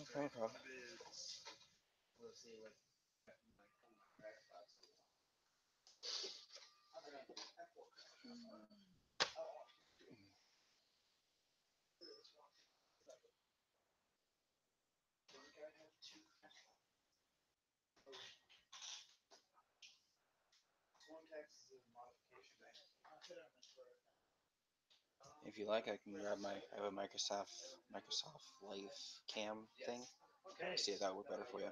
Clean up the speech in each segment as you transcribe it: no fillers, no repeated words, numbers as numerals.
No problem. If you like, I can grab I have a Microsoft Live Cam thing. See if that would work better for you.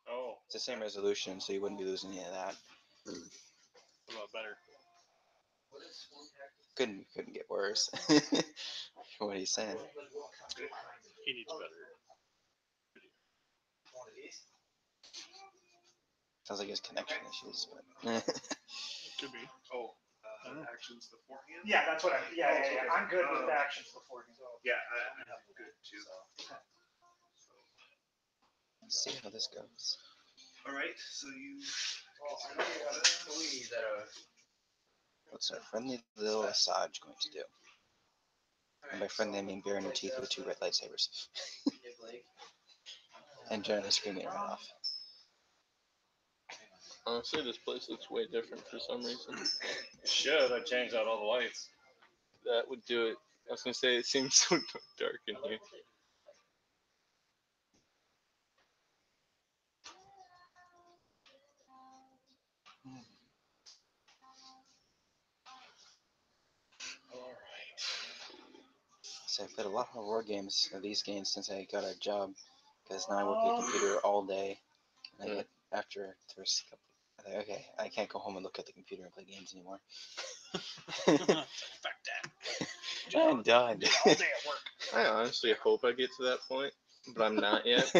Oh. It's the same resolution, so you wouldn't be losing any of that. What about better? Couldn't get worse. What are you saying? He needs better. Sounds like his connection issues, but Could be. Oh, actions beforehand? Yeah, that's what yeah. I'm good with actions beforehand. Yeah, I'm good too. let's see how this goes. Alright, so you. What's our friendly little Asajj going to do? And by friendly, I mean bare in her teeth with 2 red lightsabers. And generally screaming right off. Honestly, this place looks way different for some reason. Should I changed out all the lights? That would do it. I was gonna say it seems so dark in here. So I've played a lot more war games of these games since I got a job, because now I work at a computer all day. And I get after the first couple, I think, okay, I can't go home and look at the computer and play games anymore. Fuck that. I'm done. All day at work. I honestly hope I get to that point, but I'm not yet.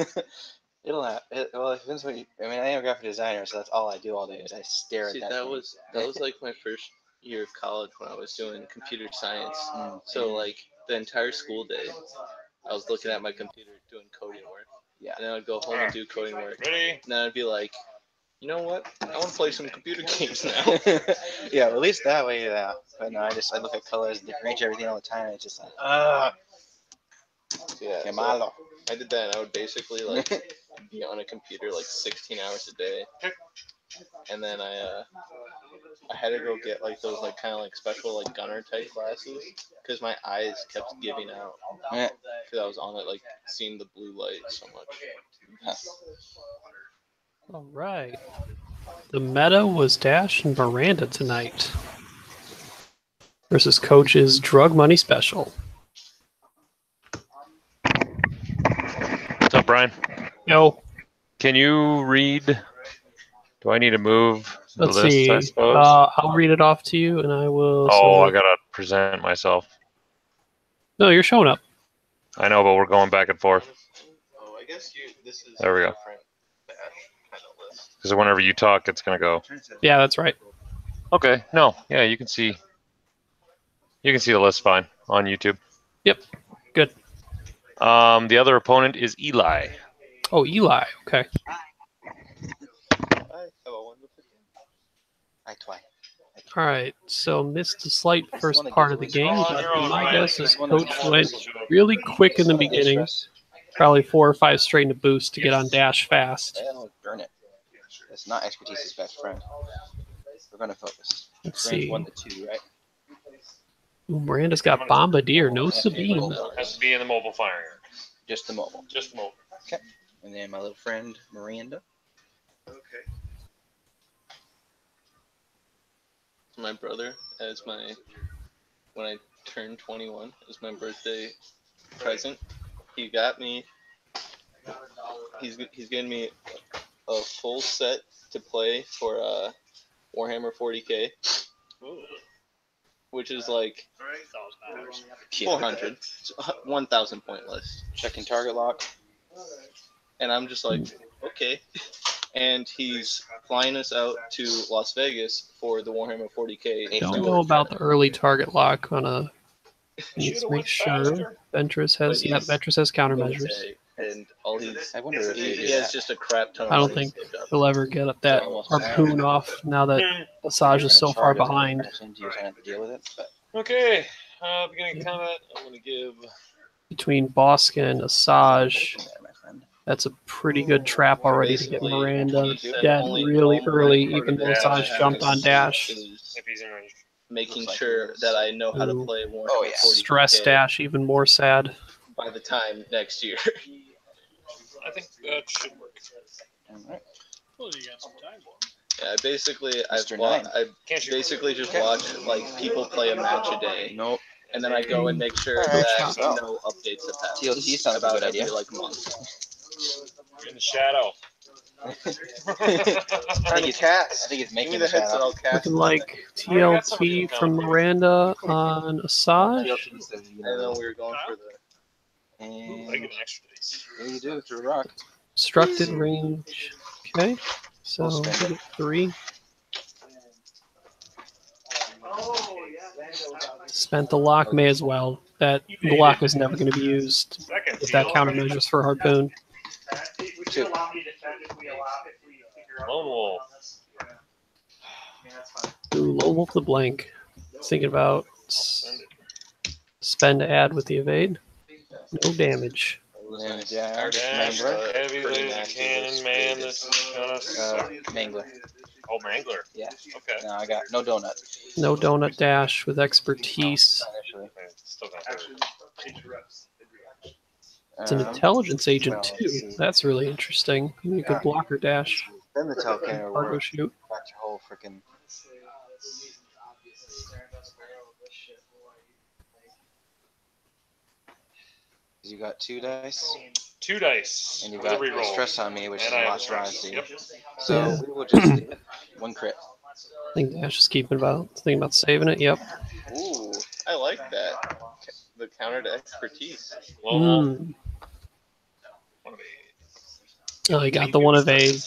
It'll happen. Well, it depends what you. I mean, I am a graphic designer, so that's all I do all day is I stare See, at that. that was like my first year of college when I was doing computer science. So like the entire school day, I was looking at my computer doing coding work. Yeah. And then I'd go home and do coding work. Ready? And then I'd be like, you know what? I want to play some computer games now. Yeah, at least that way. Yeah. But no, I look at colors and reach everything all the time. And it's just like, Yeah. qué So malo. I did that, and I would basically like be on a computer like 16 hours a day. And then I had to go get like those like kind of like special like gunner type glasses because my eyes kept giving out because I was on it like seeing the blue light so much. All right. The meta was Dash and Miranda tonight versus Coach's Drug Money Special. What's up, Brian? Yo, Can you read? Do I need to move the let's list, see. I suppose? I'll read it off to you, and I will. I gotta present myself. No, you're showing up. I know, but we're going back and forth. Oh, I guess this is There we go. different Dash kind of list. Because whenever you talk, it's gonna go. Yeah, that's right. Okay. No. Yeah, you can see. You can see the list fine on YouTube. Yep. Good. The other opponent is Eli. Oh, Eli. Okay. I have a wonderful game. I twi. All right. So missed the slight first part of the game, but my guess is Coach went really quick in the beginning. Probably 4 or 5 straight into boost to get on Dash fast. Well, burn it. That's not expertise's best friend. We're gonna focus. Let's Range see. 1 to 2, right? Ooh, Miranda's got Bombardier, no Sabine. Has to be in the mobile firing. Just the mobile. Just mobile. And then my little friend Miranda. Okay. My brother, when I turned 21, as my birthday present, he got me. He's getting me a full set to play for Warhammer 40k, which is like Alright. 400, 1,000 point list. Checking target lock. And I'm just like, okay. And he's flying us out to Las Vegas for the Warhammer 40k. Don't know about the early target lock on a. Let's make sure Ventress has countermeasures. And all he's I wonder if he has just a crap ton of I don't money think saved up. he'll ever get up that harpoon off now that Asajj is so far behind. You have to deal with it, but Okay. Beginning combat. I'm gonna give between Boskin and Asajj. There, my friend. That's a pretty good trap already to get Basically, Miranda the dead only- really only early, part even of though it Asajj that I jumped on have dash. is If he's in range. making Looks like sure it is. that I know how to Ooh. play Warhammer Oh, yeah. 40K Stress dash, even more sad. by the time next year. I think that should work. Alright. Yeah, I basically Mr. Nine. I Can't shoot. basically just watch like people play a match a day, Nope. and then I go and make sure Alright, that so- no updates have happened. TLT sounds like a about good every idea. like month. In the shadow. I think it's cast. I think it's Give me making the the heads that shadow. I'll cast. Looking like TLT from Miranda on Asajj. TLT says you I know know. we were going for the. I And get an extra dice. there you do through rock. Structed range. Okay. So We'll spend we get 3. Oh, yeah. Spent the lock, may as well. That the lock was never going to be used Second. with that countermeasures for Harpoon. Would you allow me to defend if we figure out? Lone Wolf. Yeah. I mean, that's fine. Ooh, Lone Wolf the blank. Thinking about spend to add with the evade. No damage. And Nice. dash, Dash, Mangler. heavy Pretty laser nasty, cannon, this man. pretty This is gonna suck. Mangler. Oh, Mangler. Yeah. Okay. No, I got no donut. No donut dash with expertise. Initially. Still got hurt. It's an intelligence agent too. That's really interesting. You need a good blocker dash. Then the tail cannon will Cargo work. shoot. Back your whole freaking. You got 2 dice, 2 dice. and you with a got reroll. stress on me, which And is I a have lot to stress. rise to. Yep. So Yeah. we will just do 1 crit. I think Dash is thinking about saving it. Yep. Ooh, I like that. The counter to expertise. Lone Wolf. Mm. One of these. Oh, he got the one evade.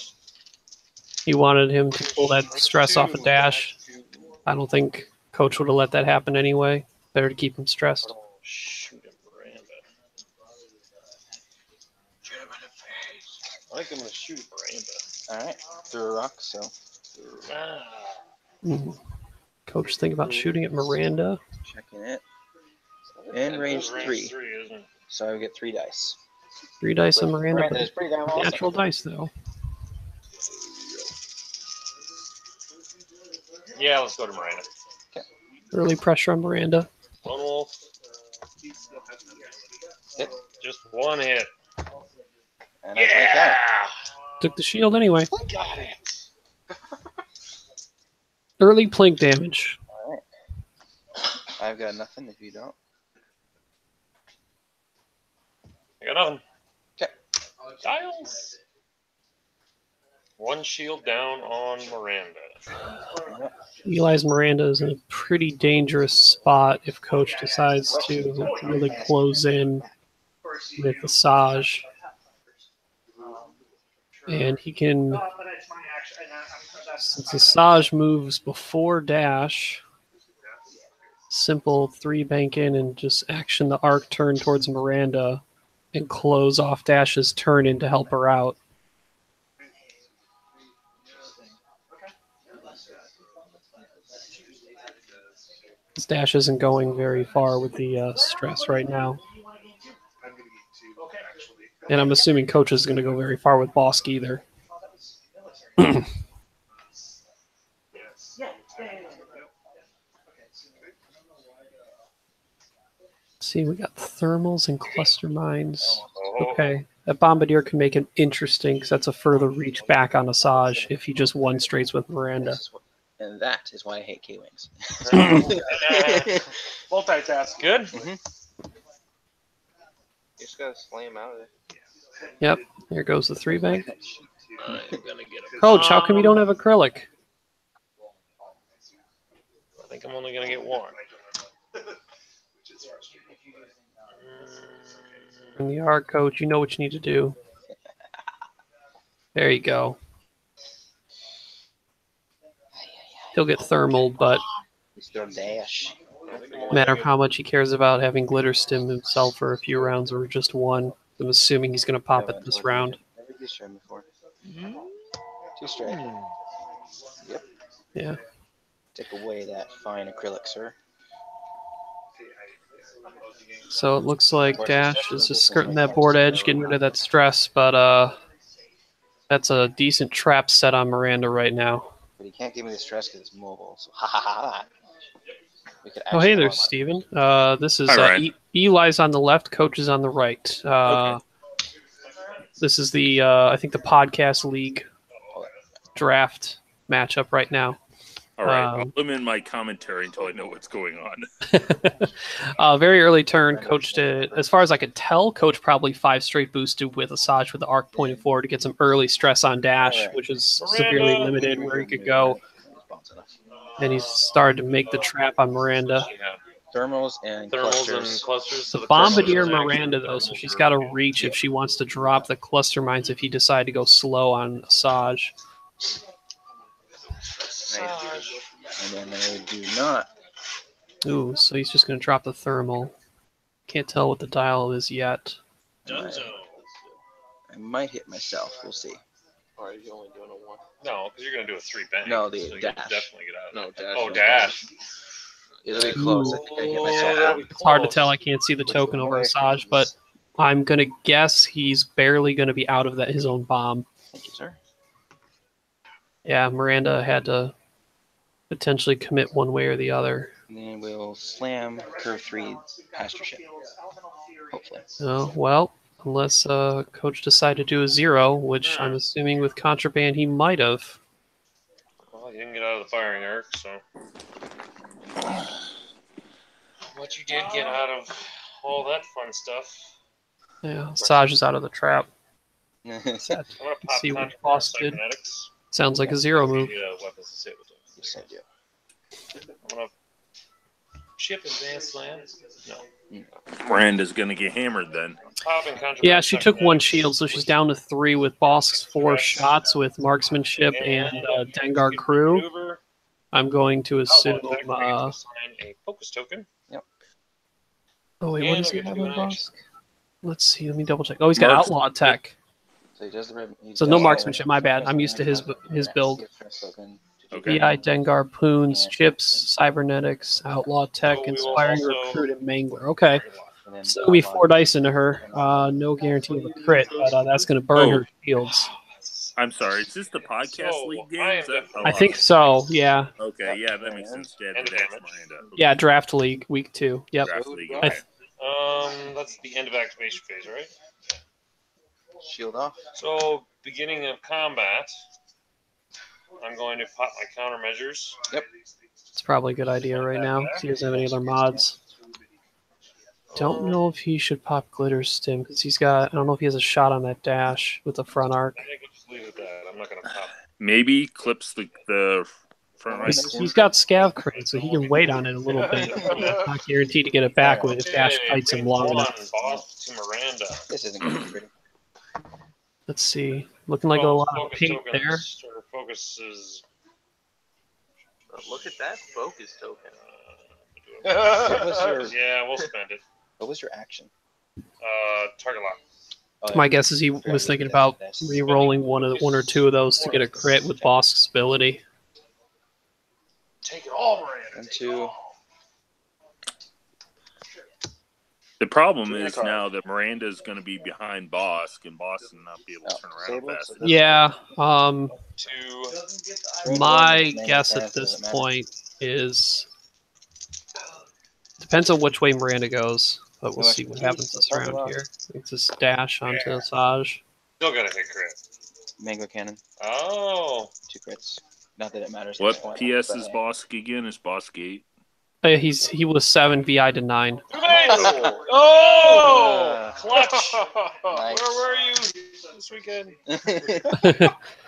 He wanted him to pull that stress off a dash. I don't think Coach would have let that happen anyway. Better to keep him stressed. Oh, shoot him, Miranda. I think I'm gonna shoot Miranda. Alright, through a rock, so. Ah. Mm. Coach think about shooting at Miranda. Checking it. In range 3. Isn't it? So I get 3 dice. 3 dice on Which Miranda, Miranda but is pretty damn awesome. natural dice though. Yeah, let's go to Miranda. Early pressure on Miranda. Lone Wolf. Hit. Just 1 hit. And I blank out. Took the shield anyway. Got it. Early plink damage. Alright. I've got nothing if you don't. I got nothing. Okay. Dials. 1 shield down on Miranda. Eli's Miranda is in a pretty dangerous spot if Coach decides to really close in with Asajj. And he can, But it's my action. since Asajj moves before dash, simple 3 bank in and just action the arc turn towards Miranda and close off Dash's turn in to help her out. His dash isn't going very far with the stress right now. And I'm assuming Coach is going to go very far with Bosk either. See, we got thermals and cluster mines. Oh, Okay, that Bombardier can make it interesting because that's a further reach back on Asajj if he just one straights with Miranda. This is what- And that is why I hate K-Wings. Multitask. Good. You just gotta slam out of it. Yep, here goes the 3 bank. I'm gonna get a Coach, how come you don't have acrylic? I think I'm only gonna get 1. In the arc, Coach, you know what you need to do. There you go. He'll get thermal, but Still dash. no matter how much he cares about having glitter stim himself for a few rounds or just 1, I'm assuming he's going to pop it this round. Never used straight before. 2 straight. Yeah. Take away that fine acrylic, sir. So it looks like Dash is just skirting that board edge, getting rid of that stress, but that's a decent trap set on Miranda right now. But he can't give me the stress because it's mobile. So ha ha ha. We could Oh, actually hey there, call him out. Steven. This is Hi, Ryan. Eli's on the left, Coach is on the right. Okay. This is the I think the podcast league draft matchup right now. All right. I'll limit my commentary until I know what's going on. Very early turn. Coach did, as far as I could tell, Coach probably 5 straight boosted with Asajj with the arc pointing forward to get some early stress on Dash, which is severely limited where he could go. And he's started to make the trap on Miranda. Yeah. Thermals and Thermals clusters. and clusters. It's So a the Bombardier clusters Miranda, though, so she's got to reach if she wants to drop the cluster mines if he decide to go slow on Asajj. And then they do not. Ooh, so he's just going to drop the thermal. Can't tell what the dial is yet. I might hit myself. We'll see. Or are you only doing a 1? No, because you're going to do a 3 bang. No, the so you dash. definitely get out of No, it. dash. Oh, dash. It'll be close. I think I hit myself. that'll be It's hard to close. tell. I can't see the token over Asajj, but I'm going to guess he's barely going to be out of that his own bomb. Thank you, sir. Yeah, Miranda had to potentially commit one way or the other. And then we'll slam curve 3 past your ship. Hopefully. Oh, well, unless Coach decided to do a 0, which I'm assuming with contraband he might have. Well, you didn't get out of the firing arc, so. What you did get out of all that fun stuff. Yeah, Asajj is out of the trap. I'm going to pop See what contraband boss did. cybernetics. Sounds like a 0 move. Weapons disabled. Yes, I do. I'm going to ship advanced lands. No. Miranda's going to get hammered then. Popping contraband Yeah, she took 1 cybernetics. shield, so she's down to 3 with Bosk's 4 shots with marksmanship and Dengar crew. Maneuver. I'm going to assume. Outlaw attack where you can assign a focus token. Oh wait, what And does he I'll have get to on do an Bosk? Let's see. Let me double check. Oh, he's got Marks- outlaw attack. So he does the red. So no marksmanship. My bad. I'm used to his build. Okay. BI, Dengar, Poons, Chips, Cybernetics, Outlaw Tech, So we will Inspiring also- Recruit, and Mangler. Okay. So it'll be 4 dice into her. No guarantee of a crit, but that's going to burn her shields. I'm sorry. Is this the podcast So, league I game? am Is that- I think so. Yeah. Okay, yeah, that makes sense. Dad, And that's damage. Miranda. Yeah. Draft League, week 2. Yep. Draft league. I Okay. That's the end of activation phase, right? Shield off. So, beginning of combat, I'm going to pop my countermeasures. It's probably a good idea right now. See if he doesn't have any other mods. Don't know if he should pop Glitter Stim because he's got. I don't know if he has a shot on that dash with the front arc. I think I'll just leave it at that. I'm not going to pop. Maybe clips the front right He's corner. got Scav Crate, so he can wait on it a little bit. Not guaranteed to get it back with if Dash fights him long enough. Boss to Miranda. This isn't going to be pretty. Let's see. Looking like a lot of paint there. Or focus is. Look at that focus token. What was your Yeah, we'll spend it. What was your action? Target lock. Oh, My guess is he was thinking about re-rolling one or two of those to get a crit with Bosk's ability. Take it all, Miranda. And 2. The problem Draw a is card. now that Miranda's going to be behind Bosk, and Bosk will not be able to turn around Disabled, fast. so enough. Yeah. 2. My guess at this point is depends on which way Miranda goes, but we'll see what happens this round here. It's just dash onto Asajj. Still got to hit crit. Mango cannon. Oh. 2 crits. Not that it matters. at What this point, PS but, is Bosk again? Is Bosk 8? He was 7 VI to 9. Oh! Clutch! Nice. Where were you this weekend?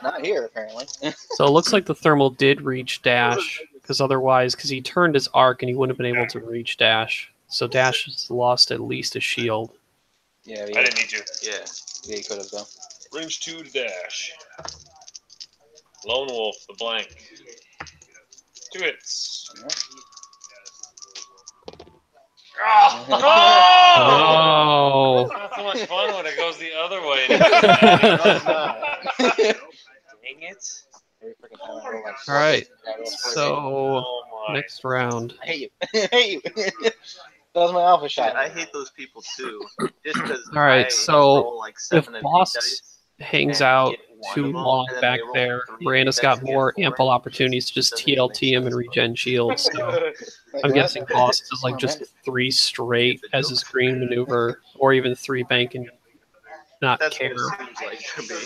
Not here, apparently. So it looks like the thermal did reach dash because he turned his arc and he wouldn't have been able to reach dash. So dash has lost at least a shield. Yeah, I didn't need to. Yeah. he could have, though. Range 2 to dash. Lone Wolf, the blank. 2 hits. Oh! Oh! Not so much fun when it goes the other way. Dang it. All right. So So Oh my. next round. I hate you. I hate you. That was my alpha shot. I hate those people too. Just because. All right, so roll like if 7 and 8 Boss dice, hangs and out hit one too of them, long and then back they roll there, 3 Miranda's dice got to get more 4, ample opportunities to just doesn't even make TLT him and sense. regen shields. So Like, I'm what? guessing Boss does like Oh, just man. 3 straight as his green maneuver, or even 3 bank and not That's care, what it seems like to me.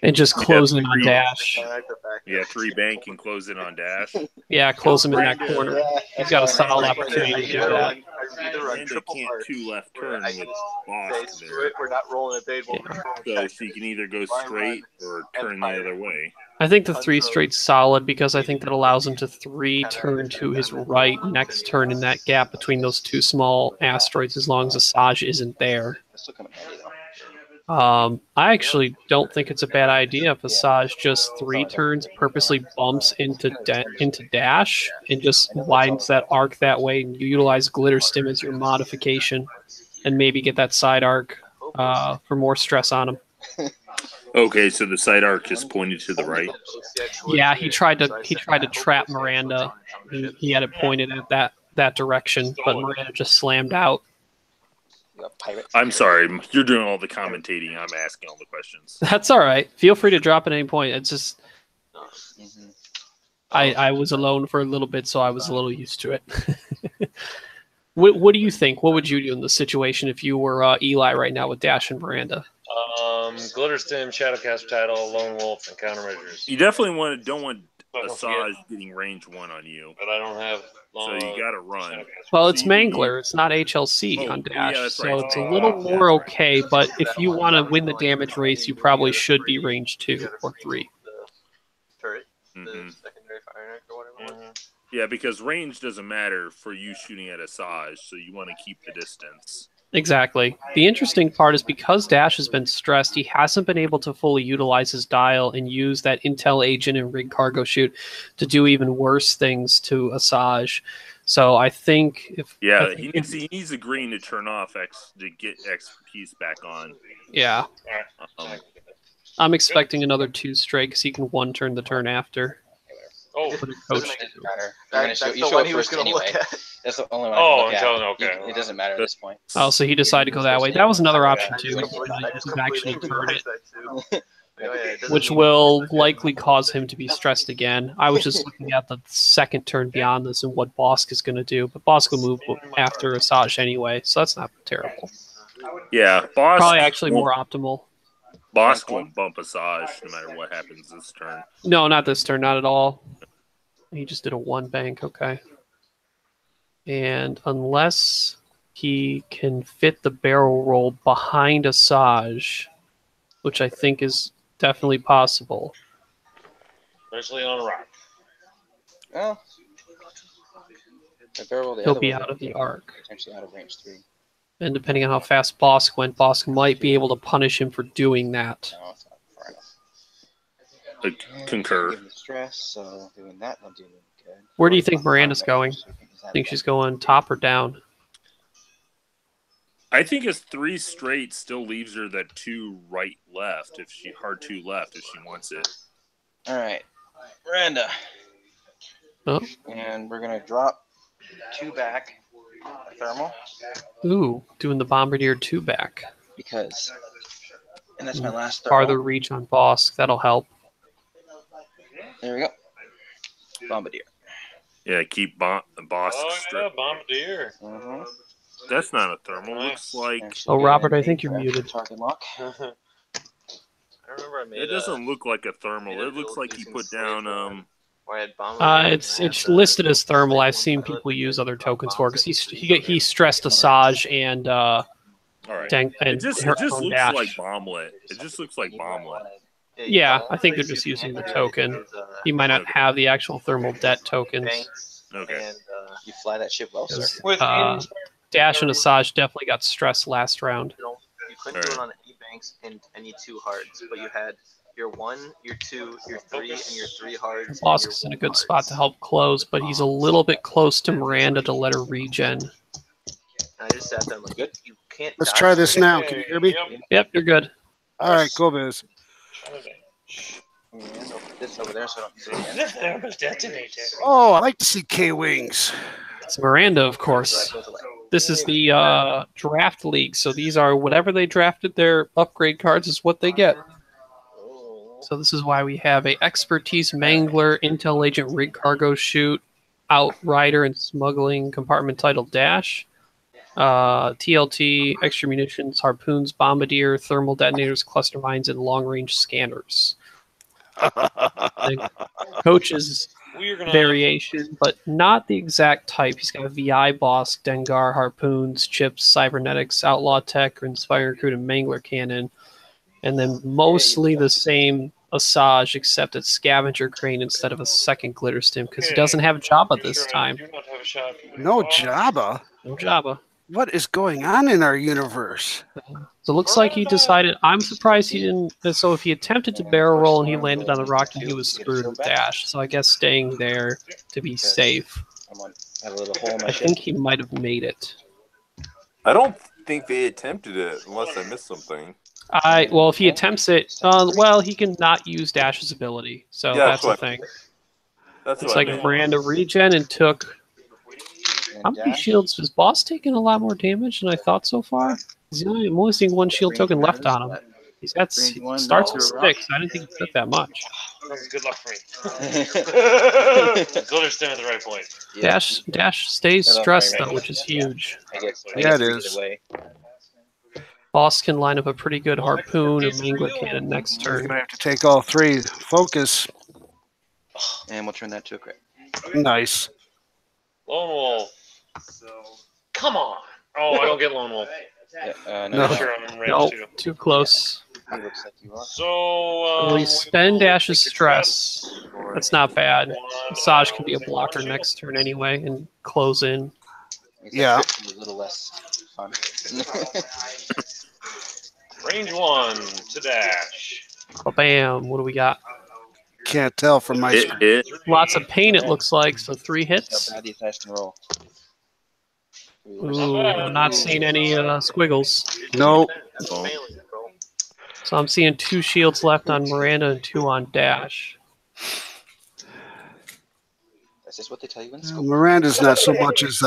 and just Yeah, close in on three- dash. I like the fact Yeah, that- 3 bank and close it on dash. Yeah, close him in that Miranda- corner. Yeah, He's got a that's what I solid meant. opportunity to do Either that. like- either on Miranda triple can't arch, 2 left where turn I with can Boss say, screw there. it, we're not rolling a big one. Yeah. So she can either go straight or turn the other way. I think the 3 straight's solid because I think that allows him to 3 turn to his right next turn in that gap between those 2 small asteroids as long as Asajj isn't there. That's still coming handy, though. I actually don't think it's a bad idea if Asajj just 3 turns purposely bumps into dash and just widens that arc that way, and you utilize Glitter Stim as your modification, and maybe get that side arc for more stress on him. Okay, so the side arc is pointed to the right. Yeah, he tried to trap Miranda. He had it pointed at that direction, but Miranda just slammed out. You got pirate. I'm sorry, you're doing all the commentating. I'm asking all the questions. That's all right. Feel free to drop at any point. It's just Mhm. I was alone for a little bit, so I was a little used to it. What do you think? What would you do in the situation if you were Eli right now with Dash and Miranda? Glitter Stim, Shadowcast Title, Lone Wolf, and countermeasures. You definitely don't want Don't Asajj getting range 1 on you. But I don't have. So you gotta run. Well, it's So you- Mangler. It's not HLC Oh, on yeah, Dash, that's so right. it's a little more okay. But if you want to win the damage race, you probably should be range 2 or 3. Turret, Mhm. the secondary fire neck or whatever it was. Yeah, because range doesn't matter for you shooting at Asajj, so you want to keep the distance. Exactly. The interesting part is because Dash has been stressed, he hasn't been able to fully utilize his dial and use that intel agent and rig cargo shoot to do even worse things to Asajj. So I think if Yeah, he needs the green to turn off to get expertise back on. yeah, Um, I'm expecting another 2 straight because he can 1 turn the turn after. Oh, With a Doesn't coach. matter. You're gonna That's show, the you show one it he was first going to anyway. look at. That's the only one I Oh, can look until- at. okay. It doesn't matter at this point. Oh, so he decided to go that way. That was another option I too. just He's actually completely turn it, realized that too. Oh, yeah, it doesn't which mean- will likely cause him to be stressed again. I was just looking at the second turn beyond this and what Bosk is going to do, but Bosk will move after Asajj anyway, so that's not terrible. yeah, Boss Probably actually more optimal. Boss won't bump Asajj no matter what happens this turn. No, not this turn, not at all. He just did a 1 bank, okay. And unless he can fit the barrel roll behind Asajj, which I think is definitely possible. especially on a rock. Well, the barrel the He'll other be way, out of the arc. potentially out of range 3. And depending on how fast Bosk went, Bosk might be able to punish him for doing that. No, it's not far enough. I concur. Give him the stress, so doing that will do me good. Where do you think Miranda's going? Is that Think she's going top or down? I think his 3 straight still leaves her that 2 right left if she hard 2 left if she wants it. All right, Miranda. Oh. And we're gonna drop 2 back, a thermal, Ooh, doing the Bombardier 2 back. because, and that's my last thermal. Farther reach on Bosk, that'll help. There we go. Bombardier. Yeah, keep Boss Oh, yeah, straight. Bombardier. Mm-hmm. That's not a thermal. Looks like Oh, Robert, I think you're muted. Target lock. I remember I made it doesn't look like a thermal. It looks like he put down where I had bomb It's listed as thermal. I've seen people use other tokens for because he stressed Asajj and all right. Tank It and just her looks own Dash. like bomblet. It just looks like bomblet. Yeah, I think they're just using the token. He might not have the actual thermal debt tokens. Okay. And, You fly that ship well, sir. Dash and Asajj definitely got stressed last round. you couldn't do it on any banks and any 2 hards, but you had your 1, your 2, your 3, and your 3 hards. and Bosk your is in a 1 good hard. spot to help close, but he's a little bit close to Miranda to let her regen. I just sat there and like, you can't. Let's dodge try this. this now. Can you hear me? Yep. Yep, you're good. All right, go Biz. This over there, so I don't see it again. This thermos detonator. Oh, I like to see K-Wings. It's Miranda, of So course. that goes away. This is the draft league, so these are whatever they drafted their upgrade cards is what they get. So this is why we have a expertise mangler, intel agent, rig cargo chute, outrider and smuggling compartment title dash, TLT, extra munitions, harpoons, bombardier, thermal detonators, cluster mines, and long range scanners. The coach's variation, but not the exact type. He's got VI, Bosk, Dengar, harpoons, chips, cybernetics, outlaw tech, inspire recruit, and mangler cannon. And then mostly the same Asajj, except it's scavenger crane instead of a second glitter stim, because he doesn't have Jabba this time. No Jabba? No Jabba. What is going on in our universe? So it looks like he decided. I'm surprised he didn't. So if he attempted to barrel roll and he landed on the rock, then he was screwed with dash. So I guess staying there to be safe. Have a little hole in my I ship. think he might have made it. I don't think they attempted it unless I missed something. Well, if he attempts it, well, he can not use Dash's ability. So Yeah, that's the what- thing. That's It's what I like meant. Miranda regen and took. And How many dash. shields? Has Boss taken a lot more damage than I thought so far? I'm only seeing one shield token left on him. He's at Range one, starts no. with 6. I didn't think he took that much. That was good luck for me. Glitter stem at the right point. Yeah. Dash stays That's stressed right. though, which is huge. I get Yeah, it three is. either way. Boss can line up a pretty good harpoon and mangler cannon next You're turn. gonna have to take all three. Focus. And we'll turn that to a crit. Nice. Lone Wolf. Come on. Oh, I don't get Lone Wolf. Yeah, No. I'm sure I'm in range Nope, too. too close. He looks like you are. So, We spend Dash's stress. That's not bad. Asajj can be a blocker next turn anyway and close in. Makes Yeah. that crit a little less fun. Range 1 to dash. Bam, what do we got? Can't tell from my screen. Hit. Lots of pain, it looks like, so 3 How hits. bad these dice can roll. Ooh, I'm not seeing any squiggles. No. So I'm seeing 2 shields left on Miranda and 2 on Dash. That's just what they tell you in school. Miranda's not so much as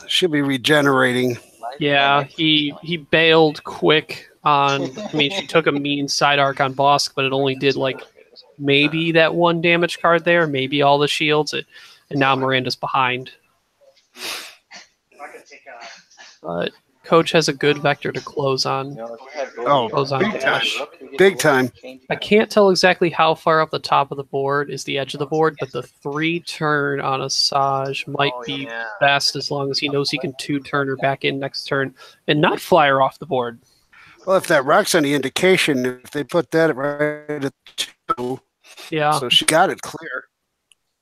she'll be regenerating. Yeah, he bailed quick on. I mean, she took a mean side arc on Bosk, but it only did like maybe that 1 damage card there, maybe all the shields, and now Miranda's behind. But Coach has a good vector to close on. Oh, Close on big time. Dash. Big time. I can't tell exactly how far up the top of the board is the edge of the board, but the 3 turn on Asajj might be best as long as he knows he can 2-turn her back in next turn and not fly her off the board. Well, if that rock's any indication, if they put that right at 2, Yeah. so she got it clear.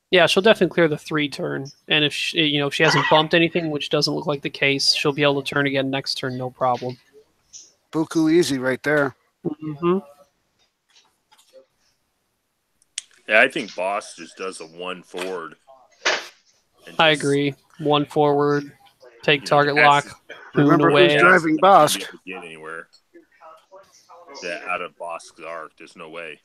Yeah, she'll definitely clear the 3 turn, and if she, if she hasn't bumped anything, which doesn't look like the case, she'll be able to turn again next turn, no problem. Buku easy right there. Mm-hmm. Yeah, I think Boss just does a 1 forward. and I just, agree. 1 forward, take you know, target passes- lock, boon Remember away. who's driving You Bosk. never get anywhere. Yeah, out of Bosk's arc, there's no way.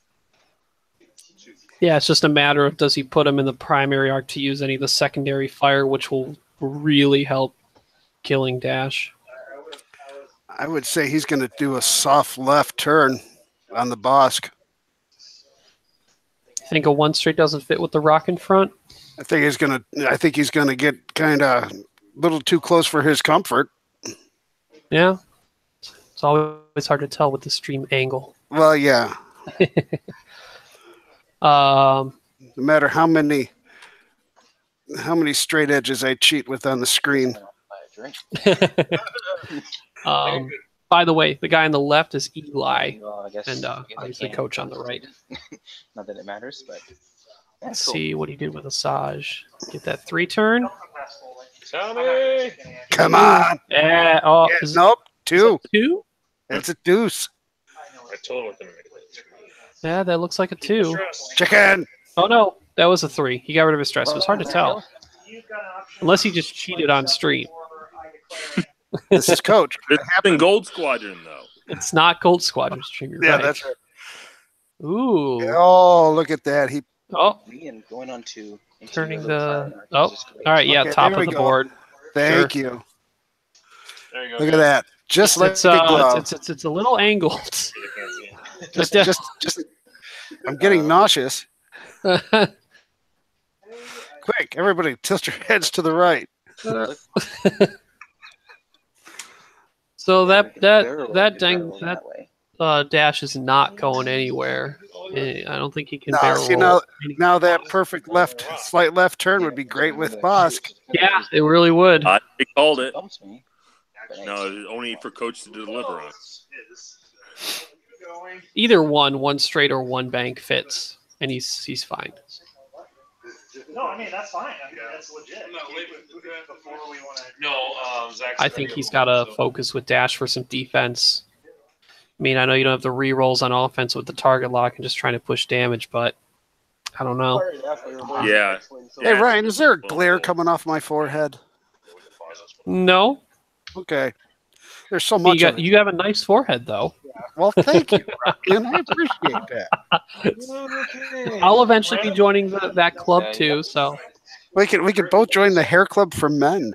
Yeah, it's just a matter of does he put him in the primary arc to use any of the secondary fire, which will really help killing Dash. I would say he's going to do a soft left turn on the Bosk. Think a 1 straight doesn't fit with the rock in front? I think he's going to get kind of a little too close for his comfort. Yeah. It's always hard to tell with the stream angle. Well, yeah. No matter how many straight edges I cheat with on the screen. Buy a drink. By the way, the guy on the left is Eli, Well, I guess, and I guess I obviously can. Coach on the right. Not that it matters, but Let's cool. see what he did with Asajj. Get that 3 turn. Tommy! Come on. Yeah. Oh, Yeah, is it nope. 2. 2? It's a deuce. I totally couldn't make it. Yeah, that looks like a 2. Chicken. Oh no, that was a 3. He got rid of his stress. It was hard to tell. Unless he just cheated on stream. This is Coach. It's in Gold Squadron, though. It's not Gold Squadron stream. You're Yeah, right. that's right. Ooh. Oh, look at that. He Oh, Me and going on to turning interior the. little Oh, is just great. all right. Yeah, Okay, top there of we the go. board. Thank you. There you go. Look at that. Just like It's a glove. it's a little angled. Just. I'm getting nauseous. Quick, everybody, tilt your heads to the right. So that way. dash is not going anywhere. I don't think he can Nah, barrel see, roll. now that perfect slight left turn would be great with Bosk. Yeah, it really would. They called it. Bumps me. No, only for coach to deliver on. Either one straight or one bank fits, and he's fine. No, I mean that's fine. I mean that's legit. No, before we want to. No, Zach's I think he's got to focus with dash for some defense. I mean, I know you don't have the re-rolls on offense with the target lock and just trying to push damage, but I don't know. Yeah. Hey, Ryan, is there a glare coming off my forehead? No. Okay. There's so much of it. You have a nice forehead, though. Well, thank you, Ryan. I appreciate that. I'll eventually be joining that club, too, so. We could both join the hair club for men.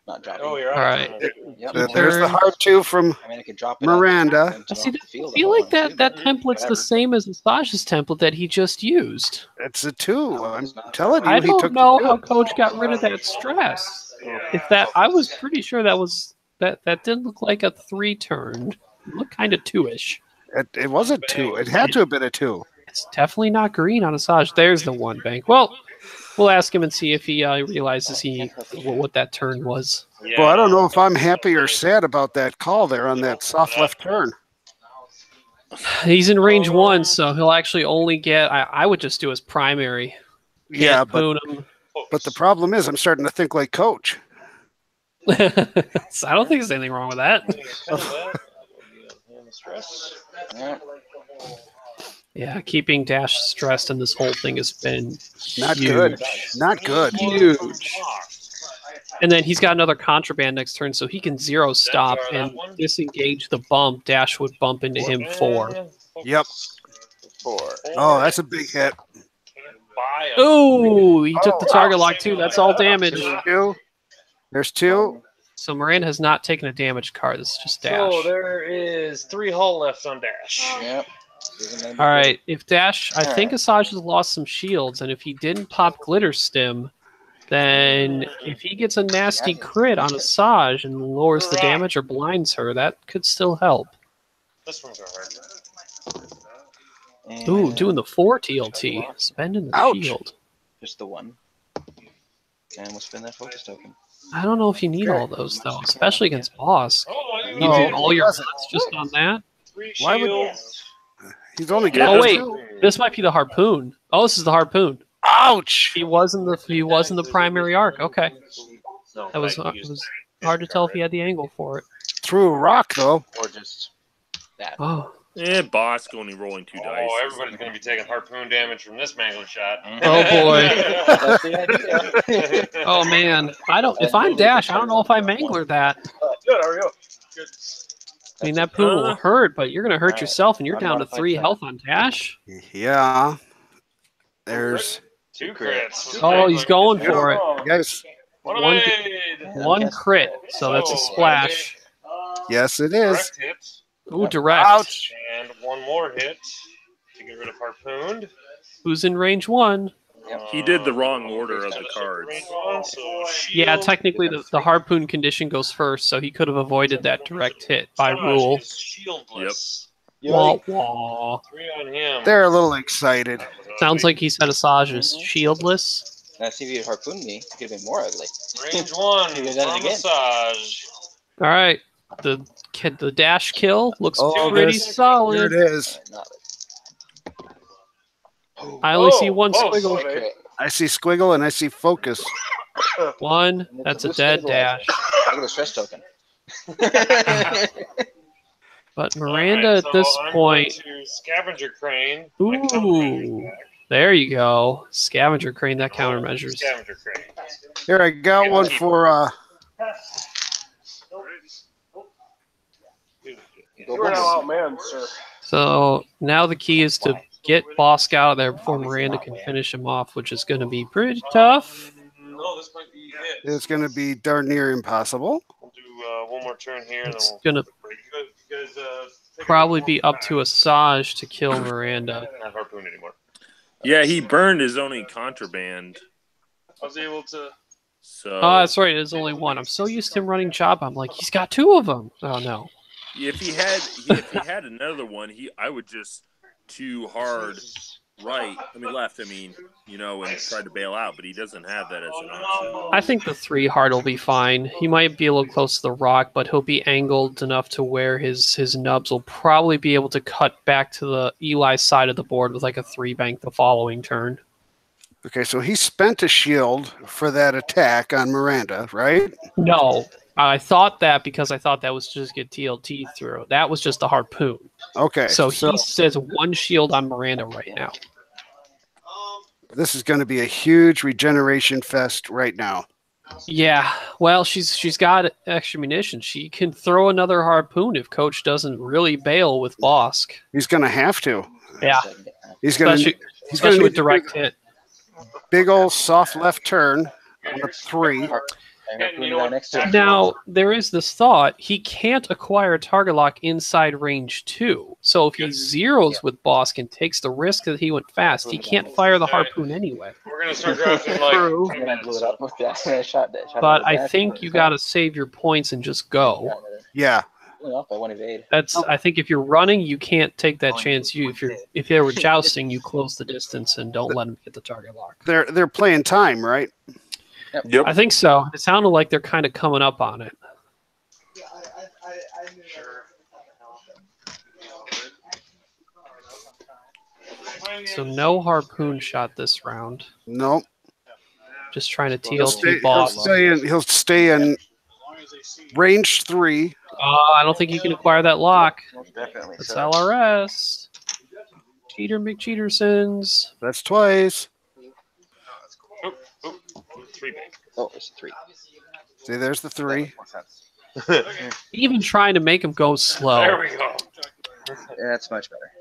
Not dropping. Oh, you're All right. Yep. There's the hard two from I mean, I could drop it Miranda. I I feel like that template's the same as Asaj's template that he just used. It's a 2. I'm telling you, I he don't took know the how 2. Coach got rid of that stress. I was pretty sure that didn't look like a 3 turn. It looked kind of 2-ish. It was a 2. It had to have been a 2. It's definitely not green on Asajj. There's the one bank. Well, we'll ask him and see if he realizes what that turn was. Yeah. Well, I don't know if I'm happy or sad about that call there on that soft left turn. He's in range 1, so he'll actually only get. I would just do his primary. Yeah, Can't boon him. but the problem is I'm starting to think like Coach. So I don't think there's anything wrong with that. Yeah. Yeah, keeping Dash stressed in this whole thing has been Not huge. good. Not good. Huge. And then he's got another contraband next turn, so he can 0 stop and disengage the bump. Dash would bump into him 4. Yep. 4. Oh, that's a big hit. Oh, he took the target lock too. That's all damage. There's 2. So Miranda has not taken a damage card. This is just Dash. So there is 3 hull left on Dash. Yep. All right, if Dash, I think Asajj has lost some shields, and if he didn't pop Glitter Stim, then if he gets a nasty crit on Asajj and lowers the damage or blinds her, that could still help. This one's alright. Ooh, doing the 4 TLT, spending the Ouch. shield. Just the 1. And we'll spend that focus token. I don't know if you need all those though, especially against boss. Oh, You No, do all your doesn't. guts just on that. 3 Why would- shields. He's only getting Oh wait, 2. this might be the harpoon. Oh, this is the harpoon. Ouch! He was in the primary arc. Okay, No, that was I it used was hard to tell if he had the angle for it. Threw a rock, though. Or just that. Oh, Yeah, Bosk only rolling 2 dice. Oh, everybody's going to be taking harpoon damage from this mangler shot. Oh, boy. That's the idea. oh man, I don't. If I'm Dash, I don't know if I mangler that. Good, there we go. Good. I mean, that poon will hurt, but you're gonna hurt Alright. yourself, and you're How down to about 3 like health on Dash. Yeah. There's 2 crits. Oh, he's going for it. yes, What One- made? One crit, so that's a splash. yes, it is. Direct hit. Ooh, direct. Ouch! And one more hit to get rid of harpooned. Who's in range 1? He did the wrong order of the cards. Range 1, so Yeah, shield. technically the harpoon condition goes first, so he could have avoided that direct hit by Asajj rule. is shieldless. Wah, wah. 3 on him. They're a little excited. Sounds like he said Asajj is shieldless. Now, see if you had harpooned me, it could have been more ugly. Range 1 You did that from again. Asajj. All right, the dash kill looks Oh, pretty There solid. it is. Not I only see Oh, one oh, squiggle. sorry. crit. I see Squiggle and I see Focus. One. That's a dead dash. Look at the stress token. But Miranda Alright, at this so I'm point. going to Scavenger Crane. Ooh, there you go. Scavenger crane that countermeasures. Scavenger Crane. Here, I got one for Go Bulls. outmanned, sir. So now the key is to get Bosk out of there before Miranda can finish him off, which is going to be pretty tough. No, this might be it. It's going to be darn near impossible. We'll do one more turn here, and It's then we'll gonna break. You guys take probably a be up to Asajj to kill Miranda. not harpoon anymore. Yeah, he burned his own contraband. I was able to. So Oh, that's right. There's only one. I'm so used to him running job. I'm like, he's got two of them. Oh no. if he had another one, I would just too hard left. And try to bail out, but he doesn't have that as an option. I think the 3 hard will be fine. He might be a little close to the rock, but he'll be angled enough to where his nubs will probably be able to cut back to the Eli side of the board with like a 3 bank the following turn. Okay, so he spent a shield for that attack on Miranda, right? No, I thought that because I thought that was just get TLT through. That was just a harpoon. Okay, So he says 1 shield on Miranda right now. this is going to be a huge regeneration fest right now. Yeah, well, she's got extra munitions. She can throw another harpoon if Coach doesn't really bail with Bosk. He's going to have to. Yeah, He's going to. especially with direct hit. Big old soft left turn on a 3. Now, there is this thought. He can't acquire a target lock inside range 2. So if he zeros with Bosk and takes the risk that he went fast, he can't fire the harpoon anyway. We're gonna start drafting like. True. I blew it up with that. Shot But I think you got to save your points and just go. Yeah. I won't evade. I think if you're running, you can't take that chance. If they were jousting, you close the distance and don't let them get the target lock. They're playing time, right? Yep. I think so. It sounded like they're kind of coming up on it. So no harpoon shot this round. Nope. Just trying to He'll TLT Bosk. he'll stay in range 3. I don't think you can acquire that lock. Definitely. It's LRS. Cheater McCheatersons. That's twice. 3 bank. Oh, it's 3. See, there's the 3. Even trying to make him go slow. There we go. Yeah, that's much better.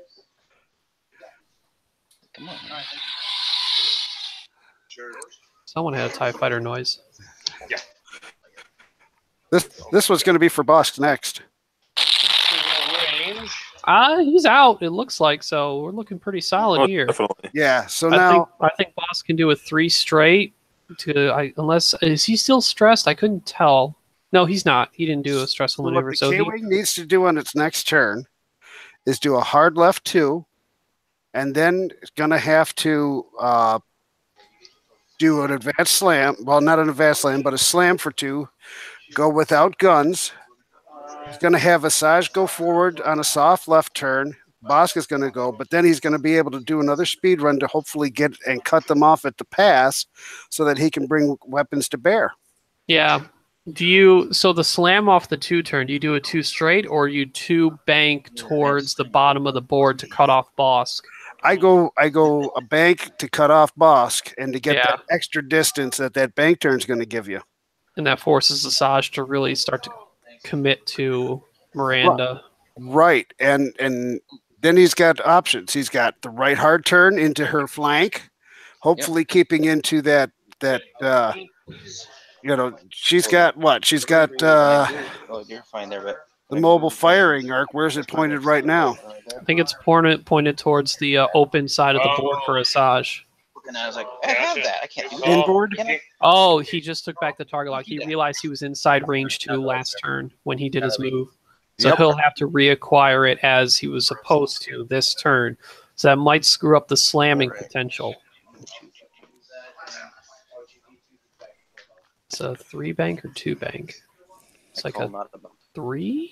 Come on. Man. Someone had a TIE fighter noise. Yeah. This was going to be for Bosk next. He's out. It looks like so. We're looking pretty solid here. Definitely. Yeah. So now I think Boss can do a 3 straight. Unless is he still stressed? I couldn't tell. No, he's not. He didn't do a stressful what maneuver. the So K-Wing needs to do on its next turn is do a hard left 2, and then it's going to have to do an advanced slam. Well, not an advanced slam, but a slam for 2. Go without guns. He's going to have Asajj go forward on a soft left turn. Bosk is going to go, but then he's going to be able to do another speed run to hopefully get and cut them off at the pass so that he can bring weapons to bear. yeah. So the slam off the 2 turn, do you do a 2 straight or you 2 bank towards the bottom of the board to cut off Bosk? I go a bank to cut off Bosk and to get Yeah. that extra distance that bank turn is going to give you. And that forces Asajj to really start to commit to Miranda. Right. And then he's got options. He's got the right hard turn into her flank, hopefully keeping into that she's got what? She's got Oh, you're fine there, but the mobile firing arc. Where's it pointed right now? I think it's pointed towards the open side of the board for Asajj. and I was like, I have that. I can't do that. Inboard? Can I? Oh, he just took back the target lock. He realized he was inside range 2 last turn when he did his move. So Yep. he'll have to reacquire it as he was supposed to this turn. So that might screw up the slamming potential. It's a 3 bank or 2 bank? It's like a 3?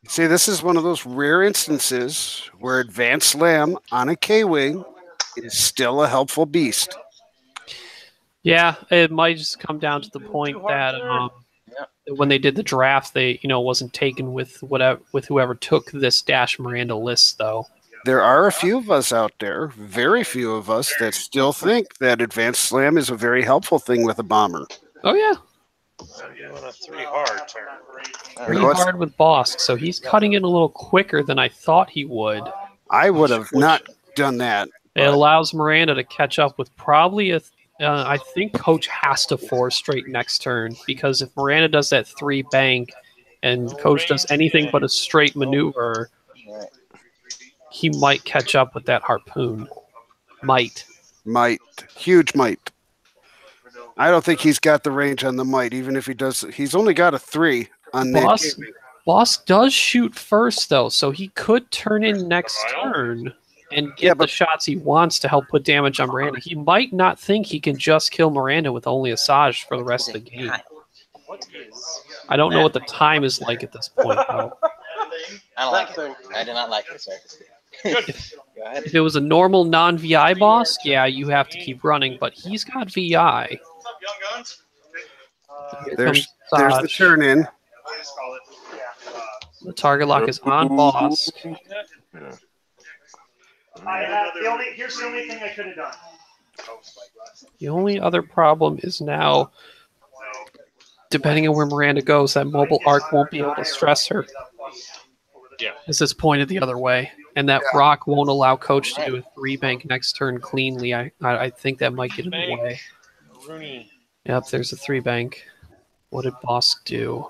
See, this is one of those rare instances where advanced slam on a K-Wing is still a helpful beast. Yeah, it might just come down to the point that when they did the draft, they wasn't taken with whoever took this Dash Miranda list though. There are a few of us out there, very few of us, that still think that advanced slam is a very helpful thing with a bomber. Oh yeah, I'm doing a 3 hard turn. 3 hard with Bosk, so he's cutting it a little quicker than I thought he would. I would have not done that. It allows Miranda to catch up with probably I think Coach has to 4 straight next turn because if Miranda does that 3 bank and Coach does anything but a straight maneuver, Right. he might catch up with that harpoon. Might. Huge might. I don't think he's got the range on the might, even if he does. He's only got a 3 on that. Boss does shoot first, though, so he could turn in next turn and get the shots he wants to help put damage on Miranda. He might not think he can just kill Miranda with only Asajj for the rest of the game. I don't know what the time is like at this point, though. I don't like it. I do not like it, sir. Go ahead. If it was a normal non-VI boss, yeah, you have to keep running, but he's got VI. There's the turn in. The target lock is on boss. Here's the only thing I could have done. The only other problem is now, depending on where Miranda goes, that mobile arc won't be able to stress her. Yeah. As it's pointed the other way. And that rock won't allow Coach to do a 3 bank next turn cleanly. I think that might get in the way. Rooney. Yep, there's a 3 bank. What did Boss do?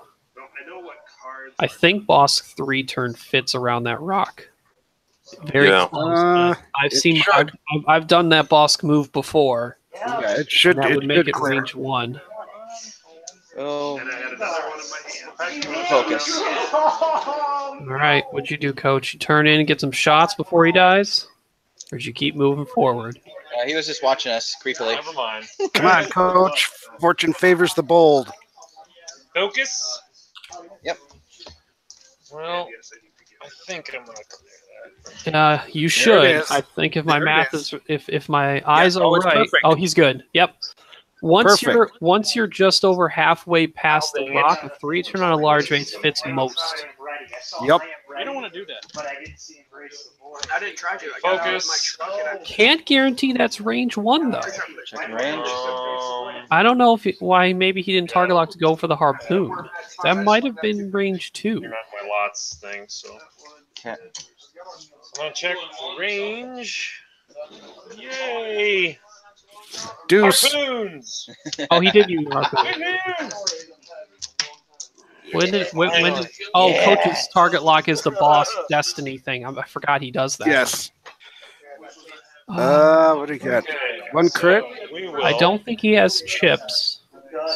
I think Boss 3 turn fits around that rock. Very close. I've done that Boss move before. Yeah, it should. That would make it clear. range 1. Oh. Focus. All right, what'd you do, Coach? You turn in and get some shots before he dies? Or did you keep moving forward? He was just watching us creepily. Never mind. Come on, Coach. Fortune favors the bold. Focus. Yep. Well, I think I'm gonna clear that. You should. I think if my math is if my eyes are right. perfect. Oh, he's good. Yep. Once you're just over halfway past the rock, a 3 turn on a large base fits most. Yep. You don't want to do that. But I didn't see him raise the board. I didn't try to. I got out of my Focus. truck and I Can't guarantee that's range 1 though. Checking range. I don't know why maybe he didn't target lock to go for the harpoon. That might have been range 2. You're not my lots thing, so Can't. I'm gonna check range. Yay! Deuce. Harpoons. Oh, he did use harpoon. Woohoo! When did Coach's target lock is the boss destiny thing. I forgot he does that. Yes. What do you got? Okay, 1 crit. we will. I don't think he has chips.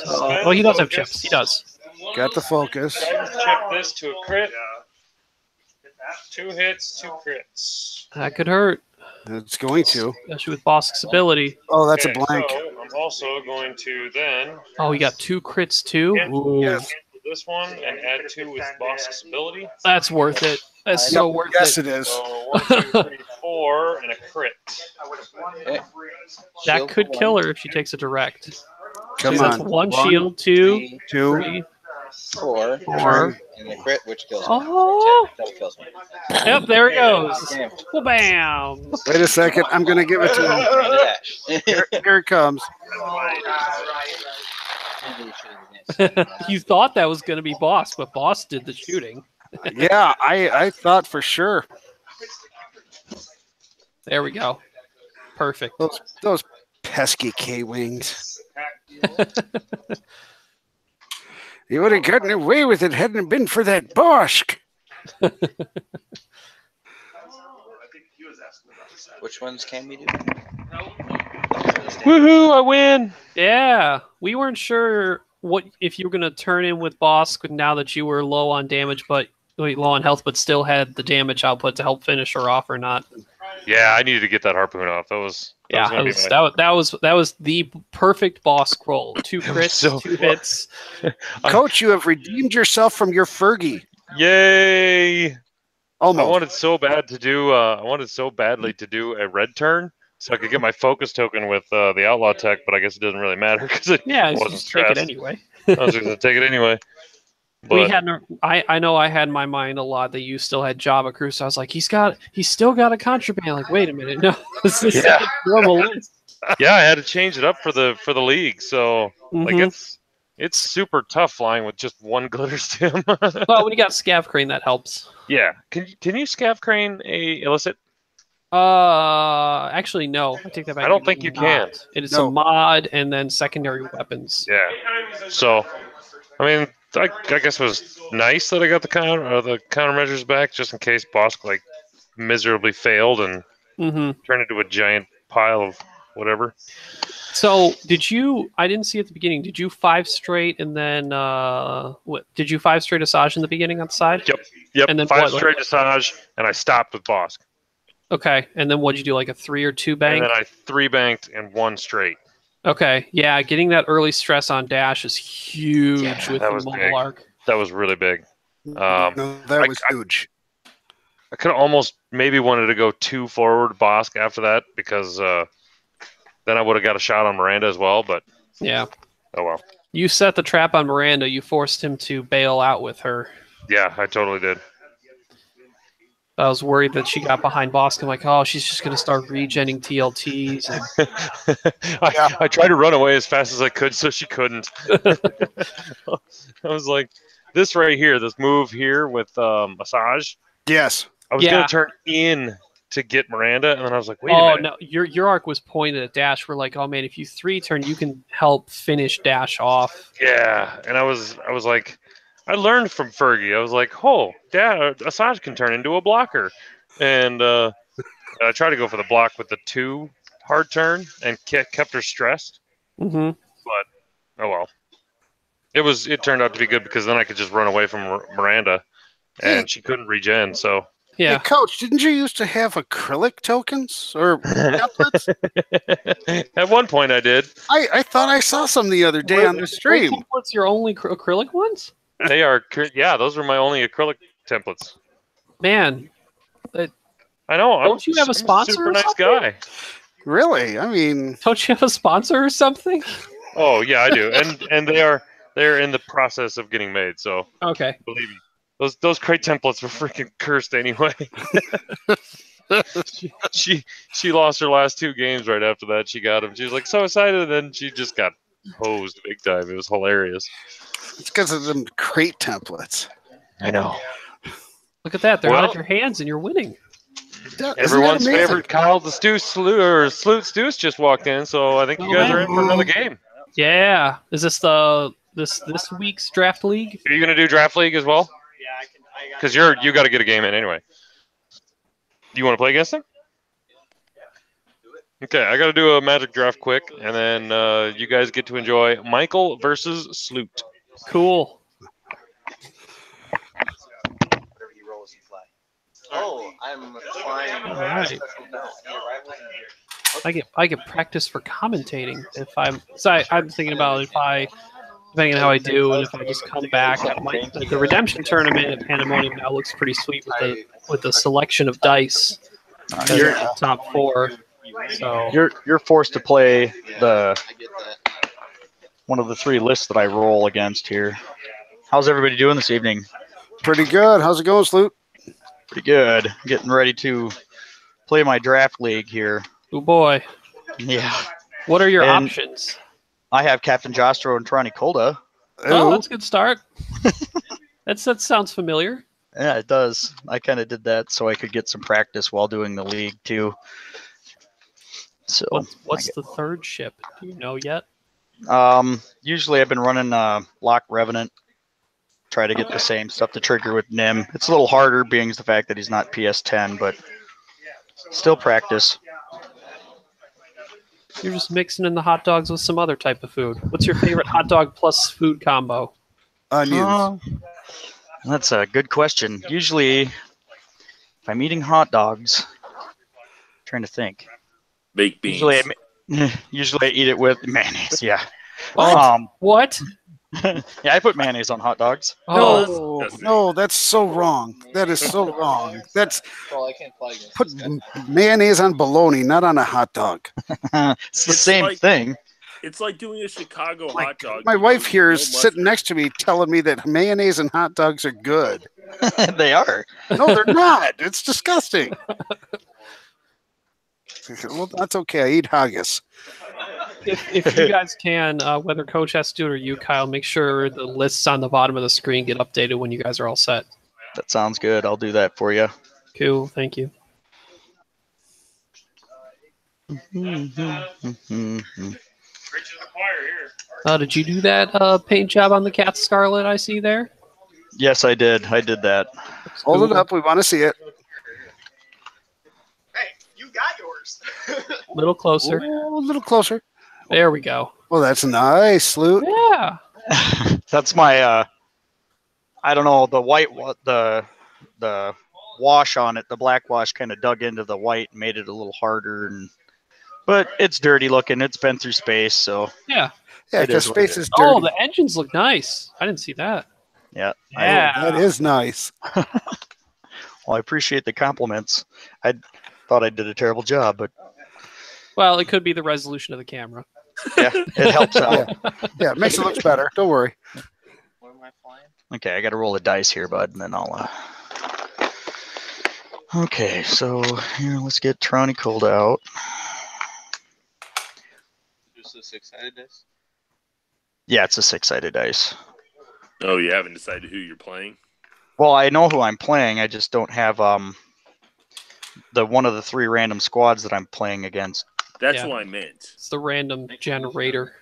Oh, he does have chips. He does. Got the focus. Check this to a crit. 2 hits, 2 crits. That could hurt, It's going to. especially with Bosk's ability. Oh, that's Okay, a blank. So I'm also going to then Oh, he got 2 crits too? Ooh, Yes. this one and add 2 with Boss's ability. that's worth it. That's so worth Yes, it. it is. So 1, 2, 3, 4, and a crit. Okay. That Shield could for kill one, her if she takes a direct. Come So that's on. 1 shield, 2, 2. 3, 4, 4. and the crit, which kills me. Oh! That kills me. Yep, there he goes. Damn. Well, bam. Wait a second. I'm going to give it to him. Miranda dash. Here it comes. You thought that was going to be Boss, but Boss did the shooting. Yeah, I thought for sure. There we go. Perfect. Those pesky K-Wings. You would have gotten away with it hadn't it been for that Bosch. Which ones can we do? Woohoo! I win. Yeah, we weren't sure what if you were going to turn in with Boss now that you were low on damage, but low on health, but still had the damage output to help finish her off or not. Yeah, I needed to get that harpoon off. That was That was the perfect Boss scroll. 2 crits, 2 hits. Coach, you have redeemed yourself from your Fergie. Yay! Almost. I wanted so badly to do a red turn so I could get my focus token with the outlaw tech, but I guess it doesn't really matter because it wasn't just take it stressed. anyway. I was going to take it anyway. We But had I know I had in my mind a lot that you still had Java Crew, so I was like, he's still got a contraband. Like, wait a minute, no, this is Yeah. a normal list. yeah, I had to change it up for the league. So like Mhm. it's super tough flying with just 1 glitter stim. Well, when you got Scav Crane, that helps. Yeah. Can you scav crane a illicit? Actually, no. I take that back. I don't think you can. It is No. a mod and then secondary weapons. Yeah. So, I mean, I guess it was nice that I got the countermeasures back, just in case Bosk like miserably failed and Mm-hmm. turned into a giant pile of whatever. So, did you? I didn't see at the beginning. Did you 5 straight and then what? Did you 5 straight Asajj in the beginning on the side? Yep. And then 5 what, like- straight Asajj, and I stopped with Bosk. Okay, and then what'd you do? Like a 3 or 2 bank? And then I 3 banked and 1 straight. Okay, yeah, getting that early stress on dash is huge Yeah, with that the was mobile big. arc. That was really big. No, that was huge. I could have almost maybe wanted to go 2 forward Bosk after that because then I would have got a shot on Miranda as well. But Yeah, oh well. you set the trap on Miranda. You forced him to bail out with her. Yeah, I totally did. I was worried that she got behind Bosk. I'm like, oh, she's just gonna start regenning TLTs. And... I tried to run away as fast as I could so she couldn't. I was like, this right here, this move here with Asajj. Yes. I was gonna turn in to get Miranda, and then I was like, wait a minute. No, your arc was pointed at Dash. We're like, oh man, if you 3-turn, you can help finish Dash off. Yeah, and I was like, I learned from Fergie. I was like, oh, Asajj can turn into a blocker, and I tried to go for the block with the 2 hard turn and kept her stressed. Mm-hmm. But oh well. It turned out to be good because then I could just run away from Miranda, and she couldn't regen. So yeah, Hey, Coach, didn't you used to have acrylic tokens or templates? At one point I did. I thought I saw some the other day on the stream. What's your only acrylic ones? They are, yeah, those are my only acrylic templates. Man, I know. Don't you have a sponsor super or nice something? guy. Really? I mean, don't you have a sponsor or something? Oh yeah, I do, and they're in the process of getting made. So Okay. believe me, those crate templates were freaking cursed anyway. she lost her last 2 games right after that. She got them. She was like so excited, and then she just got hosed big time. It was hilarious. it's because of them crate templates. I know. Look at that. They're out Well- of your hands and you're winning. Isn't that Everyone's amazing? favorite Kyle the Sloot Deuce just walked in, so I think you guys are in for another game. Yeah. Is this this week's draft league? Are you gonna do draft league as well? Because you got to get a game in anyway. Do you want to play against him? Okay, I got to do a magic draft quick, and then you guys get to enjoy Michael versus Sloot. Cool. Whatever he rolls, you fly. Oh, I'm flying. All right. I get practice for commentating if I'm thinking about if I depending on how I do and if I just come back. The redemption tournament at Pandemonium now looks pretty sweet with the selection of dice. You're Top 4. So you're forced to play the I get that. one of the 3 lists that I roll against here. How's everybody doing this evening? Pretty good. How's it going, Sloot? Pretty good. Getting ready to play my draft league here. oh boy, Yeah. what are your And- options? I have Captain Jostro and Trani Kolda. Oh, that's a good start. that sounds familiar. Yeah, it does. I kind of did that so I could get some practice while doing the league too. So What's the 3rd ship? Do you know yet? usually I've been running Lock Revenant. Try to get the same stuff to trigger with Nim. It's a little harder being the fact that he's not PS10, but still practice. You're just mixing in the hot dogs with some other type of food. What's your favorite hot dog plus food combo? Onions. That's a good question. Usually, if I'm eating hot dogs, trying to think. Baked beans. Usually I eat it with mayonnaise. Yeah. What? What? Yeah, I put mayonnaise on hot dogs. Oh, No, that's so wrong. That is so wrong. That's Well, I can't fly against put this guy. mayonnaise on bologna, not on a hot dog. It's the It's same like- thing. It's like doing a Chicago hot dog. My with wife here is no sitting next to me telling me that mayonnaise and hot dogs are good. They are. No, they're not. It's disgusting. Well, that's okay. I eat haggis. if you guys can, whether Coach has to do it or you, Kyle, make sure the lists on the bottom of the screen get updated when you guys are all set. That sounds good. I'll do that for you. Cool, thank you. Preaching to the choir here. Did you do that paint job on the Cat Scarlet I see there? Yes, I did. I did that. Hold it up. We want to see it. Hey, you got yours. A little closer. Ooh, a little closer. There we go. Well, that's nice, Loot. Yeah. That's my. I don't know, the white, the wash on it, the black wash kind of dug into the white and made it a little harder. But it's dirty looking. It's been through space, so Yeah. Yeah, It because is what space it is dirty. Oh, the engines look nice. I didn't see that. yeah. Yeah. That is nice. Well, I appreciate the compliments. I thought I did a terrible job, but Well, it could be the resolution of the camera. yeah, it helps out. Yeah, it makes it look better. Don't worry. What am I flying? Okay, I got to roll the dice here, bud, and then I'll. Okay, so here, let's get Tronny Cold out. Just a 6-sided dice? Yeah, it's a 6-sided dice. Oh, you haven't decided who you're playing? Well, I know who I'm playing. I just don't have the one of the 3 random squads that I'm playing against. That's Yeah. what I meant. It's the random generator.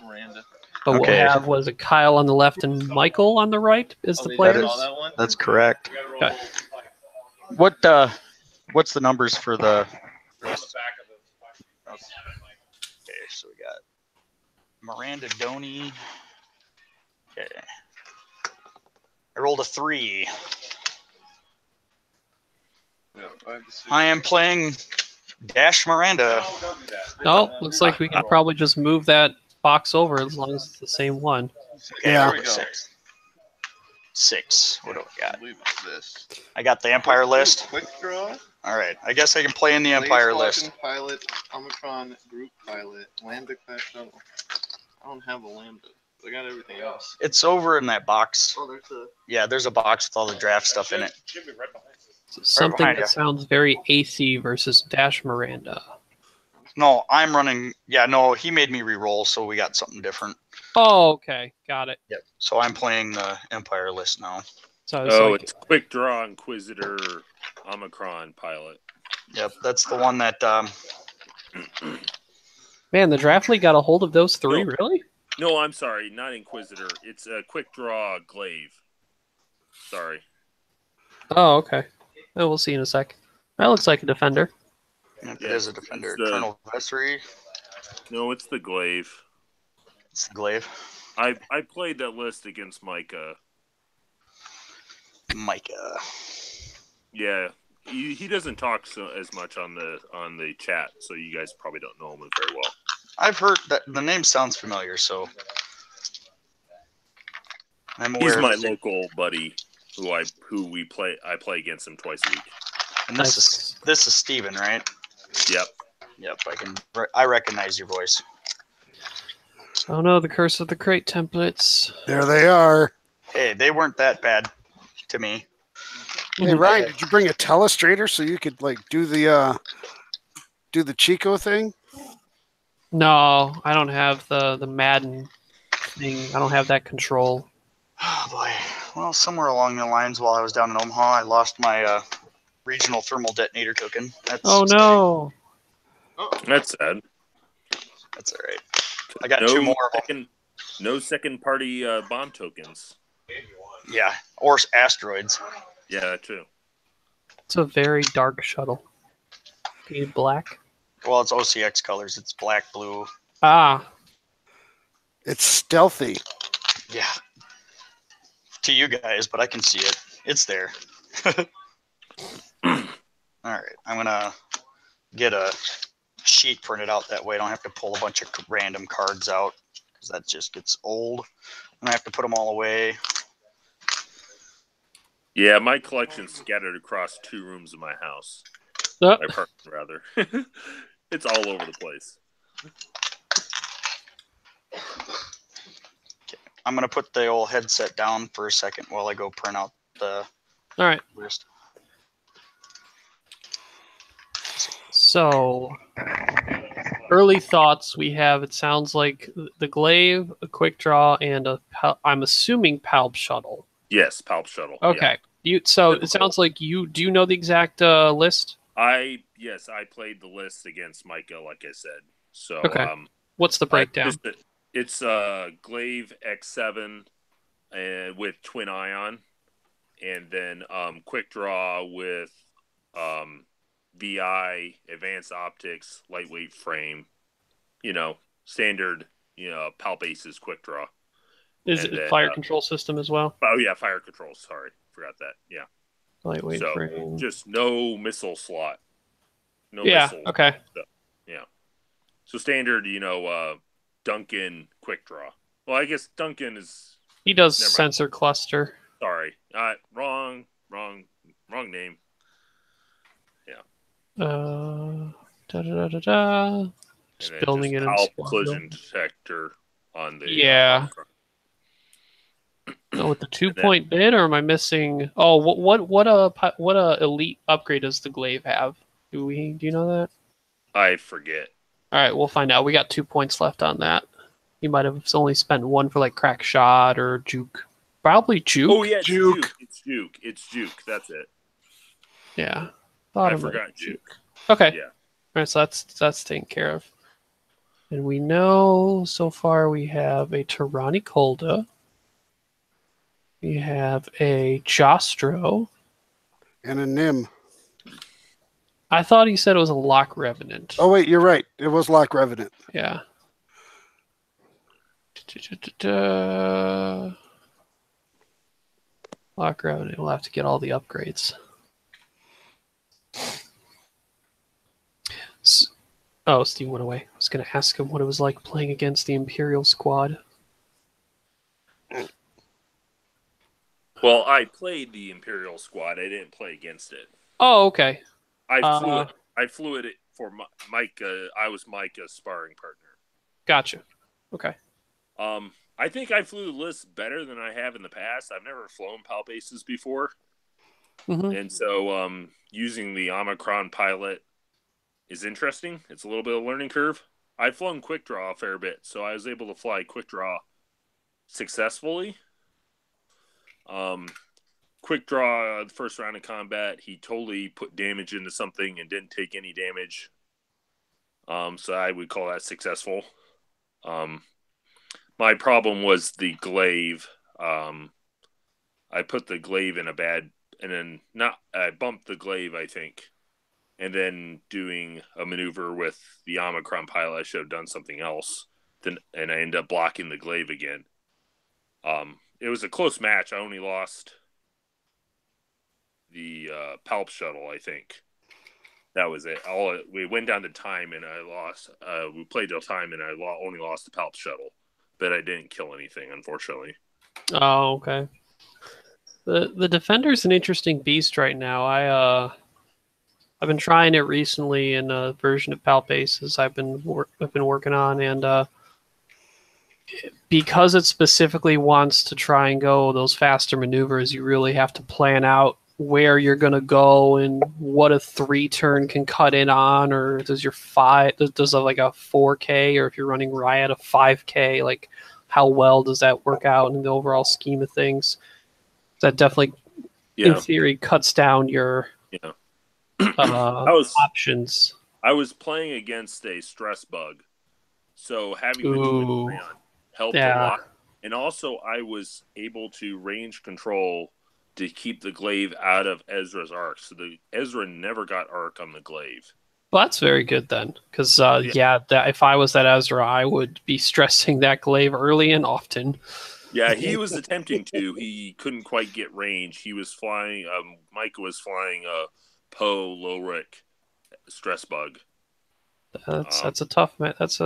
Miranda. But Okay. we'll have, was it Kyle on the left and Michael on the right is the players? That one? That's correct. Okay. What's the numbers for the? Okay, so we got Miranda Doney. Okay. I rolled a 3. I am playing Dash Miranda. Oh, looks like we can probably just move that box over as long as it's the same one. Okay, Yeah. there we go. 6. What do I got? I believe it's this. I got the Empire list. Quick draw. All right. I guess I can play in the Empire list. Pilot, Omicron, group pilot, Lambda class shuttle. I don't have a Lambda. I got everything else. It's over in that box. Oh, there's a. Yeah, there's a box with all the draft stuff in it. Should be right behind you. Something behind that you. sounds very AC versus Dash Miranda. No, I'm running. Yeah, no, he made me re-roll, so we got something different. Oh, okay. Got it. Yep. So I'm playing the Empire list now. So I was Oh, like, it's Quick Draw Inquisitor Omicron pilot. Yep, that's the one that. man, the draft league got a hold of those 3, No. really? No, I'm sorry, not Inquisitor. It's a Quick Draw Glaive. Sorry. Oh, okay. Oh, we'll see in a sec. That looks like a defender. Yep, Yeah, it is a defender. it's the- Colonel Vessery. No, it's the Glaive. It's the glaive. I played that list against Micah. Micah. Yeah, he doesn't talk as much on the chat, so you guys probably don't know him very well. I've heard that the name sounds familiar, so I'm aware. He's of my his name. local buddy who we play. I play against him twice a week. And Nice. this is Steven, right? Yep. Yep, I recognize your voice. Oh no, the curse of the crate templates. There they are. Hey, they weren't that bad to me. Hey Ryan, did you bring a telestrator so you could like do the Chico thing? No, I don't have the Madden thing. I don't have that control. Oh boy. Well, somewhere along the lines while I was down in Omaha, I lost my regional thermal detonator token. That's Oh no. That's sad. That's all right. I got 2 more of them. No second party bomb tokens. Yeah, or asteroids. Yeah, that too. It's a very dark shuttle. Painted black. Well, it's OCX colors. It's black, blue. Ah, It's stealthy. Yeah. To you guys, but I can see it. It's there. All right. I'm going to get a sheet printed out that way. I don't have to pull a bunch of random cards out because that just gets old. And I have to put them all away. Yeah, my collection's scattered across 2 rooms of my house. oh, My apartment, rather. It's all over the place. I'm going to put the old headset down for a second while I go print out the all right. list. So, early thoughts we have. It sounds like the glaive, a quick draw, and I'm assuming Palp shuttle. Yes, Palp Shuttle. Okay. Yeah. So it sounds like do you know the exact list? I played the list against Micah, like I said. So Okay. What's the breakdown? It's Glaive X7 with Twin Ion, and then Quick Draw with VI, Advanced Optics, Lightweight Frame. Standard. Palp Aces Quick Draw. Is it fire control system as well? Oh yeah, fire control. Sorry, forgot that. Yeah. Lightweight frame. Just no missile slot. No yeah. missiles. Okay. Yeah. So standard, Duncan Quick Draw. Well, I guess Duncan is. He does sensor cluster. Sorry, wrong name. Yeah. Just building it in Palp collision detector on the. Yeah. Oh, with the 2-point bid, or am I missing? Oh, what a elite upgrade does the Glaive have? Do you know that? I forget. All right, we'll find out. We got 2 points left on that. He might have only spent one for like crack shot or juke. Probably juke. Oh yeah, juke. It's juke. That's it. Yeah. I forgot juke. Okay. Yeah. All right, so that's taken care of. And we know so far we have a Tyranny Kolda. We have a Jostro. And a Nim. I thought he said it was a Lock Revenant. Oh, wait, you're right. It was Lock Revenant. Yeah. Lock Revenant. We'll have to get all the upgrades. Oh, Steve went away. I was going to ask him what it was like playing against the Imperial squad. Well, I played the Imperial squad. I didn't play against it. Oh, okay. I flew it for Mike. I was Micah's sparring partner. Gotcha. Okay. I think I flew the list better than I have in the past. I've never flown Palp Aces before. Mm-hmm. And so using the Omicron pilot is interesting. It's a little bit of a learning curve. I've flown Quick Draw a fair bit, so I was able to fly Quick Draw successfully. Quick Draw, the first round of combat, he totally put damage into something and didn't take any damage. So I would call that successful. My problem was the Glaive. I put the Glaive in a bad, and then I bumped the Glaive, I think. And then doing a maneuver with the Omicron pilot, I should have done something else. And I ended up blocking the Glaive again. It was a close match. I only lost the Palp shuttle, I think. That was it. We went down to time, and I lost. We played till time, and I only lost the Palp shuttle. But I didn't kill anything, unfortunately. Oh, okay. The Defender's an interesting beast right now. I've been trying it recently in a version of Palp Aces I've been working on, and because it specifically wants to try and go those faster maneuvers, you really have to plan out where you're going to go and what a 3-turn can cut in on, or does a 4K, or if you're running Riot a 5K, like how well does that work out in the overall scheme of things? That definitely, in theory, cuts down your options. I was playing against a stress bug, so having the Twin Ion helped a lot. And also, I was able to range control to keep the Glaive out of Ezra's arc. So the Ezra never got arc on the Glaive. Well, that's very good then, because if I was that Ezra, I would be stressing that Glaive early and often. Yeah, he was attempting to. He couldn't quite get range. He was flying. Micah was flying a Poe Lowrick stress bug. That's a tough match. That's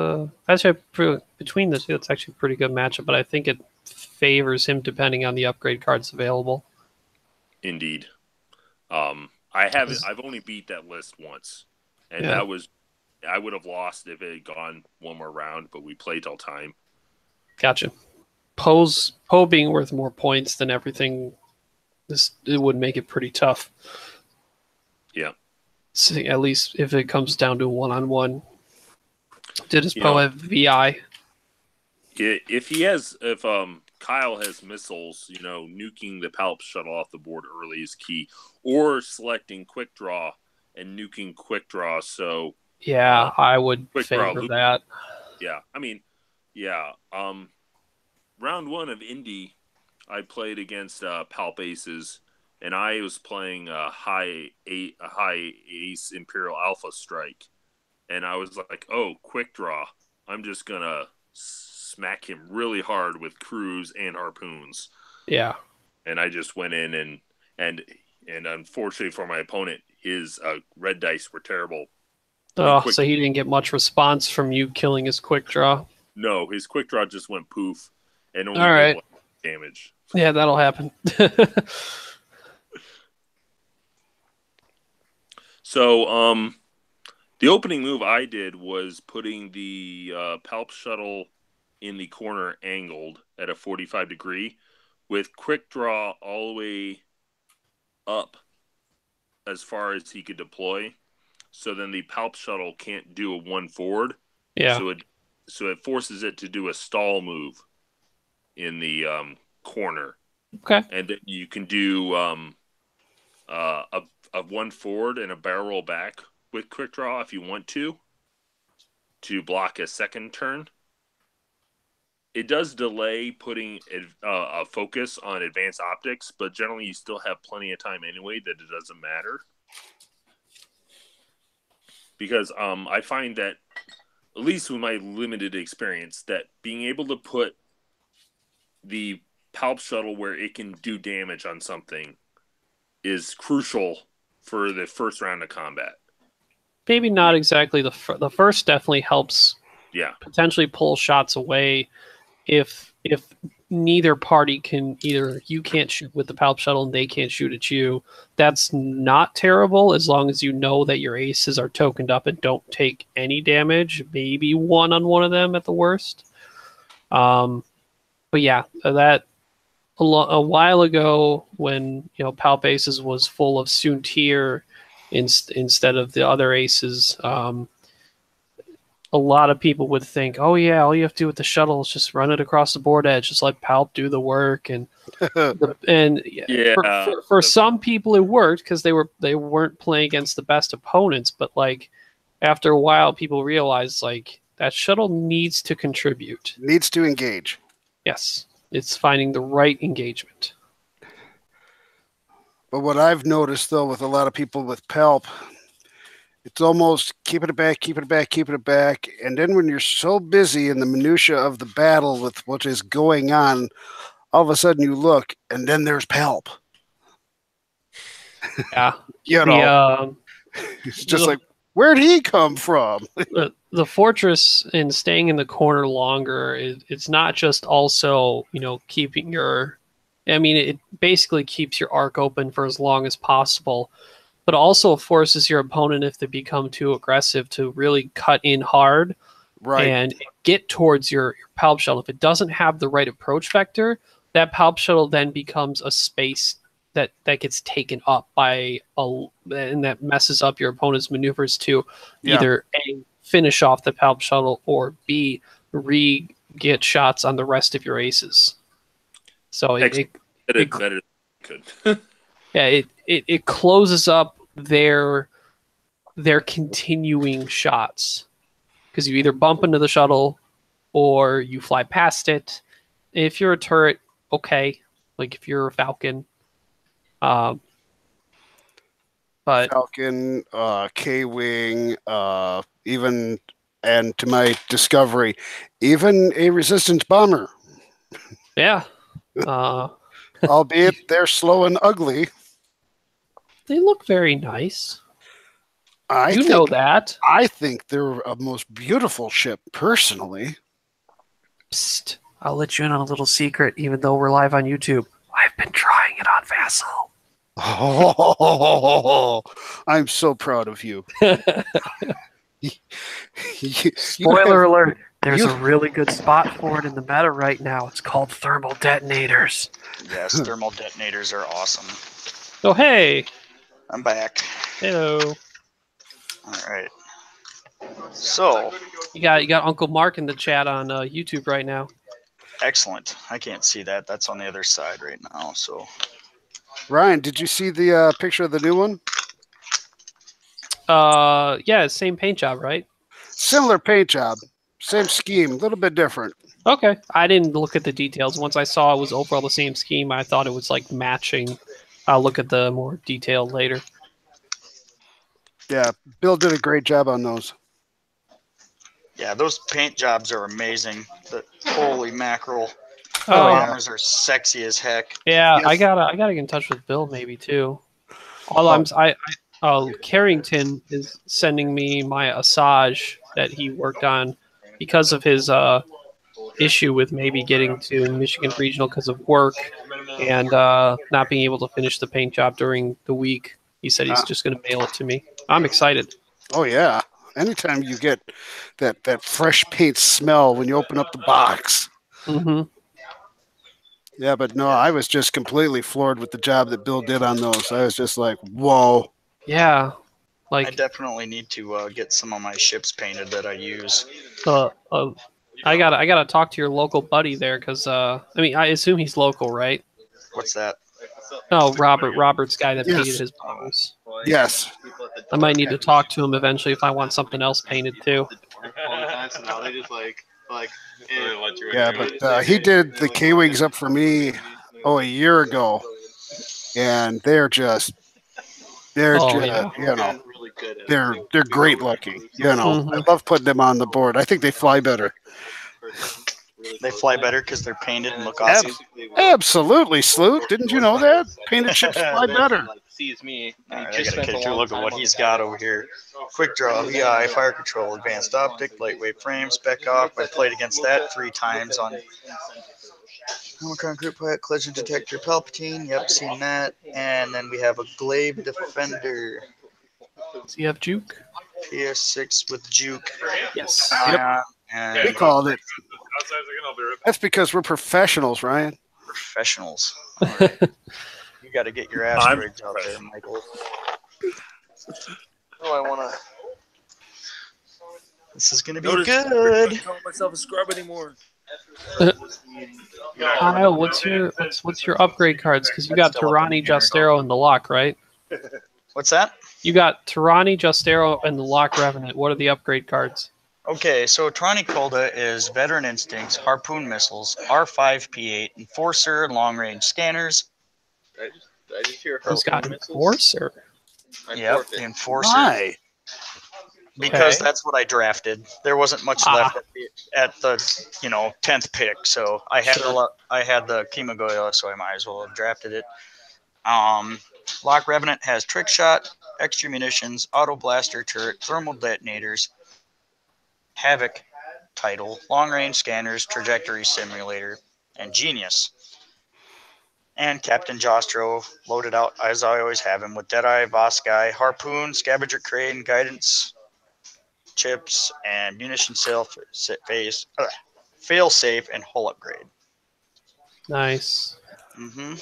actually between the two. It's actually a pretty good matchup, but I think it favors him depending on the upgrade cards available. Indeed. I've only beat that list once, and that was I would have lost if it had gone one more round, but we played till time. Gotcha. Poe being worth more points than everything, it would make it pretty tough. Yeah. So at least if it comes down to a 1-on-1. Did his Poe have VI? If Kyle has missiles, nuking the Palp shuttle off the board early is key, or selecting Quick Draw and nuking quick draw. So Yeah, I would quick draw favor loop. that. Yeah, I mean, yeah. Round 1 of Indy, I played against Palp Aces, and I was playing a high ace Imperial Alpha Strike, and I was like, oh, quick draw. I'm just gonna smack him really hard with crews and harpoons. Yeah. And I just went in and unfortunately for my opponent, his red dice were terrible. Oh, so he didn't get much response from you killing his quick draw. No, his quick draw just went poof and only All right. did 1 damage. Yeah, that'll happen. So, the opening move I did was putting the Palp Shuttle in the corner angled at a 45 degree with quick draw all the way up as far as he could deploy. So then the Palp Shuttle can't do a 1 forward. Yeah. So it forces it to do a stall move in the corner. Okay. And then you can do a 1 forward and a barrel roll back with quick draw if you want to block a second turn. It does delay putting a focus on advanced optics, but generally you still have plenty of time anyway that it doesn't matter. Because I find that, at least with my limited experience, that being able to put the Palp Shuttle where it can do damage on something is crucial for the first round of combat. Maybe not exactly the first. Definitely helps. Yeah. Potentially pull shots away if neither party can, either you can't shoot with the Palp Shuttle and they can't shoot at you. That's not terrible as long as you know that your aces are tokened up and don't take any damage. Maybe one on one of them at the worst. But yeah, that a while ago when Palp Aces was full of Soontir instead of the other aces, a lot of people would think, oh yeah, all you have to do with the shuttle is just run it across the board edge, just let Palp do the work, and for some people it worked because they weren't playing against the best opponents, but like after a while people realized like that shuttle needs to contribute, needs to engage. Yes, it's finding the right engagement. But what I've noticed though with a lot of people with Palp, it's almost keeping it back, keeping it back, keeping it back. And then when you're so busy in the minutia of the battle with what is going on, all of a sudden you look and then there's Palp. Yeah. It's just like, where'd he come from? the fortress and staying in the corner longer, it's not just also, keeping it basically keeps your arc open for as long as possible, but also forces your opponent, if they become too aggressive, to really cut in hard and get towards your Palp Shuttle. If it doesn't have the right approach vector, that Palp Shuttle then becomes a space that gets taken up by and that messes up your opponent's maneuvers to either A, finish off the Palp Shuttle, or B, get shots on the rest of your aces. So it closes up their continuing shots because you either bump into the shuttle or you fly past it. If you're a turret, okay, like if you're a Falcon, but Falcon, K-Wing, even, and to my discovery, even a resistance bomber. Yeah. Albeit they're slow and ugly. They look very nice. I know that. I think they're a most beautiful ship, personally. Psst. I'll let you in on a little secret, even though we're live on YouTube. I've been trying it on Vassal. Oh, I'm so proud of you. Spoiler alert. There's a really good spot for it in the meta right now. It's called thermal detonators. Yes, thermal detonators are awesome. Oh, hey. I'm back. Hello. All right. So you got Uncle Mark in the chat on YouTube right now. Excellent. I can't see that. That's on the other side right now. So, Ryan, did you see the picture of the new one? Yeah, same paint job, right? Similar paint job, same scheme, a little bit different. Okay. I didn't look at the details. Once I saw it was overall the same scheme, I thought it was like matching. I'll look at the more detailed later. Yeah, Bill did a great job on those. Yeah, those paint jobs are amazing. Holy mackerel. Oh, yeah. Bombers are sexy as heck. Yeah, Yes. I gotta get in touch with Bill maybe too. Carrington is sending me my Asajj that he worked on because of his issue with maybe getting to Michigan Regional because of work and not being able to finish the paint job during the week. He said he's just going to mail it to me. I'm excited. Oh yeah. Anytime you get that fresh paint smell when you open up the box. Mm-hmm. Yeah, but no, I was just completely floored with the job that Bill did on those. I was just like, whoa. Yeah, I like definitely need to get some of my ships painted that I use. I gotta talk to your local buddy there because I mean I assume he's local, right? What's that? Oh, Robert's guy that Yes. painted his bombers. Yes. I might need to talk to him eventually if I want something else painted too. Yeah, but he did the K-Wings up for me, a year ago. And they're just you know, they're great looking. You know, I love putting them on the board. I think they fly better. They fly better because they're painted and look awesome. Absolutely, Sloot. Didn't you know that? Painted ships fly better. Sees me. All right, I gotta take a look at what he's got over here. Quick draw, VI, fire control, advanced optic, lightweight frame, spec off. I played against that 3 times on Omicron group collision detector, Palpatine. Yep, seen that. And then we have a Glaive Defender. Does he have Juke? PS6 with Juke. Yes. Yep. And We called it. That's because we're professionals, Ryan. Professionals. All right. You got to get your asteroids out there, Michael. Oh, I want to. This is gonna be good. I don't call myself a scrub anymore. Kyle, what's your upgrade cards? Because you got Tirani, Justero, and the Lock, right? What's that? You got Tirani, Justero, and the Lock Revenant. What are the upgrade cards? Okay, so Trani Kolda is Veteran Instincts, Harpoon Missiles, R5P8, Enforcer, and Long Range Scanners. I just hear Who's got Enforcer? Yep, the Enforcer. Why? Because Okay. that's what I drafted. There wasn't much left at the 10th pick, so I had the Kimagoya, so I might as well have drafted it. Lock Revenant has Trick Shot, Extra Munitions, Auto Blaster Turret, Thermal Detonators, Havoc Title, Long Range Scanners, Trajectory Simulator, and Genius. And Captain Jostro loaded out as I always have him with Deadeye, Voskai, Harpoon, Scavenger Crane, Guidance Chips, and Munition Fail Safe, and Hull Upgrade. Nice. Mm-hmm.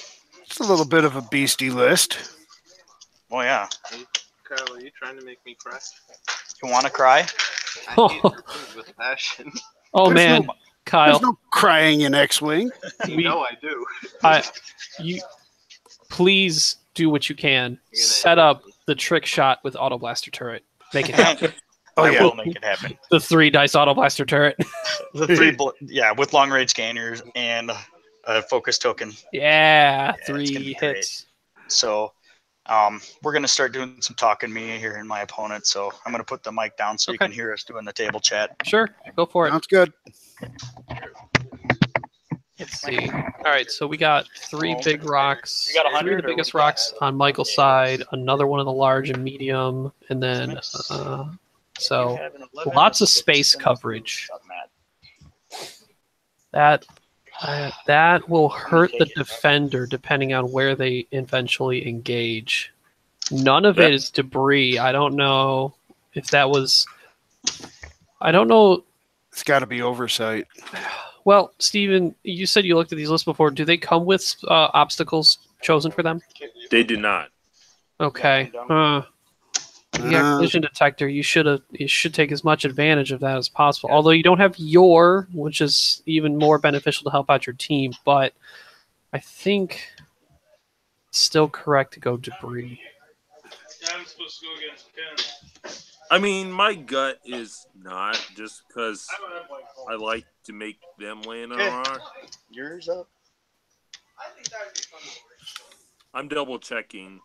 It's a little bit of a beastie list. Oh, yeah. Kyle, are you trying to make me cry? You want to cry? I hate things with passion. Oh There's man, no- Kyle. There's no crying in X-Wing. You know I do. You please do what you can. Set up the Trick Shot with Auto Blaster Turret. Make it happen. I will make it happen. The 3 dice Auto Blaster Turret. The 3, with long range scanners and a focus token. Yeah, it's gonna 3 be great. hits. So, we're gonna start doing some talking me here and my opponent. So I'm gonna put the mic down so you can hear us doing the table chat. Sure, go for it. Sounds good. Let's see. All right, so we got 3 big rocks. You got 100 3 of the or biggest what you got? rocks on Michael's side, another one of the large and medium, and then so lots of space coverage. That will hurt the defender depending on where they eventually engage. None of it is debris. I don't know if that was. I don't know. It's got to be oversight. Well, Steven, you said you looked at these lists before. Do they come with obstacles chosen for them? They do not. Okay. The collision detector, you should take as much advantage of that as possible. Although you don't have your, which is even more beneficial to help out your team, but I think it's still correct to go debris. Yeah, I'm supposed to go against Ken. I mean, my gut is not just because I like to make them land on a rock. Yours up. I'm double checking.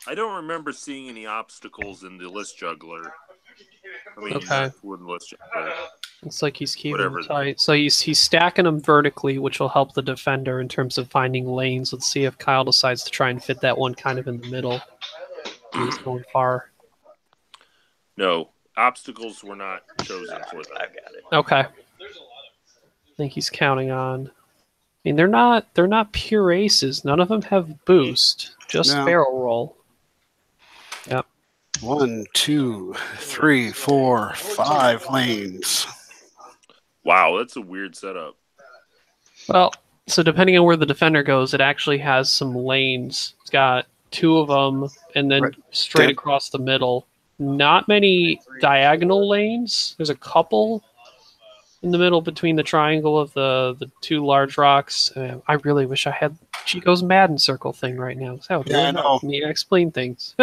I don't remember seeing any obstacles in the list juggler. I mean, Okay. not wooden list juggler. Looks like he's keeping Whatever. them tight. So he's stacking them vertically, which will help the defender in terms of finding lanes. Let's see if Kyle decides to try and fit that one kind of in the middle. He's going far. No, obstacles were not chosen for that. I've got it. Okay. I think he's counting on. I mean, they're not pure aces. None of them have boost, just No. barrel roll. Yep. 1, 2, 3, 4, 5 lanes. Wow, that's a weird setup. Well, so depending on where the defender goes, it actually has some lanes. It's got 2 of them, and then Right. straight Yep. across the middle. Not many diagonal lanes. There's a couple in the middle between the triangle of the 2 large rocks. I really wish I had Chico's Madden circle thing right now. That would Yeah, I really know. help me explain things.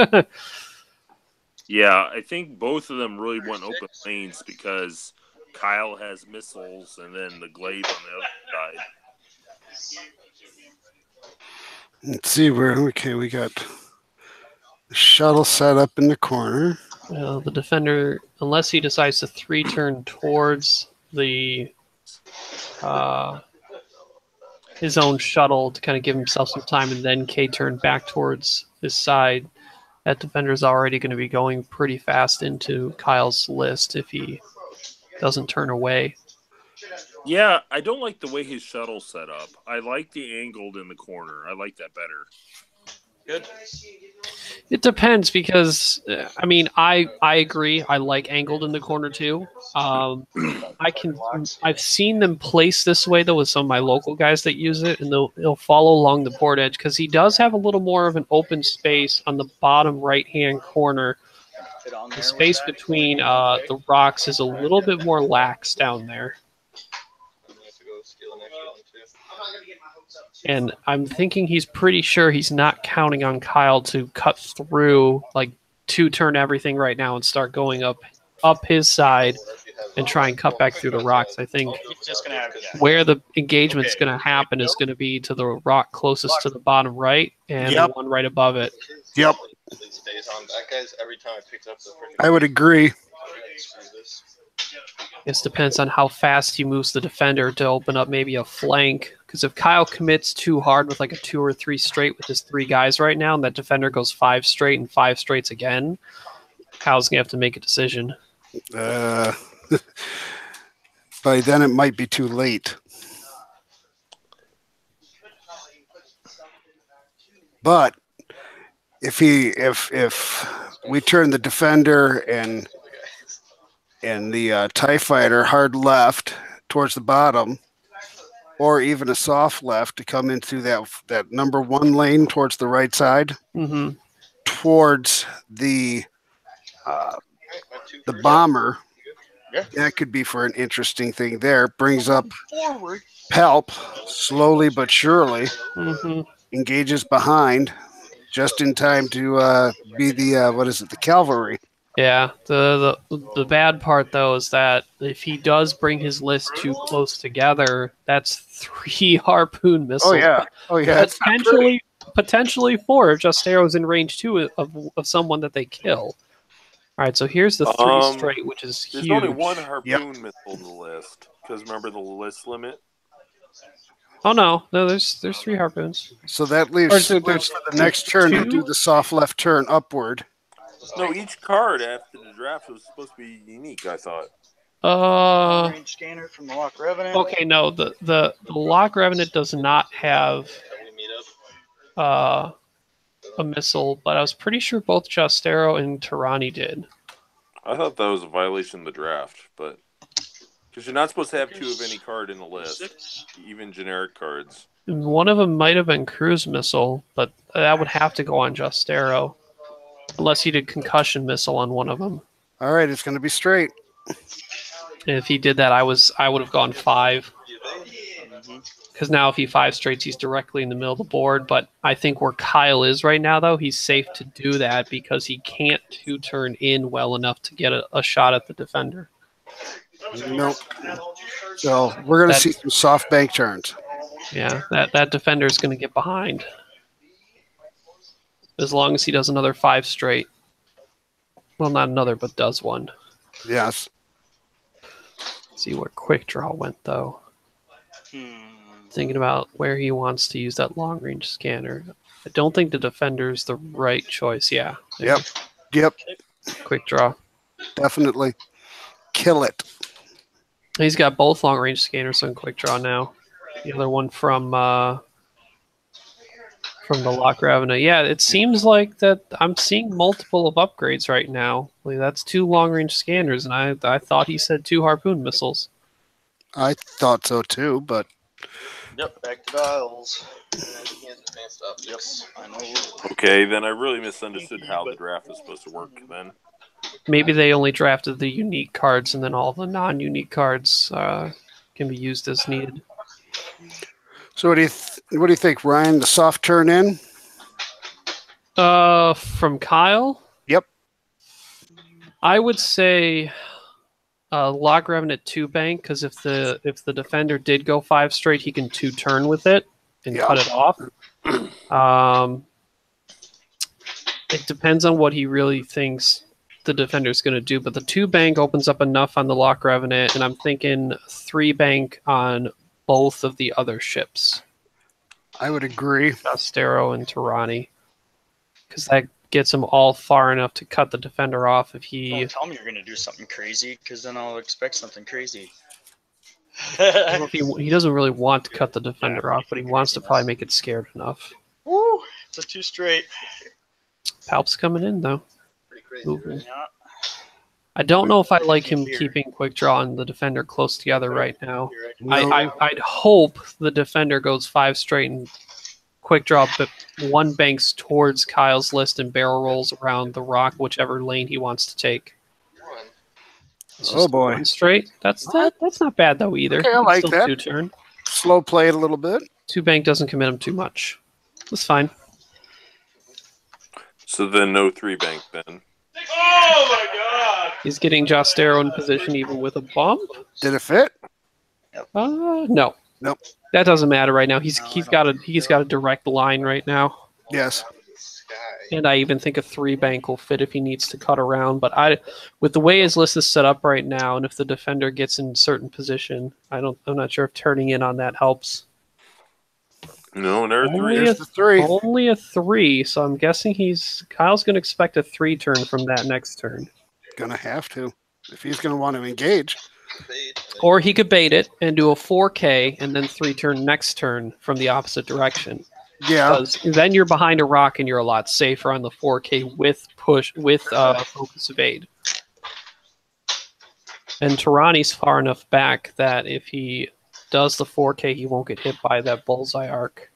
Yeah, I think both of them really want open lanes because Kyle has missiles and then the glaive on the other side. Let's see where. Okay, we got the shuttle set up in the corner. Well, the defender, unless he decides to 3-turn towards the his own shuttle to kind of give himself some time, and then K-turn back towards his side, that defender's already going to be going pretty fast into Kyle's list if he doesn't turn away. Yeah, I don't like the way his shuttle's set up. I like the angled in the corner. I like that better. Good. It depends because I mean I agree. I like angled in the corner too. I've seen them place this way though with some of my local guys that use it, and they'll follow along the board edge because he does have a little more of an open space on the bottom right hand corner. The space between the rocks is a little bit more lax down there. And I'm thinking he's pretty sure he's not counting on Kyle to cut through, like 2-turn everything right now and start going up his side and try and cut back through the rocks. I think where the engagement's going to happen is going to be to the rock closest to the bottom right and the one right above it. Yep. I would agree. This depends on how fast he moves the defender to open up maybe a flank. Because if Kyle commits too hard with like a 2 or 3 straight with his 3 guys right now, and that defender goes 5 straight and 5 straights again, Kyle's gonna have to make a decision. By then it might be too late. But if we turn the defender and the TIE fighter hard left towards the bottom, or even a soft left to come into that number 1 lane towards the right side, towards the bomber, that could be for an interesting thing there. Brings up Palp slowly but surely, engages behind just in time to be the cavalry. Yeah, the bad part though is that if he does bring his list too close together, that's 3 harpoon missiles. Oh yeah. Potentially 4 if Justero's in range 2 of someone that they kill. All right, so here's the 3 straight, which is There's huge. only 1 harpoon missile on the list because remember the list limit. Oh no, there's 3 harpoons. So that leaves for the next turn to 2? do the soft left turn upward. No, each card after the draft was supposed to be unique, I thought. Range scanner from the Lock Revenant. Okay, no, the Lock Revenant does not have a missile, but I was pretty sure both Justero and Tirani did. I thought that was a violation of the draft, but because you're not supposed to have 2 of any card in the list, even generic cards. One of them might have been Cruise Missile, but that would have to go on Justero. Unless he did Concussion Missile on one of them. All right, it's going to be straight. And if he did that, I would have gone 5. Because now if he 5 straights, he's directly in the middle of the board. But I think where Kyle is right now, though, he's safe to do that because he can't 2-turn in well enough to get a shot at the defender. Nope. So we're going to see some soft bank turns. Yeah, that defender is going to get behind. As long as he does another 5 straight. Well, not another, but does one. Yes. See where quick draw went, though. Thinking about where he wants to use that long range scanner. I don't think the defender's the right choice. Yeah. Yep. Quick draw. Definitely. Kill it. He's got both long range scanners on quick draw now. The other one from the Lock Ravenna. Yeah, it seems like that I'm seeing multiple of upgrades right now. Like, that's 2 long range scanners, and I thought he said 2 harpoon missiles. I thought so too, but Yep, back to dials. Advanced optics. Okay, then I really misunderstood how the draft is supposed to work then. Maybe they only drafted the unique cards, and then all the non-unique cards can be used as needed. So what do you think, Ryan? The soft turn in? From Kyle? Yep. I would say Lock Revenant at 2 bank, because if the defender did go 5 straight, he can 2-turn with it and cut it off. It depends on what he really thinks the defender's going to do, but the 2 bank opens up enough on the Lock Revenant, and I'm thinking 3 bank on both of the other ships. I would agree. Astero and Tirani. Because that gets him all far enough to cut the defender off if he... Don't tell me you're going to do something crazy, because then I'll expect something crazy. He doesn't really want to cut the defender off, but he wants to probably make it scared enough. Woo! It's a 2 straight. Palp's coming in, though. Moving. I don't know if I like him keeping quick draw and the defender close together right now. No. I'd hope the defender goes 5 straight and quick draw, but 1 banks towards Kyle's list and barrel rolls around the rock, whichever lane he wants to take. Oh boy! 1 straight. That's not bad though either. Okay, I like Still that. 2-turn. Slow play it a little bit. 2 bank doesn't commit him too much. That's fine. So then no 3 bank then. Oh my god! He's getting Jostero in position even with a bump. Did it fit? No. Nope. That doesn't matter right now. He's got a direct line right now. Yes. And I even think a 3 bank will fit if he needs to cut around. But with the way his list is set up right now, and if the defender gets in certain position, I'm not sure if turning in on that helps. No, there's 3. There's the 3. Only a 3, so I'm guessing Kyle's going to expect a 3-turn from that next turn. Gonna have to if he's gonna want to engage. Or he could bait it and do a 4K and then 3-turn next turn from the opposite direction. Yeah. Because then you're behind a rock and you're a lot safer on the 4K with focus evade. And Tirani's far enough back that if he does the 4K, he won't get hit by that bullseye arc.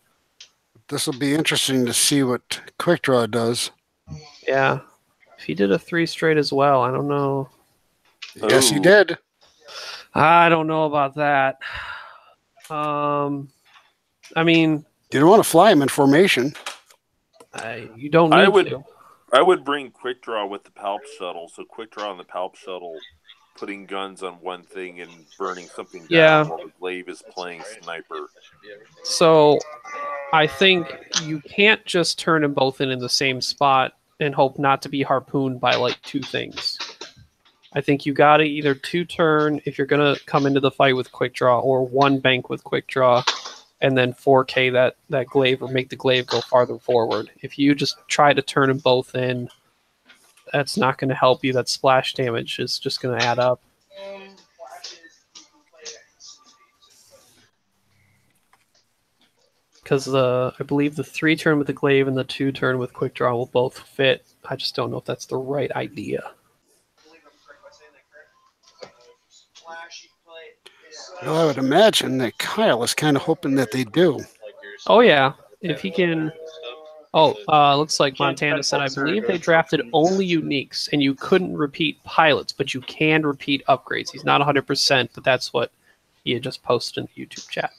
This will be interesting to see what quick draw does. Yeah. If he did a 3 straight as well, I don't know. Yes, he did. I don't know about that. I mean, you don't want to fly him in formation. You don't need to. I would bring quick draw with the Palp shuttle. So quick draw on the Palp shuttle, putting guns on one thing and burning something down while the glaive is playing sniper. So I think you can't just turn them both in the same spot and hope not to be harpooned by like 2 things. I think you got to either 2-turn if you're going to come into the fight with quick draw, or 1 bank with quick draw, and then 4K that glaive, or make the glaive go farther forward. If you just try to turn them both in, that's not going to help you. That splash damage is just going to add up. Because I believe the 3-turn with the glaive and the 2-turn with quick draw will both fit. I just don't know if that's the right idea. Well, I would imagine that Kyle is kind of hoping that they do. Oh, yeah. If he can... Oh, looks like Montana said, I believe they drafted only uniques, and you couldn't repeat pilots, but you can repeat upgrades. He's not 100%, but that's what he had just posted in the YouTube chat.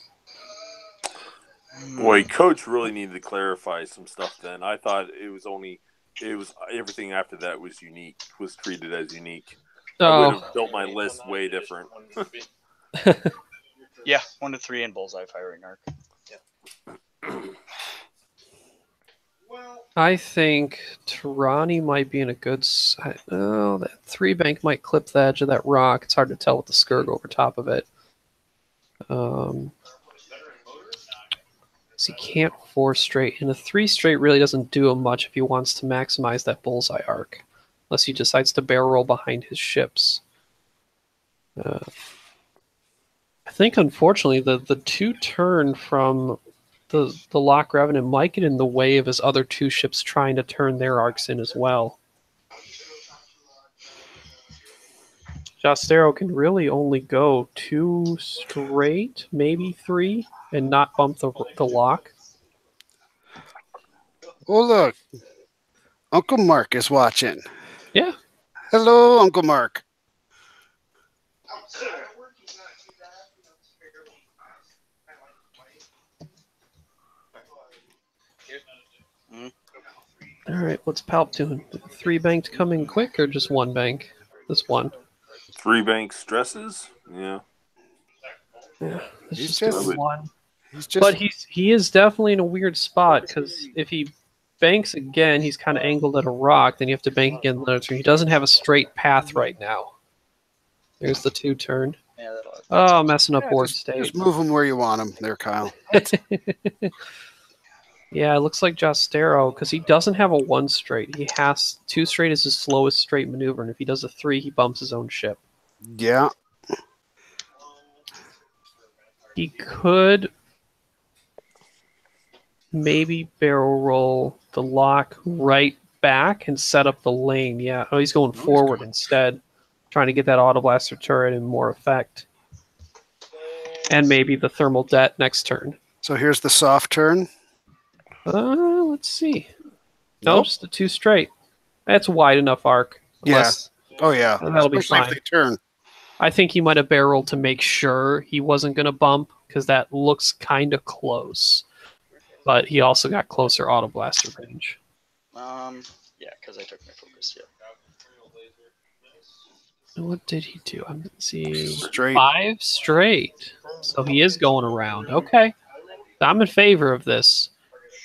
Boy, Coach really needed to clarify some stuff. Then I thought it was everything after that was unique, was treated as unique. I would have built my list way different. Yeah, 1 to 3 and bullseye firing arc. I think Tarani might be in a good side. Oh, that 3 bank might clip the edge of that rock. It's hard to tell with the Scourge over top of it. So he can't 4 straight. And a 3 straight really doesn't do him much if he wants to maximize that bullseye arc. Unless he decides to barrel roll behind his ships. I think, unfortunately, the 2 turn from the Lock Revenant might get in the way of his other 2 ships trying to turn their arcs in as well. Jostero can really only go 2 straight, maybe 3, and not bump the lock. Oh, look. Uncle Mark is watching. Yeah. Hello, Uncle Mark. All right, what's Palp doing? 3 banked coming quick or just 1 bank? This one. 3 bank stresses? Yeah. Yeah, He's just just- one. He's just But he is definitely in a weird spot because if he banks again, he's kind of angled at a rock. Then you have to bank again the other turn. He doesn't have a straight path right now. There's the 2 turn. Yeah, Oh, messing up yeah, board just state. move him where you want him there, Kyle. Yeah, it looks like Jostero, because he doesn't have a 1 straight. He has 2 straight is his slowest straight maneuver, and if he does a 3, he bumps his own ship. Yeah. He could maybe barrel roll the lock right back and set up the lane. Yeah, oh, he's going forward instead, trying to get that auto blaster turret in more effect. And maybe the thermal det next turn. So here's the soft turn. Let's see. No, Nope. just a 2 straight. That's a wide enough arc. Unless, Oh, yeah. That'll be Especially fine. if they turn. I think he might have barreled to make sure he wasn't going to bump because that looks kind of close. But he also got closer auto blaster range. Yeah, because I took my focus. Yeah. What did he do? I'm see Straight. 5 straight. So he is going around. Okay, I'm in favor of this,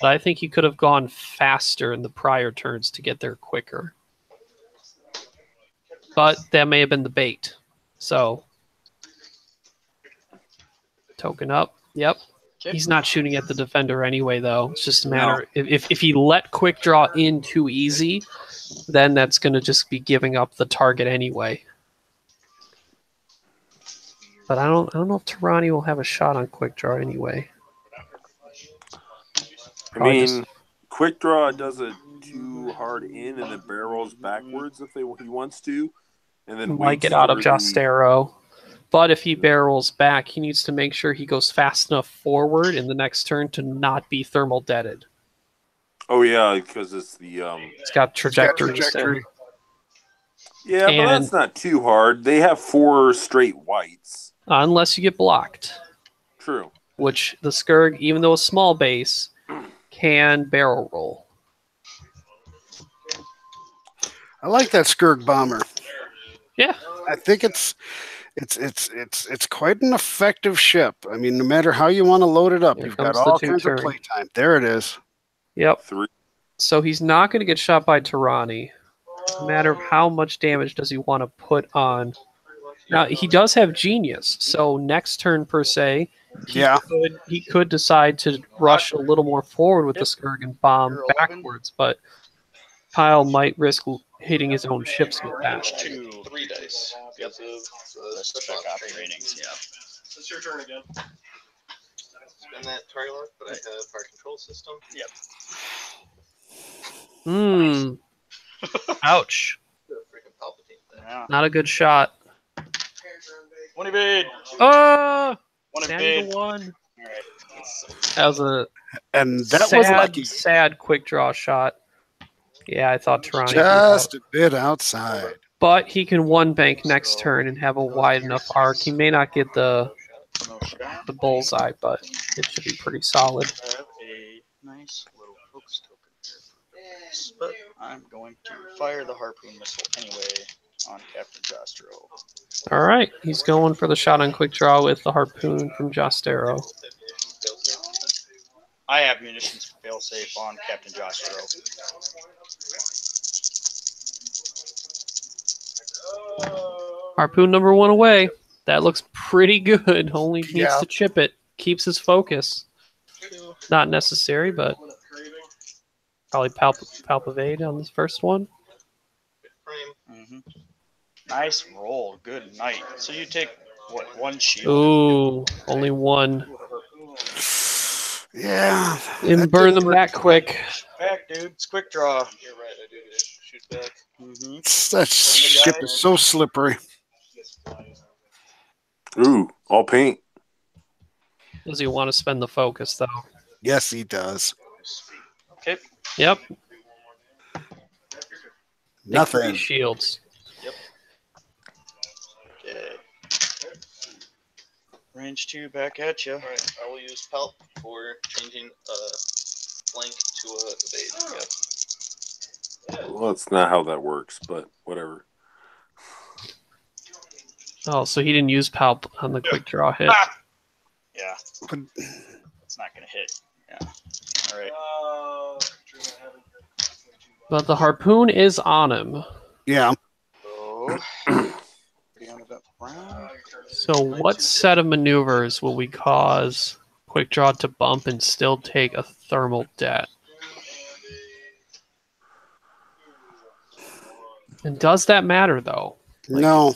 but I think he could have gone faster in the prior turns to get there quicker. But that may have been the bait. So token up. Yep. Okay. He's not shooting at the defender anyway, though. It's just a matter if he let quick draw in too easy, then that's going to just be giving up the target anyway. But I don't know if Tarani will have a shot on quick draw anyway. I mean, quick draw does it too hard in and then barrels backwards if he wants to, and then Might get out of Jostero. But if he barrels back, he needs to make sure he goes fast enough forward in the next turn to not be thermal deaded. Oh yeah, because it's the It's got trajectory. Yeah, but that's not too hard. They have 4 straight whites. Unless you get blocked. True. Which the Scourge, even though a small base, can barrel roll. I like that Scourge bomber. Yeah. I think it's quite an effective ship. I mean, no matter how you want to load it up, Here you've got comes the all 2 kinds turn. of playtime. There it is. Yep. 3. So he's not going to get shot by Tarani. No matter how much damage does he want to put on. Now, he does have Genius, so next turn per se, he could decide to rush a little more forward with the Scourge and bomb backwards, but Kyle might risk hitting his own ships with that. 3 dice. Yep. Let's check off ratings. Yeah. It's your turn again. Spin that target lock, but I have our control system. Yep. Ouch. Freaking Palpatine thing. Yeah. Not a good shot. 1 evade. Oh! 1 Down evade. to 1. Alright. That was a that was lucky. sad quick draw shot. Yeah, I thought Tarani Just a bit outside. But he can 1 bank next turn and have a wide enough arc. He may not get the No shot. the bullseye, but it should be pretty solid. I have a nice little focus token here for this, but I'm going to fire the harpoon missile anyway on Captain Jostro. All right, he's going for the shot on quick draw with the harpoon from Jostero. I have munitions failsafe on Captain Jostro. Harpoon number 1 away. That looks pretty good. Only needs Yeah. to chip it. Keeps his focus. Not necessary, but probably palpavade on this first one. Mm-hmm. Nice roll. Good night. So you take, what, 1 shield? Ooh, only 1. Yeah. And burn them that quick. Back, dude. It's quick draw. You're right, I do get to shoot back. Mm-hmm. That ship is so slippery. Ooh, all paint. Does he want to spend the focus, though? Yes, he does. Okay. Yep. Nothing. 3 shields. Okay. Range 2 back at you. Alright, I will use Pelt for changing flank to a evade. Yep. Well, that's not how that works, but whatever. Oh, so he didn't use palp on the quick draw hit. Yeah. But It's not going to hit. Yeah. All right. But the harpoon is on him. yeah. So, be on event round. So what set of maneuvers will we cause quick draw to bump and still take a thermal debt? And does that matter though? No.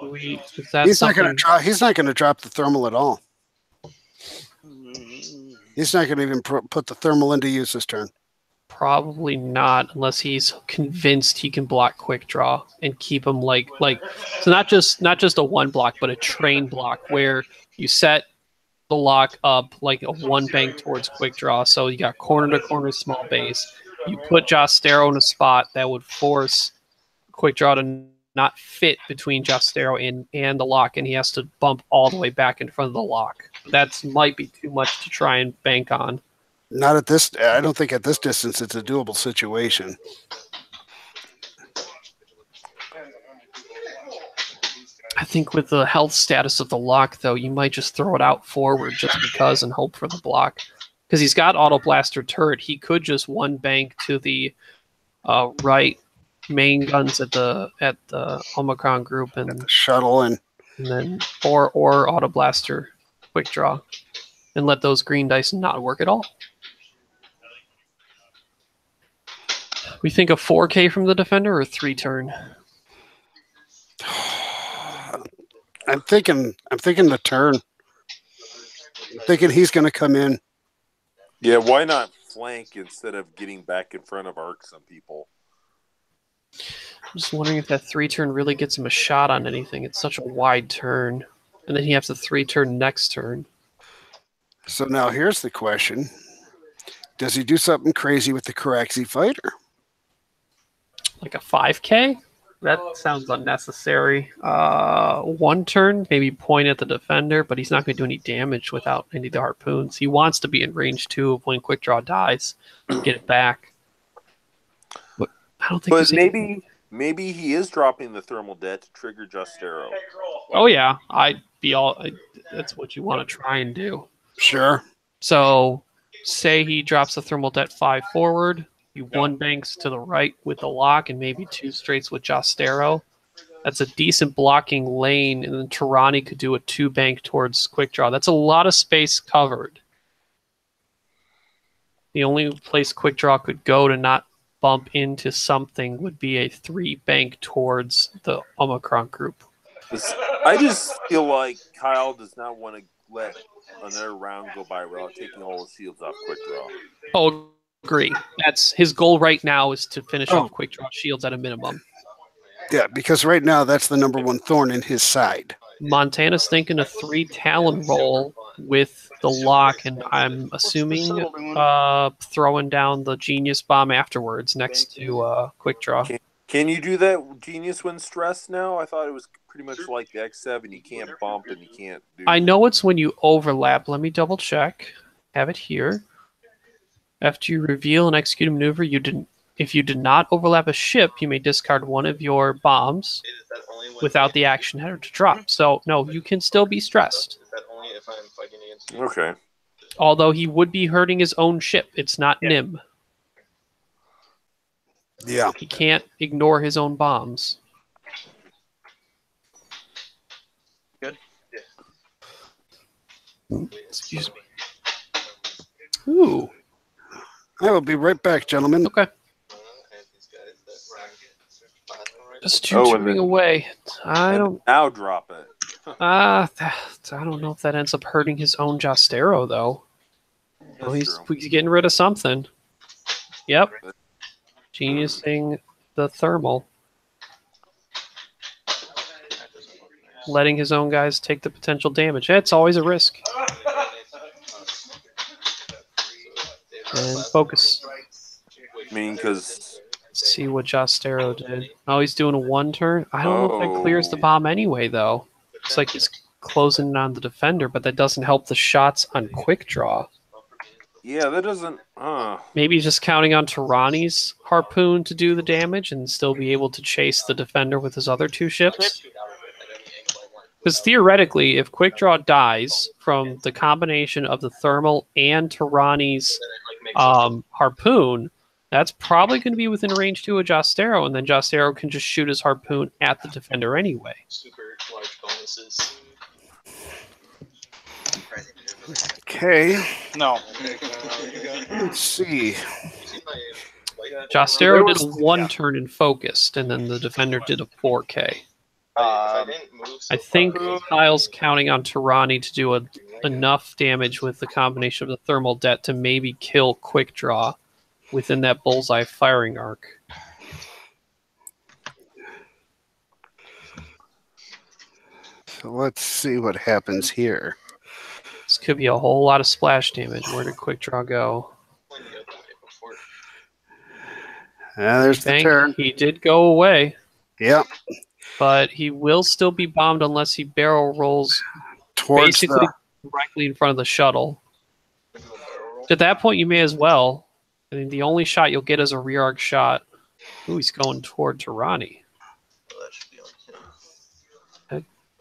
Is that He's not going to something- drop. He's not going to drop the thermal at all. He's not going to even put the thermal into use this turn. Probably not, unless he's convinced he can block quick draw and keep him like so not just a 1 block, but a train block where you set the lock up like a 1 bank towards quick draw. So you got corner to corner small base. You put Jostero in a spot that would force quick draw to not fit between Jostero and the lock, and he has to bump all the way back in front of the lock. That might be too much to try and bank on. Not at this. I don't think at this distance it's a doable situation. I think with the health status of the lock, though, you might just throw it out forward just because and hope for the block. Because he's got Auto Blaster turret, he could just 1 bank to the right main guns at the Omicron group and Shuttle and then or Auto Blaster quick draw and let those green dice not work at all. We think a 4K from the defender or 3 turn. I'm thinking the turn. I'm thinking he's going to come in. Yeah, why not flank instead of getting back in front of arcs on people? I'm just wondering if that 3 turn really gets him a shot on anything. It's such a wide turn. And then he has to 3 turn next turn. So now here's the question. Does he do something crazy with the Karaxi fighter? Like a 5K? That sounds unnecessary. 1 turn, maybe point at the defender, but he's not going to do any damage without any of the harpoons. He wants to be in range 2 of when quick draw dies, get it back. But I don't think. But there's any- maybe he is dropping the thermal debt to trigger Jostero. Oh yeah, that's what you want to try and do. Sure. So, say he drops the thermal debt 5 forward. You 1 banks to the right with the lock and maybe 2 straights with Jostero. That's a decent blocking lane, and then Tirani could do a 2 bank towards quick draw. That's a lot of space covered. The only place quick draw could go to not bump into something would be a 3 bank towards the Omicron group. I just feel like Kyle does not want to let another round go by without taking all the shields off quick draw. Oh, agree. That's his goal right now is to finish off quick draw shields at a minimum. Yeah, because right now that's the number 1 thorn in his side. Montana's thinking a 3 Talon roll with the lock, and I'm assuming throwing down the Genius Bomb afterwards next to quick draw. Can you do that Genius when stressed now? I thought it was pretty much like the X7. You can't bump and you can't do. I know it's when you overlap. Let me double check. Have it here. After you reveal and execute a maneuver, if you did not overlap a ship, you may discard one of your bombs without the action header to drop. So, no, you can still be stressed. Okay. Although he would be hurting his own ship. It's not NIM. Yeah. He can't ignore his own bombs. Good. Excuse me. Ooh. I will be right back, gentlemen. Okay. Just tutoring away. I don't. Now drop it. I don't know if that ends up hurting his own Jostero though. Well, he's getting rid of something. Yep. Geniusing the thermal. Letting his own guys take the potential damage. It's always a risk. And focus. I mean, because... See what Jostero did. Oh, he's doing a 1 turn. I don't know if that clears the bomb anyway, though. Looks like he's closing in on the defender, but that doesn't help the shots on quick draw. Yeah, that doesn't... Maybe he's just counting on Tirani's harpoon to do the damage and still be able to chase the defender with his other 2 ships. Because theoretically, if quick draw dies from the combination of the thermal and Tirani's harpoon, that's probably going to be within range 2 of Jostero, and then Jostero can just shoot his harpoon at the defender anyway. Super large bonuses. Okay. No. Let's see. Jostero did a 1 turn and focused, and then the defender did a 4K. I think Kyle's counting on Tirani to do enough damage with the combination of the thermal det to maybe kill quick draw within that bullseye firing arc. So let's see what happens here. This could be a whole lot of splash damage. Where did quick draw go? There's the turn. He did go away. Yep. But he will still be bombed unless he barrel rolls towards basically directly in front of the shuttle. At that point, you may as well. I mean, the only shot you'll get is a rear arc shot. Ooh, he's going toward Tirani.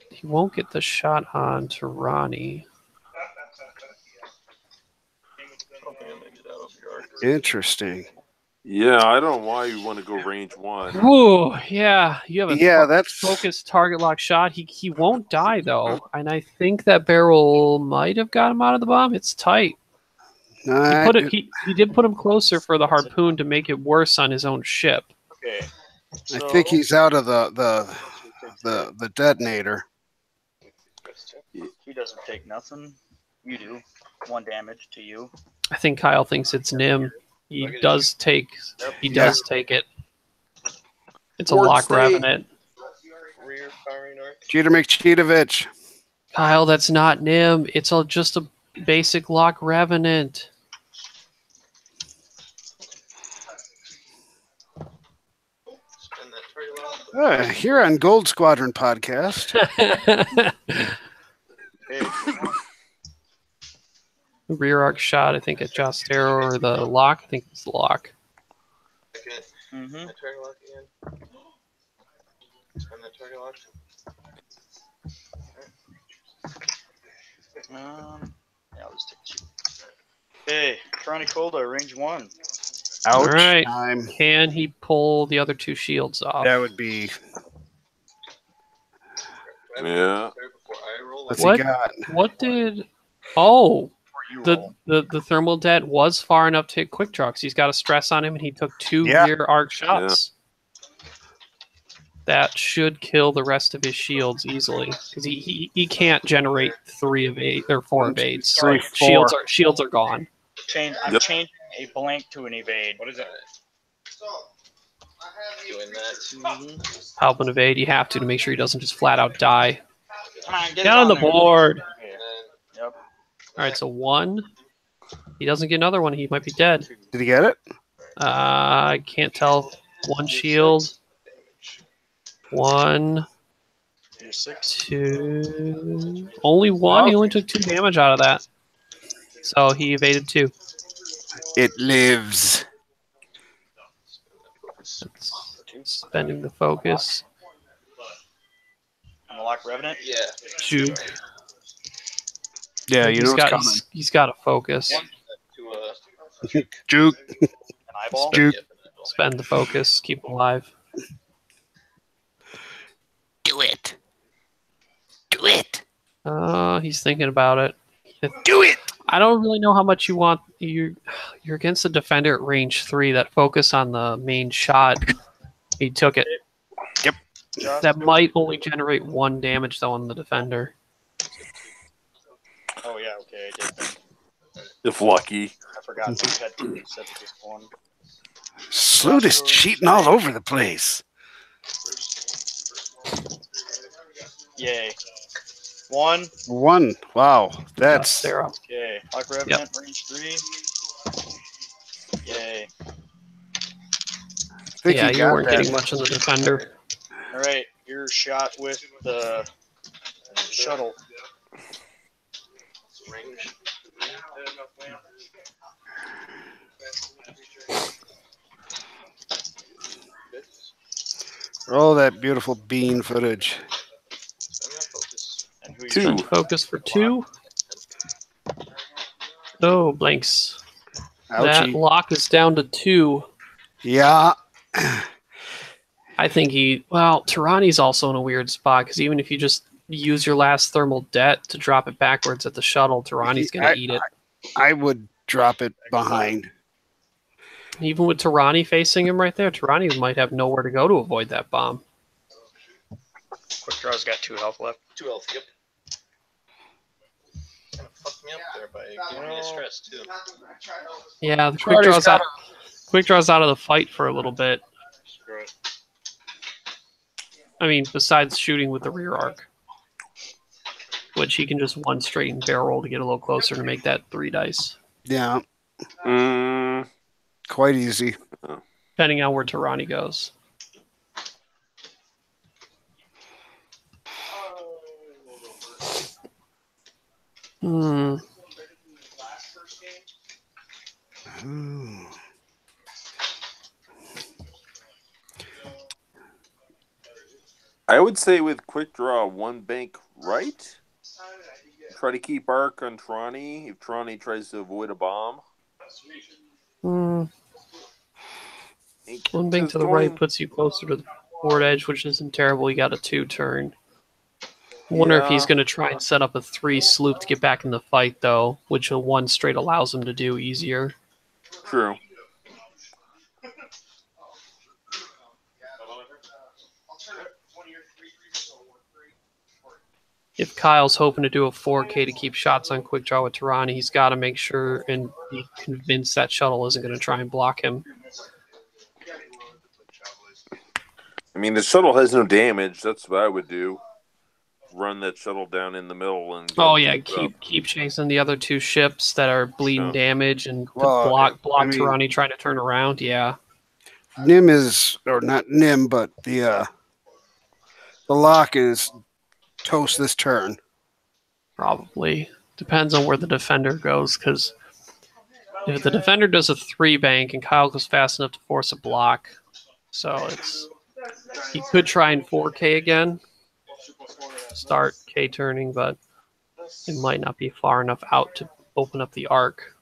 He won't get the shot on Tirani. Interesting. Yeah, I don't know why you want to go range 1. Ooh, yeah. You have a that's focused target lock shot. He won't die, though. And I think that barrel might have got him out of the bomb. It's tight. He did put him closer for the harpoon to make it worse on his own ship. Okay. I think he's out of the detonator. He doesn't take nothing. You do. 1 damage to you. I think Kyle thinks it's Nim. He does take it. It's a lock Revenant. Cheater McCheatovich. Kyle, that's not Nim. It's just a basic lock Revenant. Here on Gold Squadron podcast. Rear arc shot, I think, at Jostero, or the lock. I think it's the lock. Mm-hmm. Target lock again. Spin that target lock. Yeah, I'll just take 2. Okay, Tronicolda, range 1. Ouch. All right. Time. Can he pull the other 2 shields off? That would be. Yeah. What's he got? What did? Oh, the thermal det was far enough to hit quick draw. He's got a stress on him, and he took 2 rear arc shots. That should kill the rest of his shields easily, because he can't generate 3 of 8 or 4 of 8s. Shields are gone. I'm changing a blank to an evade. What is that? Doing that. Help and evade. You have to make sure he doesn't just flat out die. Come on, get on the board. Yep. All right, so 1. He doesn't get another one. He might be dead. Did he get it? I can't tell. 1 shield. 1. 2. Only 1. He only took 2 damage out of that. So he evaded 2. It lives. That's spending the focus. Unlock Revenant? Yeah. Juke. Yeah, you know it's coming. He's got to focus. To, Juke. An eyeball? Juke. Spend the focus. Keep him alive. Do it. Do it. He's thinking about it. Do it. I don't really know how much you want. You're against a defender at range 3 that focus on the main shot. He took it. Yep. That might only generate 1 damage though on the defender. Oh, yeah, okay, I did think. If lucky. I forgot you had to set just one. Sloot is cheating all over the place. Yay. 1. 1. Wow. That's. Zero. Okay. Lock Revenant, range 3. Yay. Think Yeah, he you got weren't that. getting much on the defender. Alright, your shot with the shuttle. range. Oh, that beautiful bean footage. And who you 2. Spend focus for 2. Oh, blanks. That Ouchie. lock is down to 2. Yeah. I think Tirani's also in a weird spot because even if you just use your last thermal debt to drop it backwards at the shuttle, Tirani's going to eat it. I would drop it behind. Even with Tirani facing him right there, Tirani might have nowhere to go to avoid that bomb. Quick Draw's got 2 health left. 2 health, yep. Kind of fucked me up there by giving me a stress, too. Yeah, the Tirani's got quick draw's out of the fight for a little bit. Screw it. I mean, besides shooting with the rear arc, which he can just one straight and barrel roll to get a little closer to make that 3 dice, Yeah. Mm, Quite easy. depending on where Tirani goes. Hmm. Ooh. I would say with quick draw, 1 bank right. Try to keep arc on Trani if Trani tries to avoid a bomb. Hmm. And 1 bank just to the going- right puts you closer to the board edge, which isn't terrible. You got a 2 turn. Wonder if he's Yeah. going to try and set up a 3 sloop to get back in the fight, though, which a 1 straight allows him to do easier. True. If Kyle's hoping to do a 4K to keep shots on quick draw with Tirani, he's got to make sure and be convinced that shuttle isn't going to try and block him. I mean, the shuttle has no damage. That's what I would do. Run that shuttle down in the middle and. Oh yeah, keep chasing the other 2 ships that are bleeding Yeah. damage and to Well, block I mean- Tirani trying to turn around. Yeah, Nim is, or not Nim, but the lock is toast this turn. probably depends on where the defender goes. Because if the defender does a 3 bank and Kyle goes fast enough to force a block, so he could try and 4K again. Start K turning, but it might not be far enough out to open up the arc.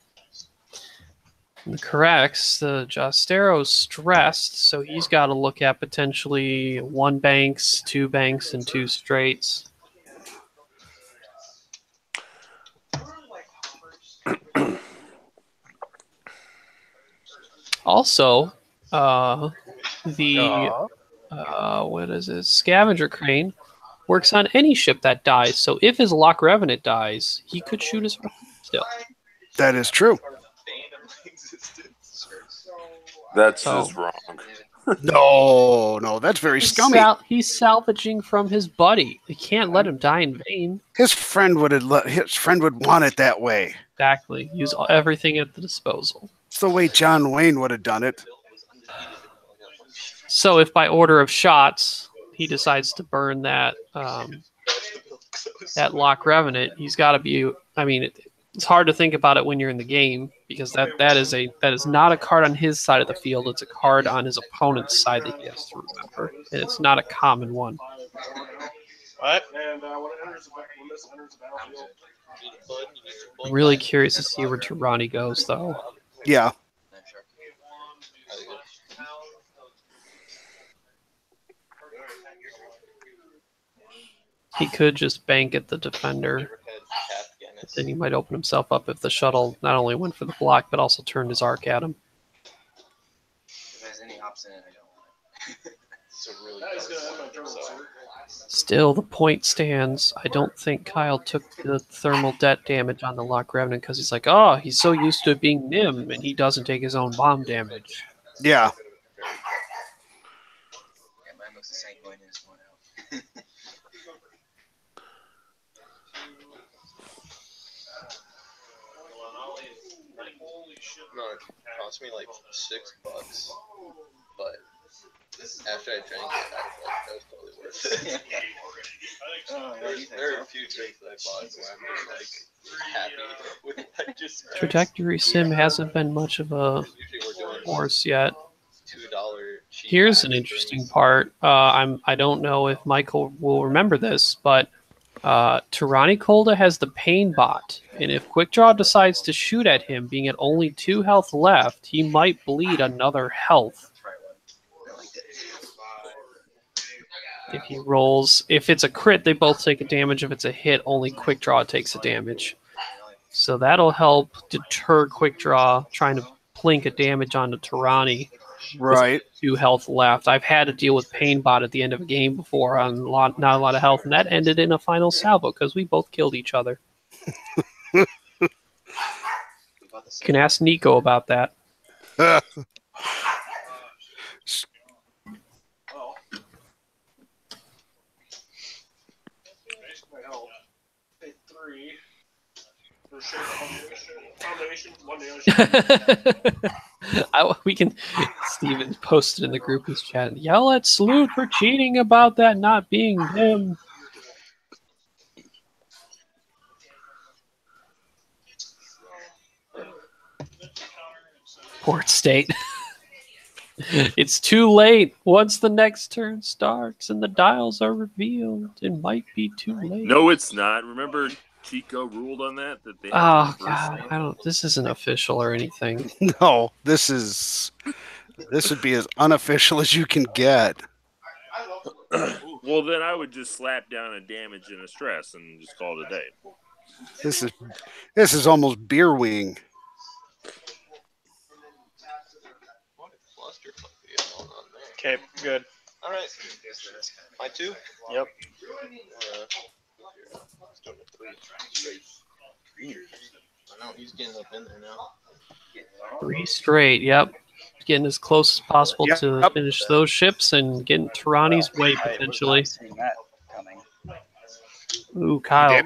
And the corrects, the Jostero's stressed, so he's got to look at potentially 1 banks, 2 banks, and 2 straights. Also, what is it? Scavenger Crane works on any ship that dies. So if his Lock Revenant dies, he could shoot his still. That is true. That's So- just wrong. No, that's very scummy. He's salvaging from his buddy. He can't let him die in vain. His friend would want it that way. Exactly. Use everything at the disposal. It's the way John Wayne would have done it. So if by order of shots he decides to burn that that Lock Revenant, he's got to be. I mean, it's hard to think about it when you're in the game because that is not a card on his side of the field. It's a card on his opponent's side that he has to remember, and it's not a common one. What? I'm really curious to see where Tirani goes, though. Yeah. He could just bank at the defender. But then he might open himself up if the shuttle not only went for the block, but also turned his arc at him. If there's any hops in it, I don't want it. It's a really Still, the point stands. I don't think Kyle took the thermal debt damage on the Lock Revenant because he's like, oh, he's so used to it being Nim, and he doesn't take his own bomb damage. Yeah. Yeah, mine looks the same going in as one out. No, it cost me like $6, but after I drank it, that was totally worth it. There are a few drinks that I bought where I'm just like happy with I just Trajectory Sim hasn't been much of a horse yet. $2 Here's an interesting part. I don't know if Michael will remember this, but Tirani Kolda has the pain bot, and if Quickdraw decides to shoot at him, being at only 2 health left, he might bleed another health. If he rolls, if it's a crit, they both take a damage. If it's a hit, only Quickdraw takes a damage. So that'll help deter Quickdraw trying to plink a damage onto Tirani. Right. 2 health left. I've had to deal with Pain Bot at the end of a game before on not a lot of health, and that ended in a final salvo because we both killed each other. Can ask Nico about that. We can. Steven posted in the group who's chatting. Yell at Sleuth for cheating about that not being him. Port State. It's too late. Once the next turn starts and the dials are revealed, it might be too late. No, it's not. Remember, Chico ruled on that they. Oh God, I don't. This isn't official or anything. No, this would be as unofficial as you can get. Well, then I would just slap down a damage and a stress and just call it a day. This is almost beer wing. Okay, good. All right. My 2? Yep. I know he's getting up in there now. 3 straight. Yep. Getting as close as possible Yep. to finish those ships and getting Tirani's way potentially. Ooh, Kyle.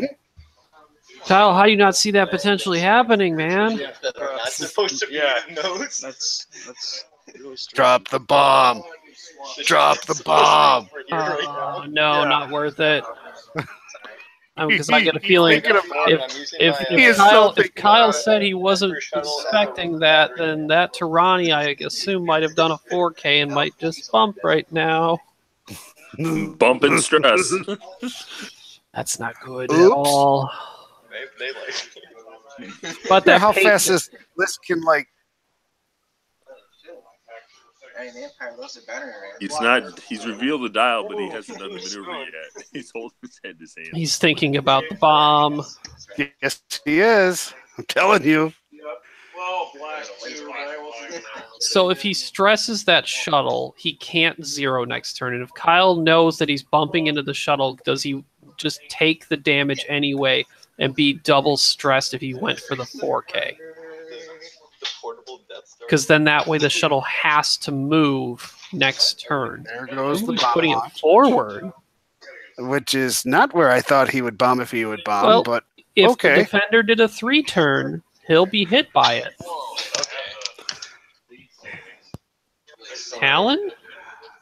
Kyle, how do you not see that potentially happening, man? That's supposed to be in notes. That's really strange. Drop the bomb. Drop the bomb. No, not worth it. Because I get a feeling if Kyle said he wasn't expecting that, then that Tirani, I assume, might have done a 4K and might just bump right now. Bump and stress. That's not good at all. They like. But that how fast this list can like. He's revealed the dial, but he hasn't done the maneuver yet. He's holding his head to his hand. He's thinking about the bomb. Yes, he is. I'm telling you. So if he stresses that shuttle, he can't 0 next turn. And if Kyle knows that he's bumping into the shuttle, does he just take the damage anyway and be double stressed if he went for the 4K? Because then that way the shuttle has to move next turn. There goes the He's bomb. putting it forward. Which is not where I thought he would bomb if he would bomb, Well, but If okay. the defender did a 3-turn, he'll be hit by it. Talon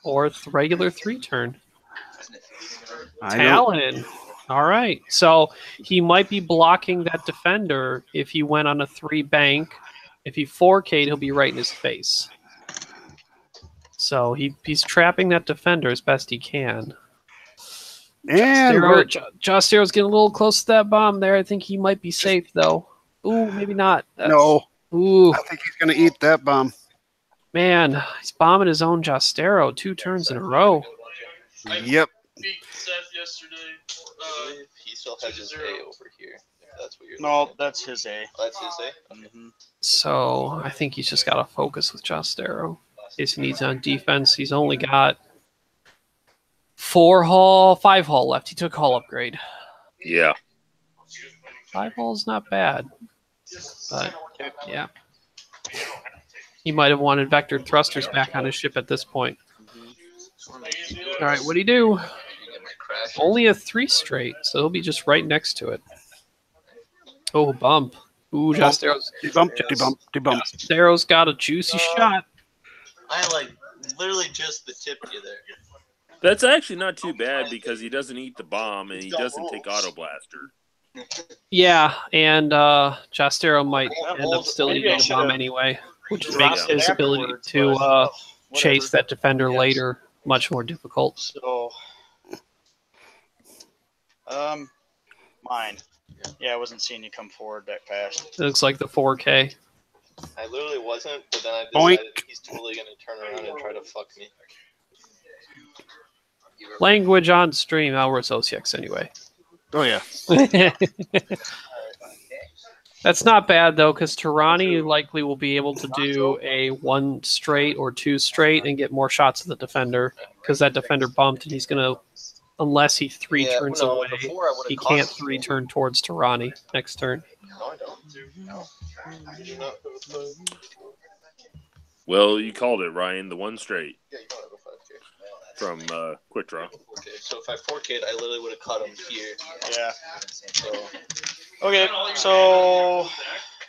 or regular 3-turn? I know. Talon. All right. So he might be blocking that defender if he went on a 3 bank. If he 4K'd, he'll be right in his face. So he's trapping that defender as best he can. And Jostero's getting a little close to that bomb there. I think he might be safe, though. Ooh, maybe not. no, Ooh, I think he's going to eat that bomb. man. He's bombing his own Jostero 2 turns in a row. Yep. Beat Seth yesterday. He still has his A over here. If that's what you're No, looking at. that's his A. Oh, that's his A? Okay. So I think he's just got to focus with Jostero. In case he needs on defense. He's only got 5 hull left. He took hull upgrade. Yeah. 5 hull is not bad. But, yeah. He might have wanted vectored thrusters back on his ship at this point. All right, what'd he do? Only a 3 straight, so he'll be just right next to it. Oh, bump. Ooh, Jostero's Jostero's got a juicy shot. I like literally just the tip you there. That's actually not too bad because he doesn't eat the bomb and he doesn't take auto blaster. Yeah, and Jostero might end up still eating the bomb anyway, which makes his ability to chase that defender later much more difficult. So, mine. Yeah, I wasn't seeing you come forward that fast. It looks like the 4K. I literally wasn't, but then I Boink. decided he's totally going to turn around and try to fuck me. Language on stream. Oh, it's OCX anyway. Oh, yeah. That's not bad, though, because Tirani likely will be able to do a 1 straight or 2 straight and get more shots at the defender, because that defender bumped, and he's going to, unless he 3 turns away, he can't 3 turn towards Tirani next turn. No, I don't. No. I do not have a 5. Well, you called it, Ryan. The 1 straight Yeah, you don't have a 5K. from Quick Draw. Okay, so if I 4K'd, I literally would have caught him here. Yeah. So, Okay, so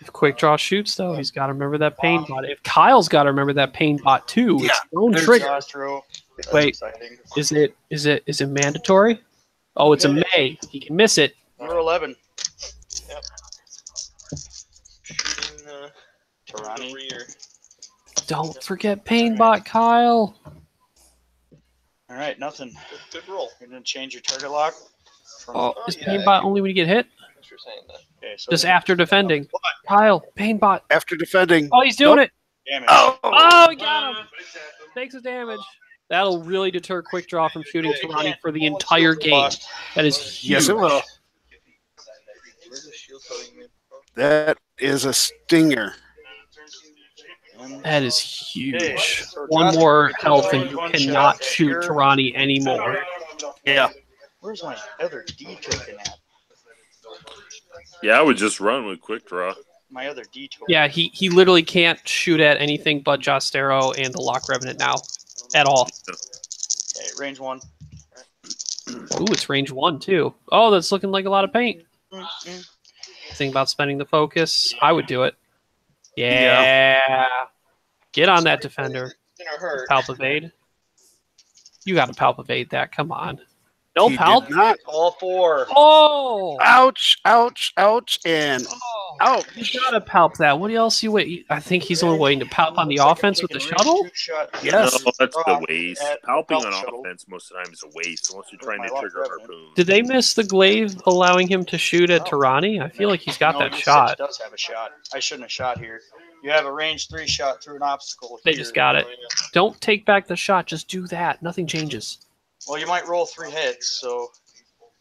If Quick Draw shoots, though, he's got to remember that pain bot. If Kyle's got to remember that pain bot, too, it's his own trigger. Jostero. That's Wait, exciting. is it mandatory? Oh, it's a May. He can miss it. Number 11. yep. Shooting the Tirani. rear. Don't forget pain bot, Kyle. All right, nothing. Good roll. You're gonna change your target lock. From, Oh, is yeah, pain bot only when you get hit? Thanks for saying that. okay, so Just after defending. Kyle, pain bot. After defending. Oh, he's doing it. damage. Oh, he got him. Takes his damage. That'll really deter Quick Draw from shooting Tirani for the entire game. That is huge. Yes, it will. Where's the shield telling me? That is a stinger. That is huge. Okay, so One Jostero, more you can health go and in you one cannot shot shoot here. Tirani anymore. Yeah. Where's my other D token at? Yeah, I would just run with Quick Draw. My other D token. Yeah, he literally can't shoot at anything but Jostero and the Lock Revenant now. At all. Okay, range 1. Ooh, it's range 1 too. Oh, that's looking like a lot of paint. Think about spending the focus. I would do it. Yeah. Get on that defender. It's gonna hurt. Palpivade. You got to palpivate that. Come on. No He palp. did not. All 4. Oh. Ouch, ouch, ouch, and ouch. You gotta palp that. What else you wait? I think he's only waiting to palp on the offense with the shuttle. Yes. No, that's the Oh, waste. at Palping on Palp shuttle. offense most of the time is a waste unless you're trying My to lock trigger revenant. harpoon. Did they miss the glaive allowing him to shoot at Tirani? I feel like he's got that shot. Does have a shot. I shouldn't have shot here. You have a range 3 shot through an obstacle. They here. just got it. Don't take back the shot. Just do that. Nothing changes. Well, you might roll 3 hits, so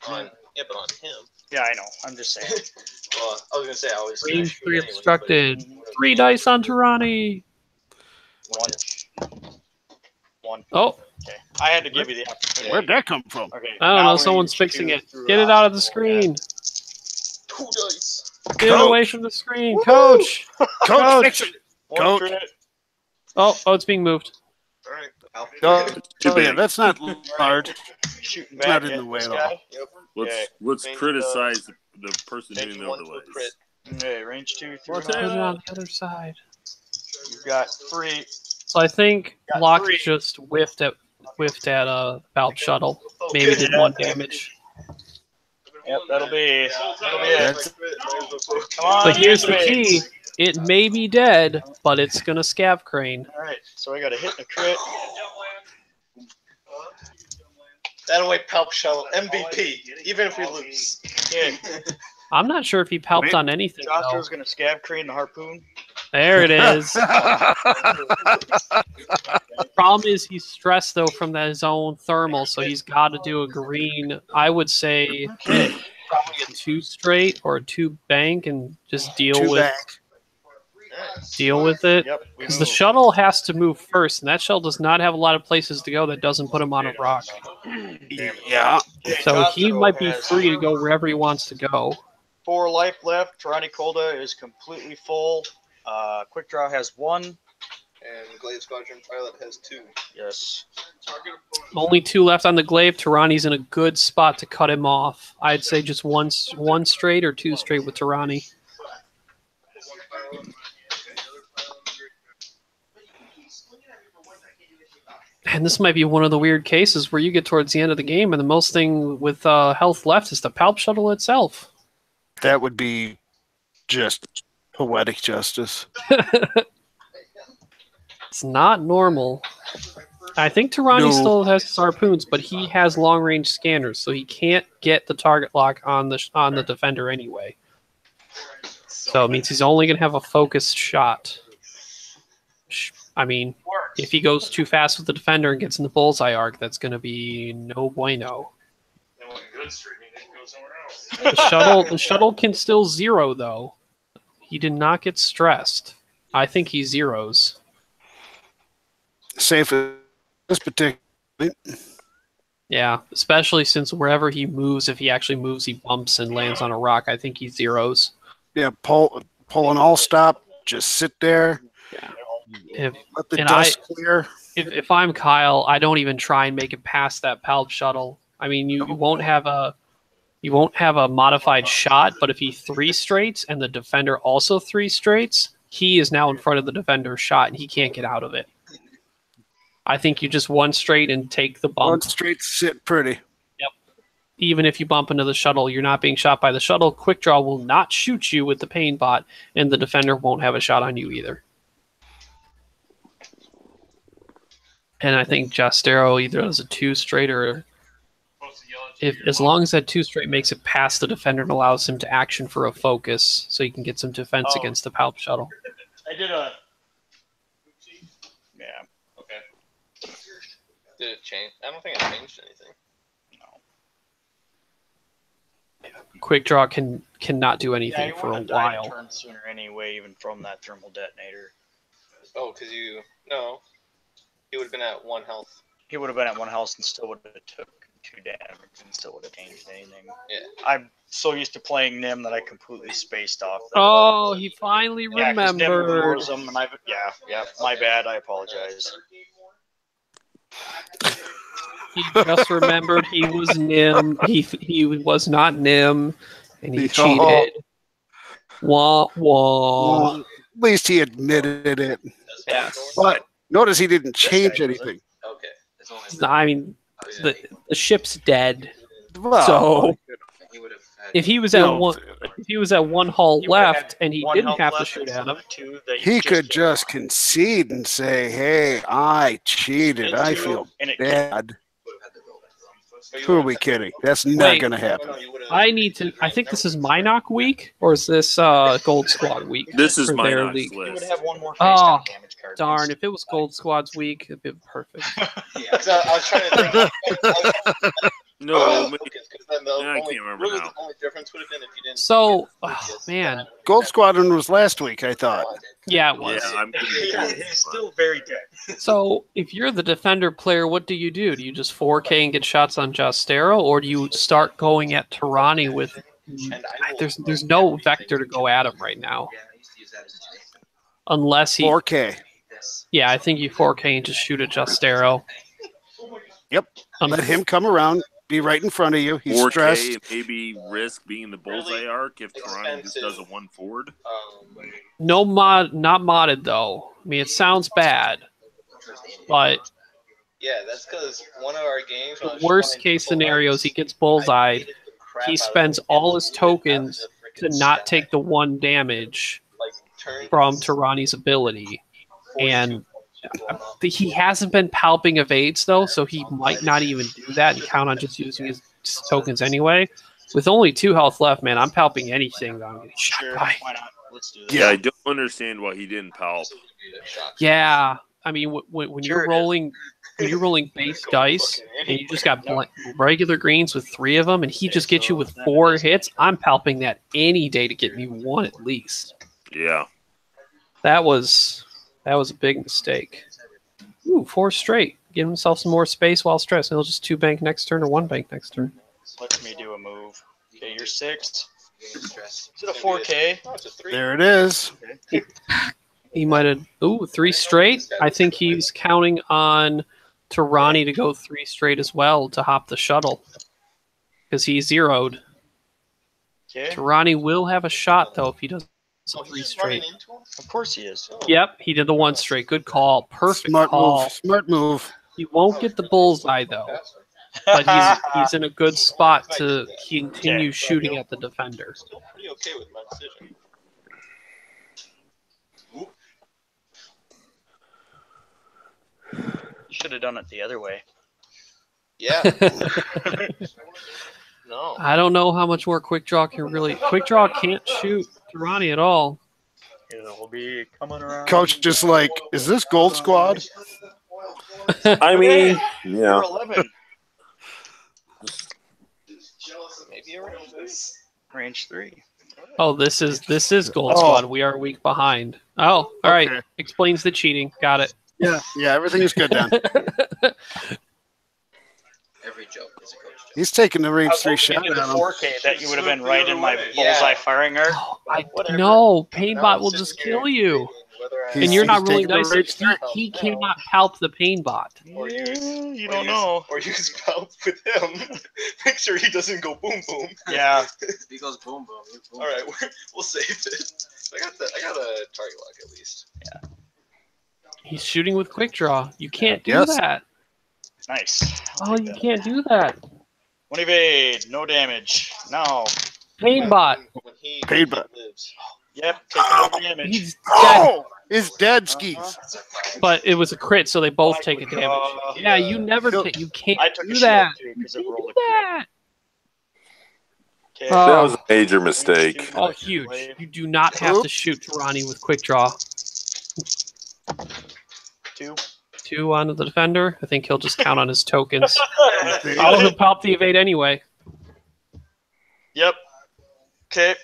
Yeah, but on him. yeah, I know. I'm just saying. Well, I was gonna say I always Range 3 obstructed. 3 dice on Tirani. 1. Oh, Okay. I had to give you the opportunity. Where'd that come from? Okay. I don't now know. range Someone's 2 fixing it. through Get an it out of the obstacle. screen. 2 dice. Get it away from the screen. Coach. Coach, fix it. One Coach. crit. Oh, it's being moved. All right. Oh, yeah, that's not large. Shooting It's back not in at the way this at all. guy. Let's Range, criticize the person doing Range the 1 to a overlays. crit. Okay, range 2 through What's an Put it obstacle. on the other side. You've got 3. So I think Got Locke 3. just whiffed at whiffed at a valve shuttle. Maybe did 1 damage. Yep, that'll be it. That's Come on, But here's the activate. key: it may be dead, but it's gonna scav crane. All right, so I got a hit and a crit. That away Palp Shell MVP, even if we lose. Yeah, I'm not sure if he palped Wait. on anything though. Jostro's gonna scab crane the harpoon. There it is. Problem is he's stressed though from his own thermal, so he's got to do a green. I would say probably a 2 straight or a 2 bank and just deal two with it. Yep, we Because the move. shuttle has to move first, and that shuttle does not have a lot of places to go that doesn't put him on a rock. Yeah. So he Jostro might be has free to go wherever he wants to go. 4 life left. Tirani Kolda is completely full. Quick Draw has 1. And Glade Squadron Pilot has 2. Yes. Only 2 left on the glaive. Tirani's in a good spot to cut him off. I'd say just one straight or 2 straight with Tirani. And this might be one of the weird cases where you get towards the end of the game and the most thing with health left is the Palp Shuttle itself. That would be just poetic justice. It's not normal. I think Tirani No. still has his harpoons, but he has long range scanners, so he can't get the target lock on the defender anyway. So it means he's only going to have a focused shot. I mean, if he goes too fast with the defender and gets in the bullseye arc, that's going to be no bueno. The shuttle can still zero though. He did not get stressed. I think he zeros. Safe at this particular. Yeah, especially since wherever he moves, if he actually moves, he bumps and lands on a rock. I think he zeros. Yeah, pull an all stop. Just sit there. If Let the And dust clear. if I'm Kyle, I don't even try and make it past that Palp shuttle. I mean, you won't have a modified shot, but if he 3 straights and the defender also 3 straights, he is now in front of the defender's shot and he can't get out of it. I think you just 1 straight and take the bump. One straight sit pretty. Even if you bump into the shuttle, you're not being shot by the shuttle. Quick Draw will not shoot you with the pain bot, and the defender won't have a shot on you either. And I think Jostero either does a 2 straight or as long as that 2 straight makes it past the defender and allows him to action for a focus, so you can get some defense against the Palp shuttle. I did a. Yeah. Okay. Did it change? I don't think it changed anything. Quick Draw cannot do Yeah, anything you for a would have died a while. turn sooner anyway, even from that thermal detonator. Oh, because he would have been at 1 health. He would have been at 1 health and still would have took 2 damage and still would have changed anything. Yeah. I'm so used to playing Nim that I completely spaced off. Oh, he finally Yeah, 'cause Nim remembered. lures him, and yeah, my bad. I apologize. He just remembered he was Nim. He was not Nim, and he cheated. Wah wah. Well, at least he admitted it. Yes. But notice he didn't change guy anything. Okay. As long as I mean, the ship's dead. Well, So he would have had. if he was at No. one hull He would have left had and he 1 didn't health have to left shoot instead at him, of 2 that he you could killed. just concede and say, "Hey, I cheated. I Two, feel and it bad." So you Who are would've we had- kidding? That's not Wait. going to happen. No, you would've- I think this is Minoc week, or is this Gold Squad week? This is for my their next league? You would list. have 1 more face Oh, down damage card. Darn, if it was Gold Squad's week, it'd be perfect. Yeah, 'cause I was trying to think. No, maybe- Because then the I only, can't remember really now. the only difference would have been if you didn't. So, get oh, man, Gold Squadron was last week, I thought. yeah, it yeah, was. I'm He's still very dead. So, if you're the defender player, what do? Do you just 4K and get shots on Jostero, or do you start going at Tirani with? There's no vector to go at him right now, unless he. 4K. Yeah, I think you 4K and just shoot at Jostero. Yep. Let him come around, be right in front of you. He's 4K stressed. and maybe risk being the bullseye arc if Toronto just does a 1 forward. Not modded though. I mean, it sounds bad, but Yeah, that's because one of our games. The worst case scenario is he gets bullseyed. He spends all his tokens to not take the 1 damage from Tirani's ability. And he hasn't been palping evades, though, so he might not even do that and count on just using his tokens anyway. With only 2 health left, man, I'm palping anything that I'm getting shot by. Why not? Let's do that. Yeah, I don't understand why he didn't palp. Yeah, I mean, when you're rolling base dice and you just got regular greens with 3 of them, and he just gets you with 4 hits, I'm palping that any day to get me 1 at least. Yeah. That was a big mistake. Ooh, 4 straight. Give himself some more space while stressed, and he'll just 2 bank next turn or 1 bank next turn. Let me do a move. Okay, you're 6. Is it a 4K? There it is. He might have. Ooh, 3 straight. I think he's counting on Tirani to go 3 straight as well to hop the shuttle because he zeroed. Okay. Tirani will have a shot though if he does 3 straight. Of course he is. Yep, he did the 1 straight. Good call. Perfect call. Smart move. He won't get the bullseye though, but he's in a good spot to continue shooting at the defender. Pretty okay with my decision. You should have done it the other way. Yeah. No. I don't know how much more Quick Draw can really. Quick Draw can't shoot Tirani at all. It'll be coming around. Coach just like, is this Gold Squad? I mean, You're yeah. 11. Maybe around this. Range 3. Oh, this is Gold Squad. We are a week behind. Oh, all right. Okay. Explains the cheating. Got it. Yeah, everything is good then. Every joke is a coach joke. He's taking the range I was 3 hoping shot into the at him. 4K that you would have been right in my bullseye firing arc. No, Painbot will just kill you. And you're not rolling dice. He cannot palp the Painbot. You don't know. Or use palp with him. Make sure he doesn't go boom boom. Yeah. If he goes boom boom, you boom. All right, we'll save it. I got a target lock at least. Yeah. He's shooting with Quick Draw. You can't do Yes. that. Nice. Oh, you can't do that. 1 evade. No damage. No. Painbot. When he Painbot. lives. Yep. Taking no damage. He's dead. Oh, it's dead skis. But it was a crit, so they both take a damage. Yeah, you never take. You can't I took do a that. shield too because it You rolled a do crit. that. Okay. That was a major mistake. Oh, huge. You do not have to shoot Tirani with Quick Draw. 2. 2 onto the defender. I think he'll just count on his tokens. Oh, he'll pop the evade anyway. Yep. Okay.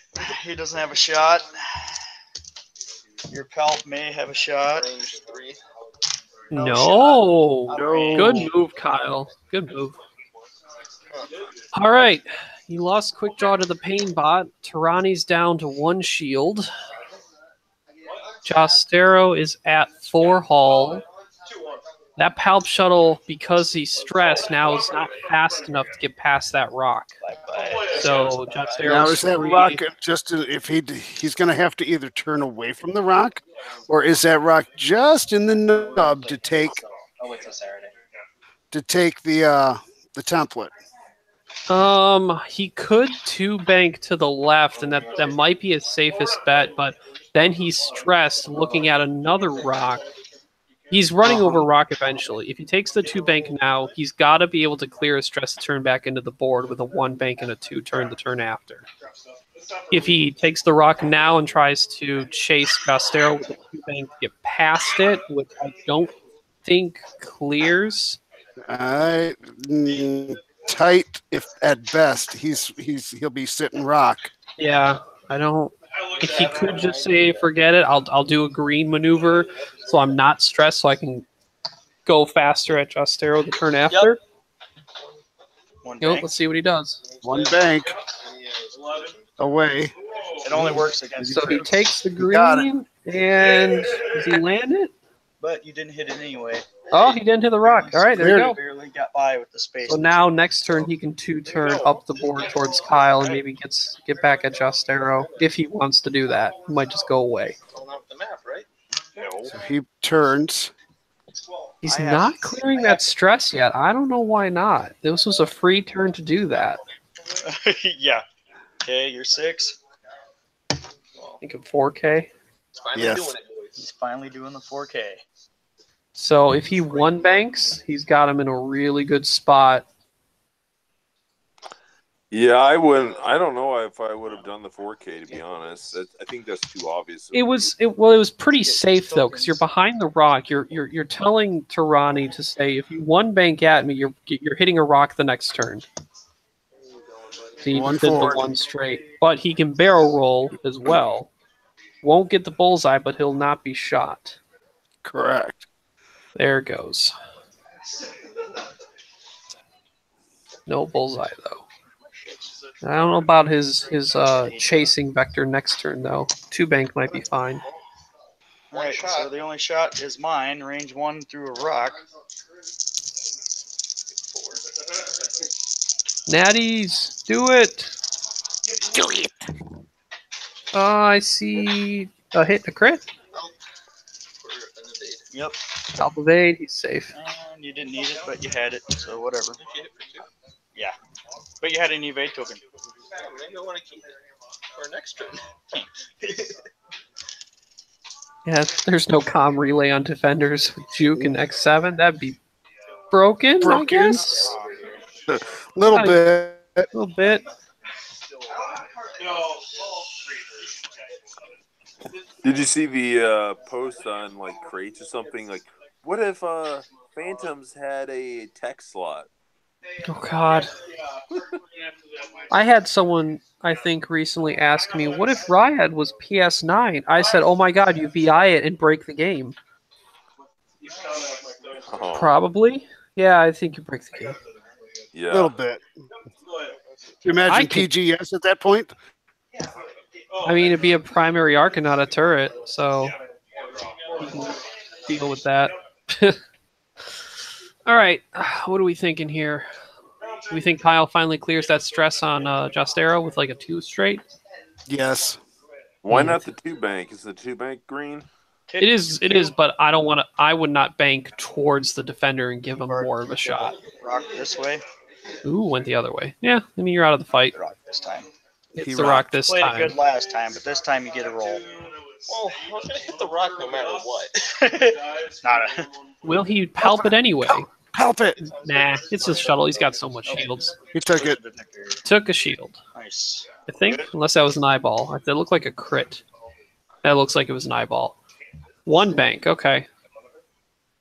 He doesn't have a shot. Your palp may have a shot. Range 3. No. No. Good move, Kyle. Good move. All right. You lost Quick Draw to the Painbot. Tirani's down to 1 shield. Jostero is at 4 hull. That Palp Shuttle, because he's stressed, now is not fast enough to get past that rock. So Jostero. Now is that rock just if he's going to have to either turn away from the rock, or is that rock just in the nub to take I'll wait till Saturday. the template? He could 2 bank to the left, and that might be his safest bet. But then he's stressed looking at another rock. He's running over rock eventually. If he takes the 2 bank now, he's got to be able to clear his stress to turn back into the board with a 1 bank and a 2 turn the turn after. If he takes the rock now and tries to chase Jostero with a 2 bank to get past it, which I don't think clears. Tight, if at best. He'll be sitting rock. Yeah, I don't. If he could just say forget it, I'll do a green maneuver so I'm not stressed so I can go faster at Jostero the turn after. One Yep, bank. let's see what he does. 1 bank away. It only works against So he crits, takes the got green and does he land it? but you didn't hit it anyway. Oh, he didn't hit the rock. All right, there you You go. barely got by with the space. So now next turn he can 2 turn up the board towards Kyle and maybe get back at Jostero if he wants to do that. He might just go away. Pulling out the map, right? So he turns. He's I have- not clearing that stress yet. I don't know why not. This was a free turn to do that. Yeah. Okay, you're 6. Think of 4K. It's finally Yes. doing it, boys. He's finally doing the 4K. So if he one banks, he's got him in a really good spot. Yeah, I wouldn't. I don't know if I would have done the 4K, to be honest. I think that's too obvious. It was pretty safe though, because you're behind the rock. You're telling Tirani to say, if you one bank at me, you're hitting a rock the next turn. So you One fit the forward. one straight, but he can barrel roll as well. Won't get the bullseye, but he'll not be shot. Correct. There goes. No bullseye though. I don't know about his chasing vector next turn though. 2 bank might be fine. All right, so the only shot is mine, range 1 through a rock. Natties, do it. Do it. I see a hit, a crit. Yep. Top of 8, he's safe. And you didn't need it, but you had it, so whatever. Yeah. But you had an evade token. Maybe I want to keep it for next turn. Yeah, there's no comm relay on defenders with Juke and X7. That'd be broken, I guess. Little I- bit. A little bit. Did you see the post on like crates or something? Like, what if Phantoms had a tech slot? Oh God. I had someone, I think, recently ask me, what if Riot was PS9? I said, oh my God, you VI it and break the game. Oh, Probably. Yeah, I think you break the game. A yeah. little bit. Do you imagine I can- PGS at that point? I mean, it'd be a primary arc and not a turret, so you can deal with that. All right, what are we thinking here? Do we think Kyle finally clears that stress on Justero with like a 2 straight? Yes. Why not the 2 bank? Is the 2 bank green? It is, but I don't want to. I would not bank towards the defender and give him more of a shot. Rock this way. Ooh, went the other way. Yeah, I mean, you're out of the fight. Rock this time. It's He the rock rocked. this Played it time. good last time, but this time you get a roll. Well, I was gonna hit the rock no matter what. Not a. Will he help it anyway? Help it. Nah, it's his shuttle. He's got so much shields. He took it. Took a shield, Nice. I think, unless that was an eyeball. That looked like a crit. That looks like it was an eyeball. 1 bank, okay.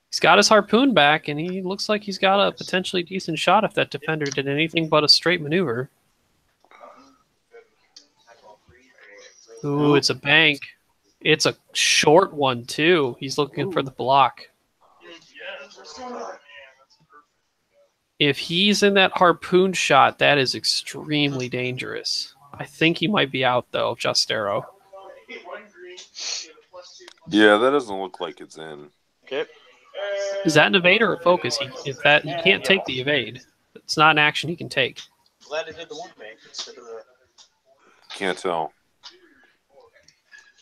He's got his harpoon back, and he looks like he's got a potentially decent shot if that defender did anything but a straight maneuver. Ooh, it's a bank. It's a short one, too. He's looking for the block. If he's in that harpoon shot, that is extremely dangerous. I think he might be out, though, Justero. Yeah, that doesn't look like it's in. Okay. Is that an evade or a focus? He can't take the evade. It's not an action he can take. Glad I did the 1 bank instead of the. Can't tell.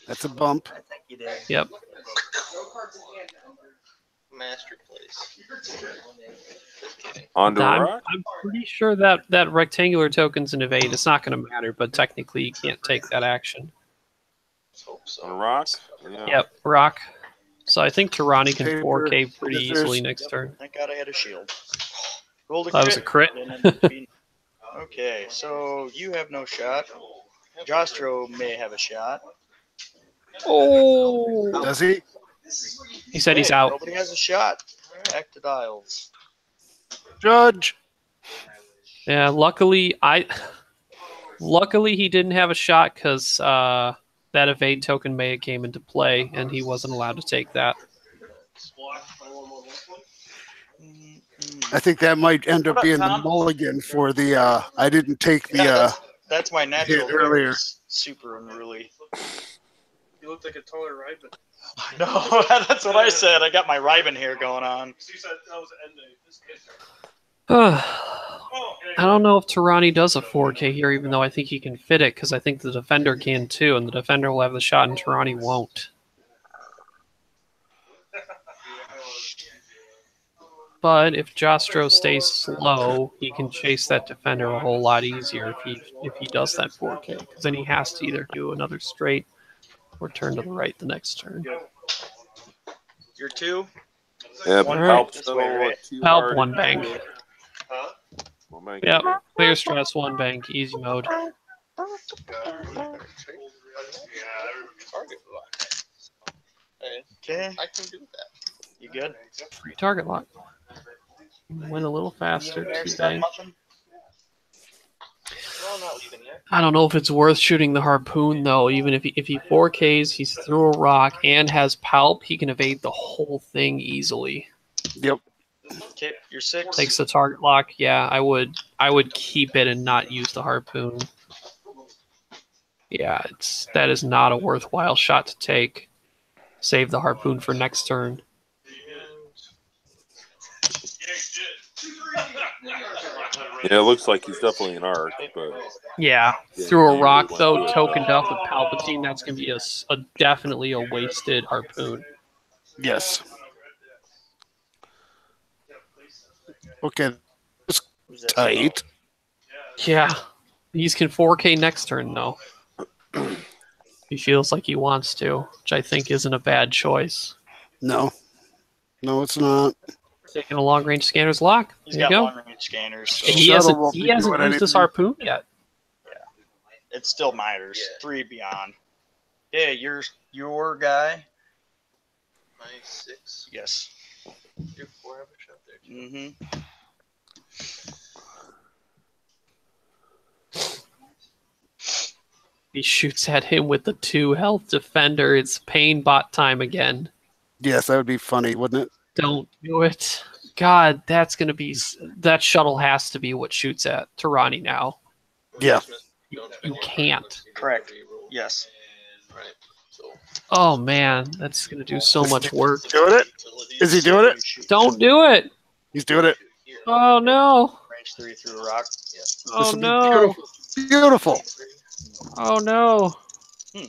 That's a bump. Yep. Master place. Just kidding. Onto a I'm rock? pretty sure that rectangular token's an evade. It's not going to matter, but technically you can't take that action. Let's hope On a so. rock? Yeah. Yep, rock. So I think Tirani can Paper, 4K pretty scissors. easily next turn. Thank God I had a shield. Rolled a That was a crit. Okay, so you have no shot. Jostro may have a shot. Oh! Does he? He said he's Hey, out. Nobody has a shot. Back to dials. Judge. Yeah, luckily he didn't have a shot because that evade token may have came into play and he wasn't allowed to take that. I think that might end up What up, being the Tom? mulligan for the. I didn't take the. That's my natural hit earlier. is super unruly. You look like a taller right, but No, that's what I said. I got my ribbon here going on. you said that was the end I don't know if Tirani does a 4K here, even though I think he can fit it, because I think the defender can too, and the defender will have the shot and Tirani won't. But if Jostro stays slow, he can chase that defender a whole lot easier if he does that 4K. Because then he has to either do another straight or turn to the right the next turn. You're 2. Yeah, All but right. Palp's This way, right? too Palp hard. one bank. Huh? One bank. Yep. Clear stress one bank. Easy mode. Target lock. Okay. I can do that. You good? Free target lock. Went a little faster. Two bank. No, I'm not leaving yet. I don't know if it's worth shooting the harpoon though. Even if he 4Ks, he's through a rock and has palp, he can evade the whole thing easily. Yep. Okay, you're 6. Takes the target lock. Yeah, I would keep it and not use the harpoon. Yeah, that is not a worthwhile shot to take. Save the harpoon for next turn. Yeah, it looks like he's definitely an arc, but Yeah, Yeah, through a you rock really though, want to do it. tokened up with Palpatine, that's gonna be a definitely a wasted harpoon. Yes. Okay. It's tight. Yeah, he can 4K next turn though. He feels like he wants to, which I think isn't a bad choice. No. No, it's not. Taking a long range scanner's lock. He's There you got go. long range scanners. So He Shuttle hasn't won't he be hasn't doing used his anything. harpoon yet. it still matters. Yeah. 3 beyond. Yeah, you're your guy. My 6. Yes. You're 4 average up there. Mm-hmm. He shoots at him with the 2 health defender. It's pain bot time again. Yes, that would be funny, wouldn't it? Don't do it. God, that's gonna be that shuttle has to be what shoots at Tirani now. Yeah. You can't. Correct. Yes. Right. So Oh man, that's gonna do so much work. Doing it? Is he doing it? Don't do it. He's doing it. Oh no. Range 3 through a rock. Oh This will be no. Beautiful. Oh no. Hmm.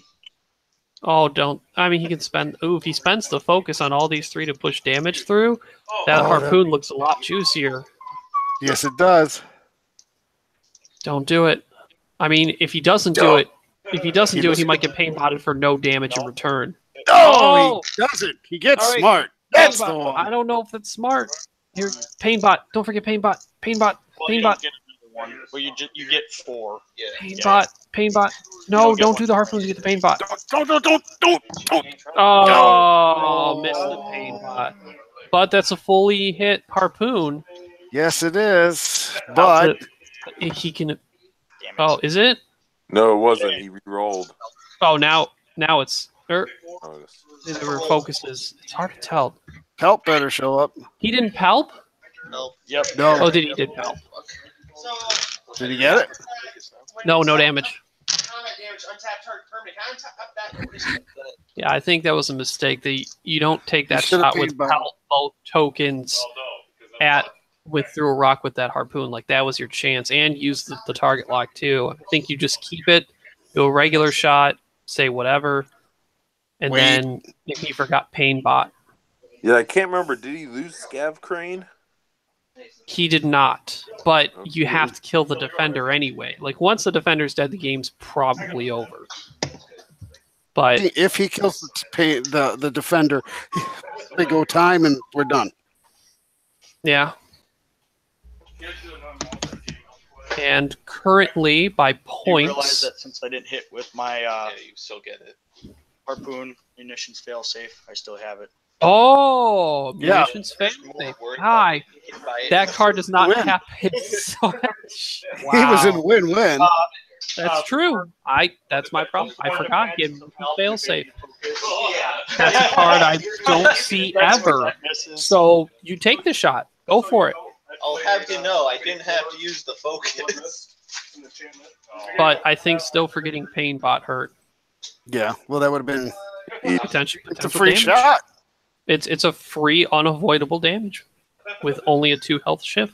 Oh, don't. I mean, he can spend. Ooh, if he spends the focus on all these 3 to push damage through, that Oh, harpoon looks a lot juicier. Yes, it does. Don't do it. I mean, if he doesn't do it, he might get pain botted for no damage in return. Oh, he doesn't. He gets All right. smart. That's Pain the bot. one. I don't know if that's smart. Here, pain bot. Don't forget pain bot. Pain bot. Well, Pain you bot. don't get another one, but you get 4. yeah. Pain Yeah. bot. Pain bot. No, don't do the harpoon to get the pain bot. Don't. Oh, missed the pain bot. But that's a fully hit harpoon. Yes, it is. But He can. Damn it. Oh, is it? no, it wasn't. He re-rolled. Oh, now it's. Oh, it's- There were focuses. It's hard to tell. help better show up. He didn't palp? No. Yep. No. Oh, did he did palp? Did he get it? No, no damage. Yeah, I think that was a mistake. You don't take that should've shot with paid by- palp both tokens through a rock with that harpoon. Like that was your chance, and use the target lock too. I think you just keep it, do a regular shot, say whatever, and Wait. then if he forgot pain bot, Yeah, I can't remember. Did he lose Scav Crane? he did not. But you have to kill the defender anyway. Like once the defender's dead, the game's probably over. But If he kills the defender, they go time and we're done. yeah. And currently, by You realize points, that since I didn't hit with my Yeah, you still get it. harpoon munitions fail safe, I still have it. oh, Yeah. munitions fail. More worried Hi, about getting by it. that card does not Win. have his sword. He was in win-win. That's true. That's my problem. I forgot he had fail safe. Yeah. That's a card I don't see ever. So you take the shot. Go for it. I'll have you know, I didn't have to use the focus. But I think still forgetting pain bot hurt. Yeah. Well, that would have been. Potential It's a free damage. shot. It's a free unavoidable damage with only a 2 health ship.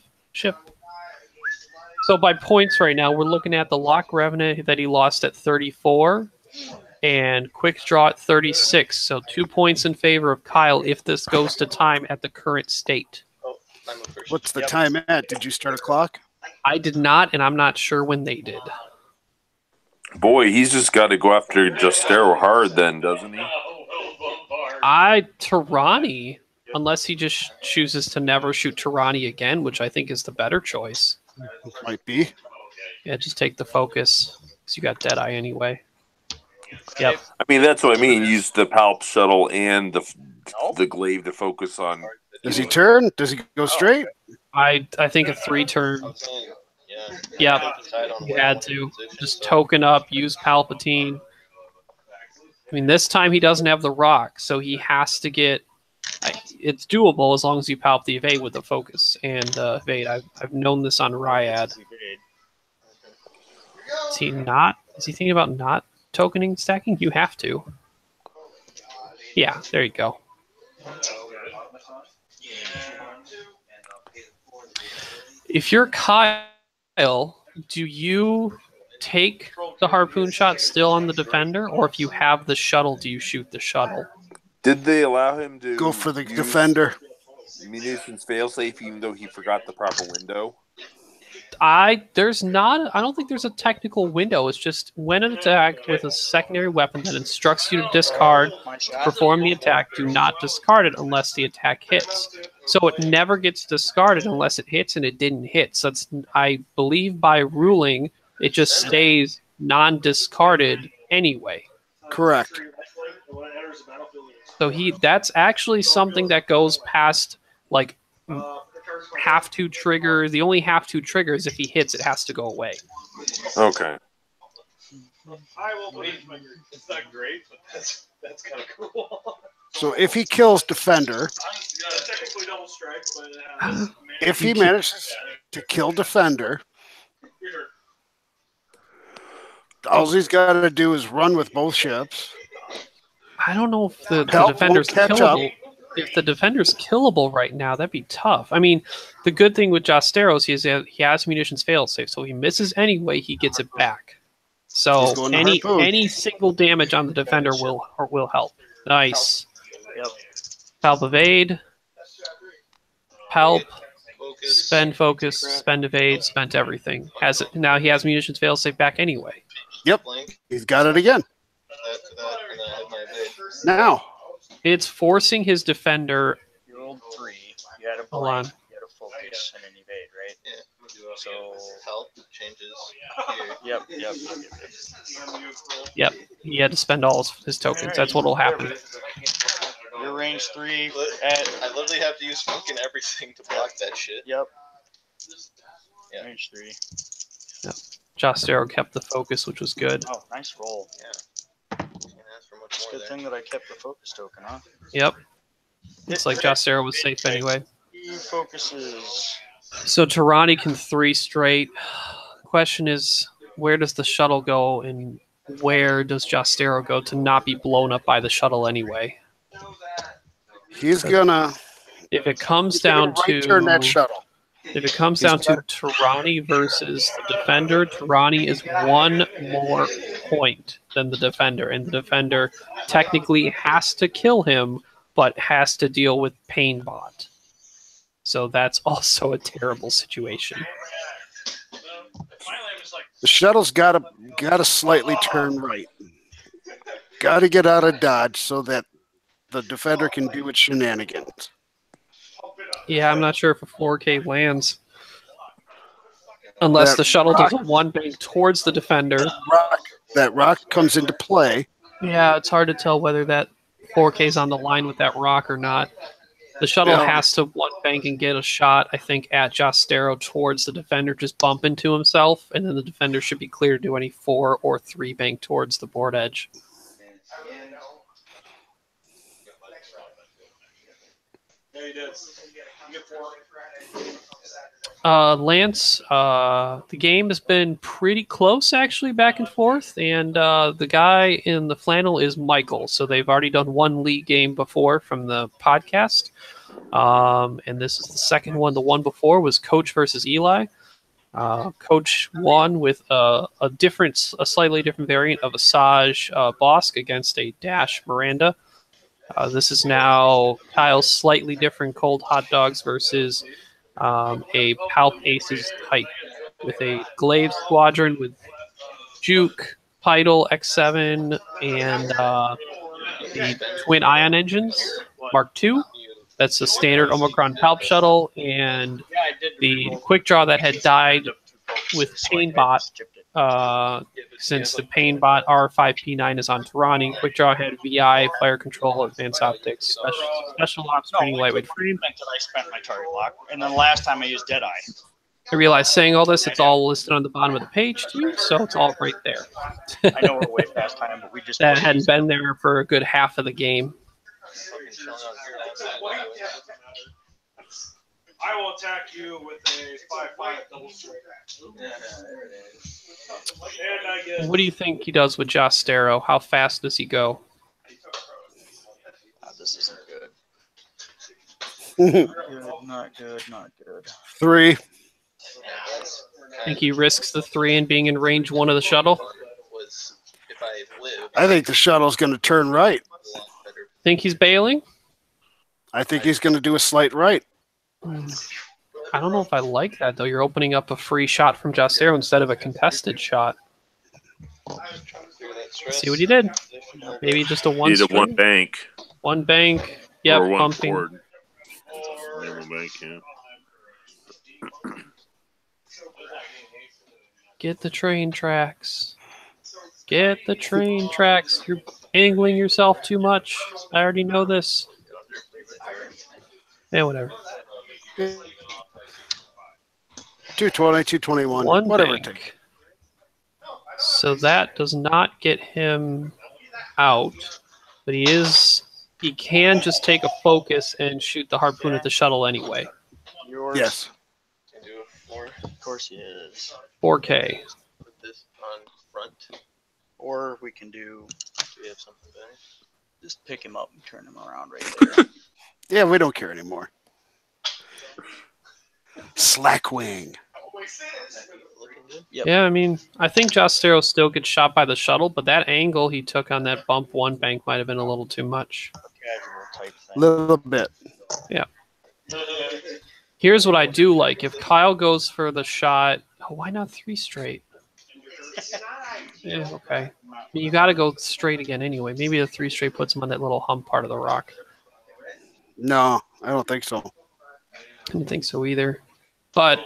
So by points right now, we're looking at the lock revenue that he lost at 34 and quick draw at 36. So 2 points in favor of Kyle if this goes to time at the current state. Oh, I'm What's the time at? Did you start a clock? I did not, and I'm not sure when they did. Boy, he's just got to go after Justero hard then, doesn't he? Tarani, unless he just chooses to never shoot Tarani again, which I think is the better choice. Might be. Yeah, just take the focus, because you got Deadeye anyway. Yep. I mean, that's what I mean. Use the Palp shuttle and the glaive to focus on. Does he turn? Does he go straight? I think a 3-turn. Yep. You had to. Just token up, use Palpatine. I mean, this time he doesn't have the rock, so he has to get... It's doable as long as you palp the evade with the focus and evade. I've known this on Ryad. Is he not? Is he thinking about not tokening stacking? You have to. Yeah, there you go. If you're Kyle, do you take the harpoon shot still on the defender, or if you have the shuttle, do you shoot the shuttle? Did they allow him to go for the defender? Munitions failsafe, even though he forgot the proper window. I don't think there's a technical window. It's just when an attack with a secondary weapon that instructs you to discard, perform the attack, do not discard it unless the attack hits. So it never gets discarded unless it hits, and it didn't hit. So it's, I believe by ruling, it just stays non-discarded anyway. Correct. So that's actually something that goes past like have to trigger. The only have to trigger is if he hits, it has to go away. Okay. I will believe it's not great, but that's kind of cool. So if he kills defender, Technically double strike, but if he manages to kill defender, all he's got to do is run with both ships. I don't know if the defender's killable. If the defender's killable right now, that'd be tough. I mean, the good thing with Josteros is he has munitions failsafe, so he misses anyway, he gets it back. So any single damage on the defender will help. Nice. Yep. Palp evade. Palp. Spend focus. Spend evade. Spent everything. Now he has munitions failsafe back anyway. Yep. He's got it again. Now. It's forcing his defender. You rolled 3. You had a Hold blank, on. you had a focus and an evade, right? Yeah. So help changes here. Yep. He had to spend all his tokens. That's what'll happen. Your range 3 I literally have to use smoke and everything to block that shit. Yep. Yeah. Range 3. Yep. Jostero kept the focus, which was good. Oh, nice roll. Yeah. It's a good thing that I kept the focus token, huh? Yep. It's like Jostero was safe anyway. 2 focuses. So Tarani can 3 straight. Question is, where does the shuttle go, and where does Jostero go to not be blown up by the shuttle anyway? He's gonna. If it comes down to turn that shuttle. If it comes down to Tarani versus the defender, Tarani is 1 more point than the defender, and the defender technically has to kill him, but has to deal with Pain Bot. So that's also a terrible situation. The shuttle's got to slightly turn right. Got to get out of dodge so that the defender can do its shenanigans. Yeah, I'm not sure if a 4K lands. Unless the shuttle does a 1 bank towards the defender. That rock comes into play. Yeah, it's hard to tell whether that 4K is on the line with that rock or not. The shuttle has to 1 bank and get a shot, I think, at Jostero towards the defender, just bump into himself, and then the defender should be clear to do any 4 or 3 bank towards the board edge. Yeah, he did. Lance, the game has been pretty close, actually, back and forth, and the guy in the flannel is Michael, so they've already done 1 league game before from the podcast, and this is the second one. The one before was Coach versus Eli. Coach won with a slightly different variant of Asajj Bosk against a Dash Miranda. This is now Kyle's slightly different cold hot dogs versus a Palp Aces type with a Glaive Squadron with Juke, Pidal, X7, and the twin ion engines, Mark II. That's the standard Omicron Palp shuttle, and the quick draw that had died with Painbot, since the Painbot R5P9 is on Tarani. Quick draw had VI, fire control, advanced optics, special ops, training, lightweight frame. That I spent my target lock, and then last time I used Deadeye. I realize saying all this, it's all listed on the bottom of the page too, so it's all right there. I know we're way past time, but we just that hadn't been there for a good half of the game. I will attack you with a 5/5 double strike. And I get What do you think he does with Jostero? How fast does he go? This isn't good. Not good, not good. 3. Think he risks the 3 and being in range 1 of the shuttle? I think the shuttle's going to turn right. Think he's bailing? I think he's going to do a slight right. I don't know if I like that, though. You're opening up a free shot from Jostero instead of a contested shot. See what he did. Maybe just a one Either string. one bank. One bank. Yep, or one pumping. board. One bank, yeah. Get the train tracks. Get the train tracks. You're angling yourself too much. I already know this. Yeah, whatever. 220, 221. One whatever it bank. takes. So that does not get him out, but he can just take a focus and shoot the harpoon at the shuttle anyway. Yours. Yes. Of course he is. 4K. Put this on front. Or we can do. Do we have something better? Just pick him up and turn him around right there. Yeah, we don't care anymore. Slackwing. Yep. Yeah, I mean, I think Jostero still gets shot by the shuttle, but that angle he took on that bump 1 bank might have been a little too much. Casual type thing. Little bit. Yeah. Here's what I do like. If Kyle goes for the shot, why not 3 straight? Yeah, okay. I mean, you got to go straight again anyway. Maybe the 3 straight puts him on that little hump part of the rock. No, I don't think so. I didn't think so either. But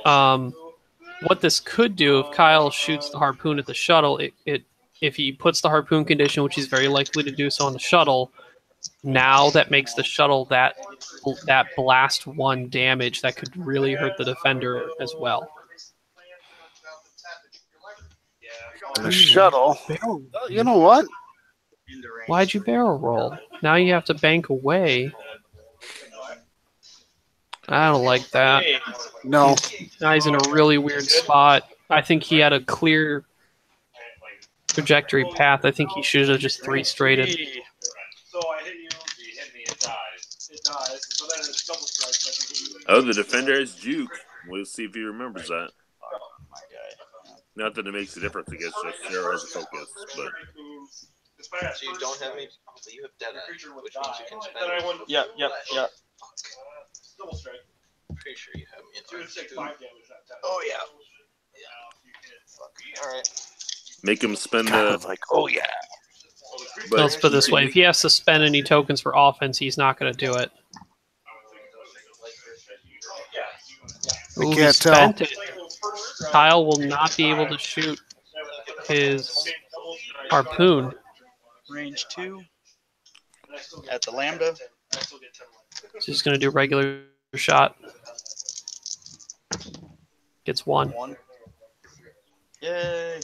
what this could do, if Kyle shoots the harpoon at the shuttle, if he puts the harpoon condition, which he's very likely to do so on the shuttle, now that makes the shuttle that blast 1 damage that could really hurt the defender as well. The shuttle. You know what? Why'd you barrel roll? Now you have to bank away. I don't like that. No. Now he's in a really weird spot. I think he had a clear trajectory path. I think he should have just 3 straighted. So I hit you hit me, it dies. It dies. So then it's double strike. So I can hit you. Oh, the defender is Juke. We'll see if he remembers that. Not that it makes a difference against just Sarah as a focus, but So you don't have me, but you have Deadeye, which means you can spend. Yep. Double strike. Pretty sure you have me in. 2 and 6, 5 damage that time. Oh yeah. All right. make him spend the. Like, oh yeah. But Let's put it this way. If he has to spend any tokens for offense, he's not going to do it. Ooh, he can't tell. spent it. Kyle will not be able to shoot his harpoon. Range 2. At the Lambda. He's just going to do regular shot. Gets 1. 1. Yay.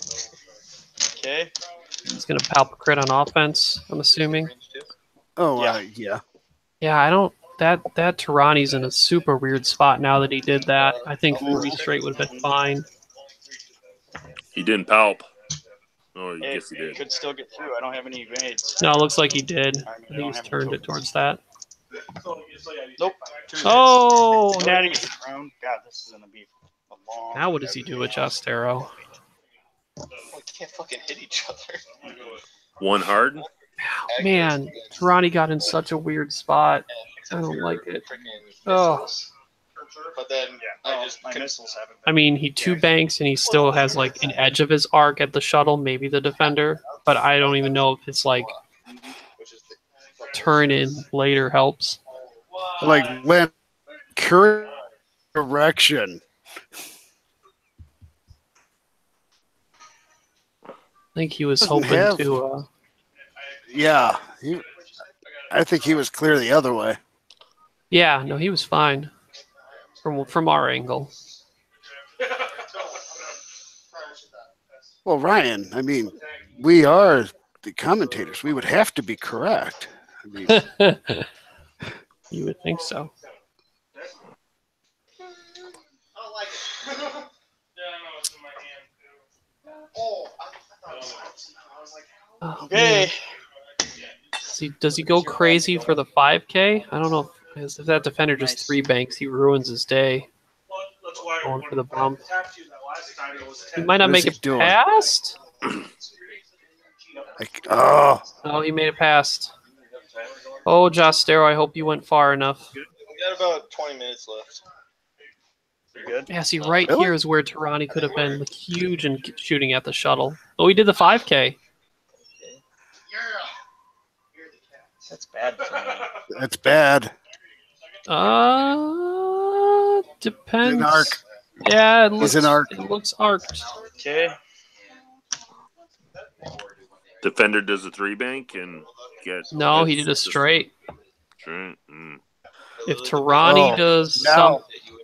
Okay. He's going to palp a crit on offense, I'm assuming. Oh, Yeah. yeah. Yeah, I don't... That Tarani's in a super weird spot now that he did that. I think 3 straight would have been fine. he didn't palp. Oh, I It, guess he it did. could still get through. I don't have any evades. No, it looks like he did. I I think don't he's have turned it tokens. towards that. Nope. 2 hits. Oh, Natty. natty. Round. God, this is going to be a long. Now what does he do with Jostero? We can't fucking hit each other. One hard. Man, Tarani got in such a weird spot. I don't like it. Oh. but then I just my missiles haven't. I mean, he two banks and he still has like an edge of his arc at the shuttle, maybe the defender. But I don't even know if it's like turn in later helps. Like when current direction. I think he was Doesn't hoping have- to. Yeah, I think he was clear the other way. Yeah, no, he was fine from our angle. Well, Ryan, I mean, we are the commentators. We would have to be correct. I mean, You would think so. Oh, Okay. man. Does he go crazy for the 5K? I don't know if that defender just three banks, he ruins his day. Going for the bump. He might not What make is it he doing? past. Oh, Oh, he made it past. Oh, Jostero, I hope you went far enough. we got about 20 minutes left. You good? Yeah, see, right Really? here is where Tirani could have been like, huge and shooting at the shuttle. Oh, he did the 5K. That's bad for me. that's bad. Depends. An arc. Yeah, it looks, He's an arc. It looks arced. Okay. Defender does a 3-bank and gets. No, he did a straight. Straight. Mm. If Tirani Oh, does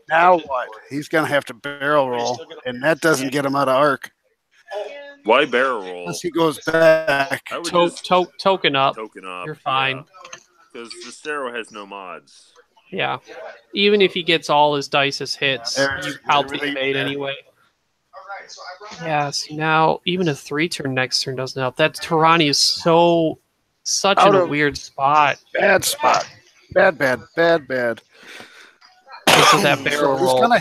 Now what? He's going to have to barrel roll, and that doesn't get him out of arc. Why barrel roll? Unless he goes back. I would just token up, token up. you're fine. Because the Stero has no mods. Yeah. Even if he gets all his dice as hits, There's you out the everything evade there. anyway. Yeah, see now even a 3-turn next turn doesn't help. That Tirani is such Out in a of- weird spot. Bad spot. Bad. Because of that barrel So he's roll. gonna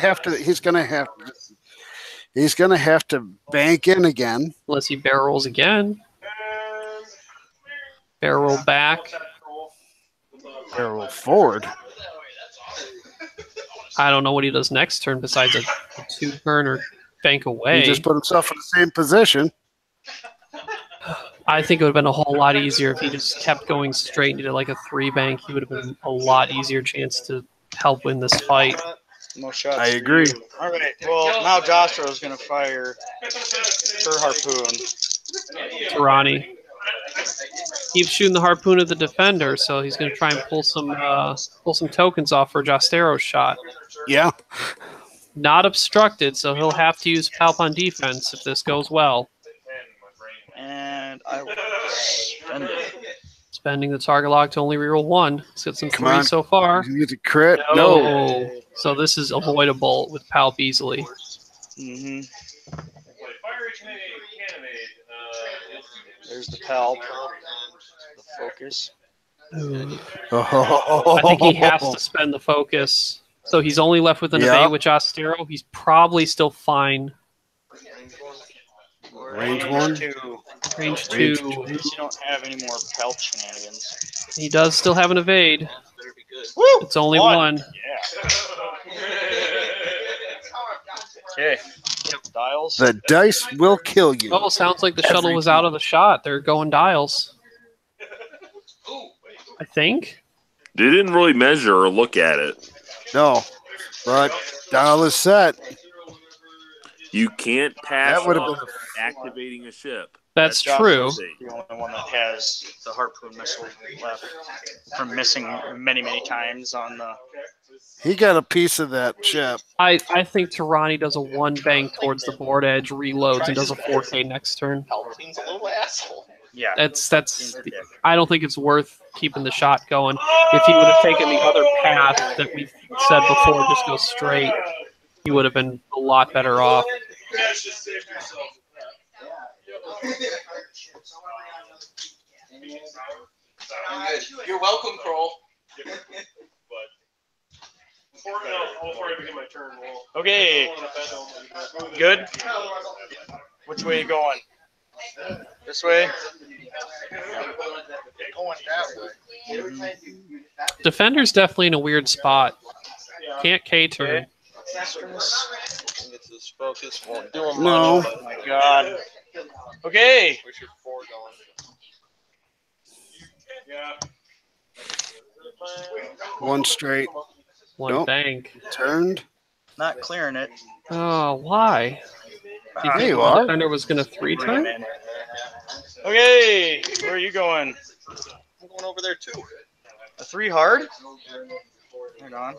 have to bank in again. Unless he barrels again. Barrel back. Barrel forward. I don't know what he does next turn besides a 2-turn or bank away. He just put himself in the same position. I think it would have been a whole lot easier if he just kept going straight and did like a 3-bank. He would have been a lot easier chance to help win this fight. No shots. I for agree. you. All right. Well, now Jostro is going to fire her harpoon. Tirani keeps shooting the harpoon at the defender, so he's going to try and pull some tokens off for Jostero's shot. Yeah. Not obstructed, so he'll have to use Palp on defense if this goes well. And I will spend it. Spending the target lock to only reroll 1. He's got some Come 3 on. so far. You get the crit. No. No. So this is avoidable with Palp easily. Mm-hmm. There's the Palp. The focus. I think he has to spend the focus. So he's only left with an Yeah. evade with Jostero. He's probably still fine. Range 1. Two. Range Range 2. At least you don't have any more Palp shenanigans. He does still have an evade. Woo! It's only One. 1. Yeah. Okay. Dials. The dice will kill you. Oh, sounds like the shuttle was out of the shot. They're going dials. I think. They didn't really measure or look at it. No. But dial is set. You can't pass That would have off been activating a ship. That's Josh true. is the only one that has the harpoon missile left from missing many, many times on the. He got a piece of that ship. I think Tirani does a 1-bang towards the board edge, reloads, and does a 4K next turn. Palpatine's a little asshole. Yeah. That's. I don't think it's worth keeping the shot going. If he would have taken the other path that we said before, just go straight, he would have been a lot better off. You're welcome, Kroll. Before I begin my turn, Okay. Good. Which way you going? This way. Going that way. Defender's definitely in a weird spot. Can't K turn. Get to this focus. Won't do him. No. Oh my god. Okay. Where's your 4 going? One straight. One Nope. bank. Turned. Not clearing it. Oh, why? Do you There think you the are. defender was going to 3-turn? Okay. Where are you going? I'm going over there too. A 3 hard? Hang on.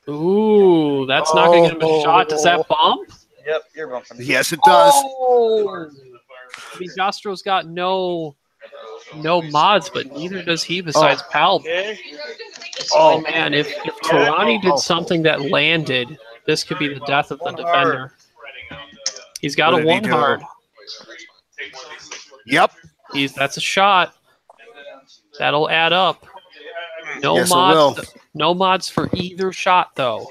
Ooh, that's not going to get him a shot. Does that bump? Yep, you're bumping. Yes, it does. Oh! I mean, Jastro's got no mods, but neither does he besides Palp. Okay. Oh, man, if Tarani did something that landed, this could be the death of the defender. He's got What a did he 1 do? hard. Yep. That's a shot. That'll add up. No Yes, it mods. will. No mods for either shot, though.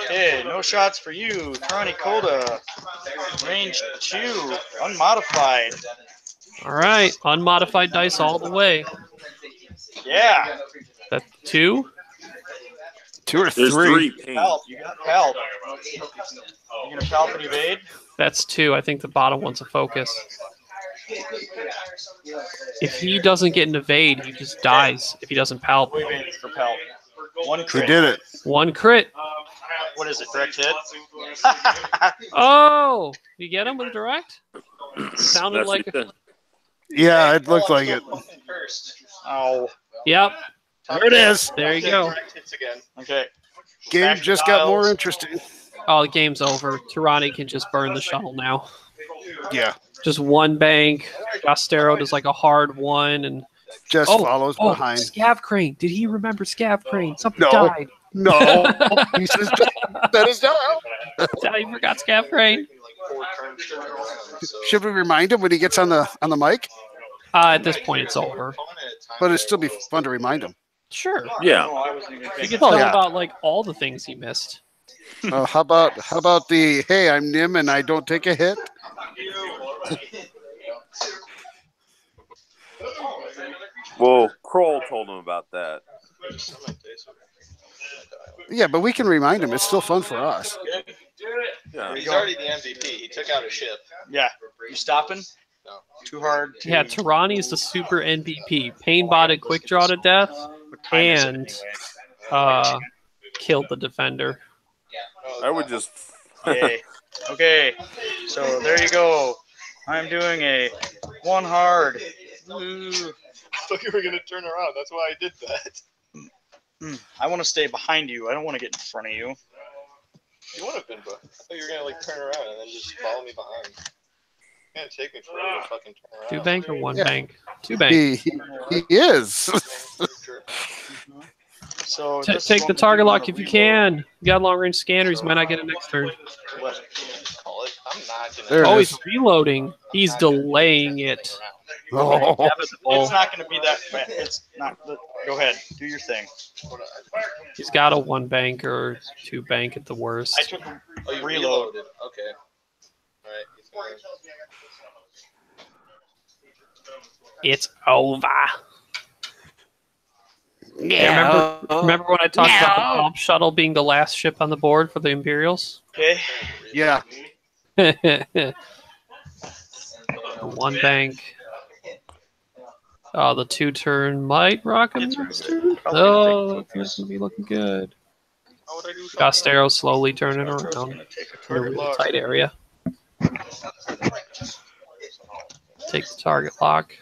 Okay, no shots for you. Karani Koda. Range 2. Unmodified. All right, unmodified dice all the way. Yeah. That's 2. 2 or There's 3. 3 paint. Palp. You got Palp. You gonna Palp and evade? That's 2. I think the bottom one's a focus. If he doesn't get an evade, he just dies. If he doesn't Palp. We evaded for Palp. 1 Who crit. did it? 1 crit. What is it? Direct hit? Oh, you get him with a direct? Sounded That's like. it then. Yeah, it looked like it. Oh. Yep. There it is. There you go. Okay. Game Back to just got more dials. interesting. Oh, the game's over. Tarani can just burn the shuttle now. Yeah. Just 1 bank. Gastero does like a hard 1, and Just follows behind. Scav Crane. Did he remember Scav Crane? Something No. died. No. He says that is down. I forgot Scav Crane. Should we remind him when he gets on the mic? At this point, it's over. But it'd still be fun to remind him. Sure. Yeah. You can tell about like all the things he missed. How about the hey, I'm Nim and I don't take a hit? Well, Kroll told him about that. Yeah, but we can remind him. It's still fun for us. Yeah. He's already the MVP. He took out a ship. Yeah. You stopping? No. Too hard. Yeah, Tarani's the super MVP. Pain botted quick draw to death and killed the defender. I would just. Okay. Okay. So there you go. I'm doing a 1 hard. Ooh. I thought you were gonna turn around. That's why I did that. I want to stay behind you. I don't want to get in front of you. You would have been, but I thought you were gonna like turn around and then just follow me behind. It's gonna take me forever to fucking turn around. 2 bank or 1 Yeah. bank? 2 bank. He is. So Take the target lock if you can. You got long range scanners. You might not get it next turn. Call it. I'm not gonna. There it Oh, is. he's reloading. He's delaying it. Oh. It's not going to be that bad. It's not. Go ahead. Do your thing. He's got a 1 bank or 2 bank at the I worst. took a Oh, you reload. reloaded. Okay. All right. He's gonna- It's over. Yeah, remember when I talked about the Palp shuttle being the last ship on the board for the Imperials? Okay. Yeah. 1 bank. Oh, the 2 turn might rock him next turn. Oh, that's gonna be looking good. Gastero slowly turning around in a really tight area. Take the target lock.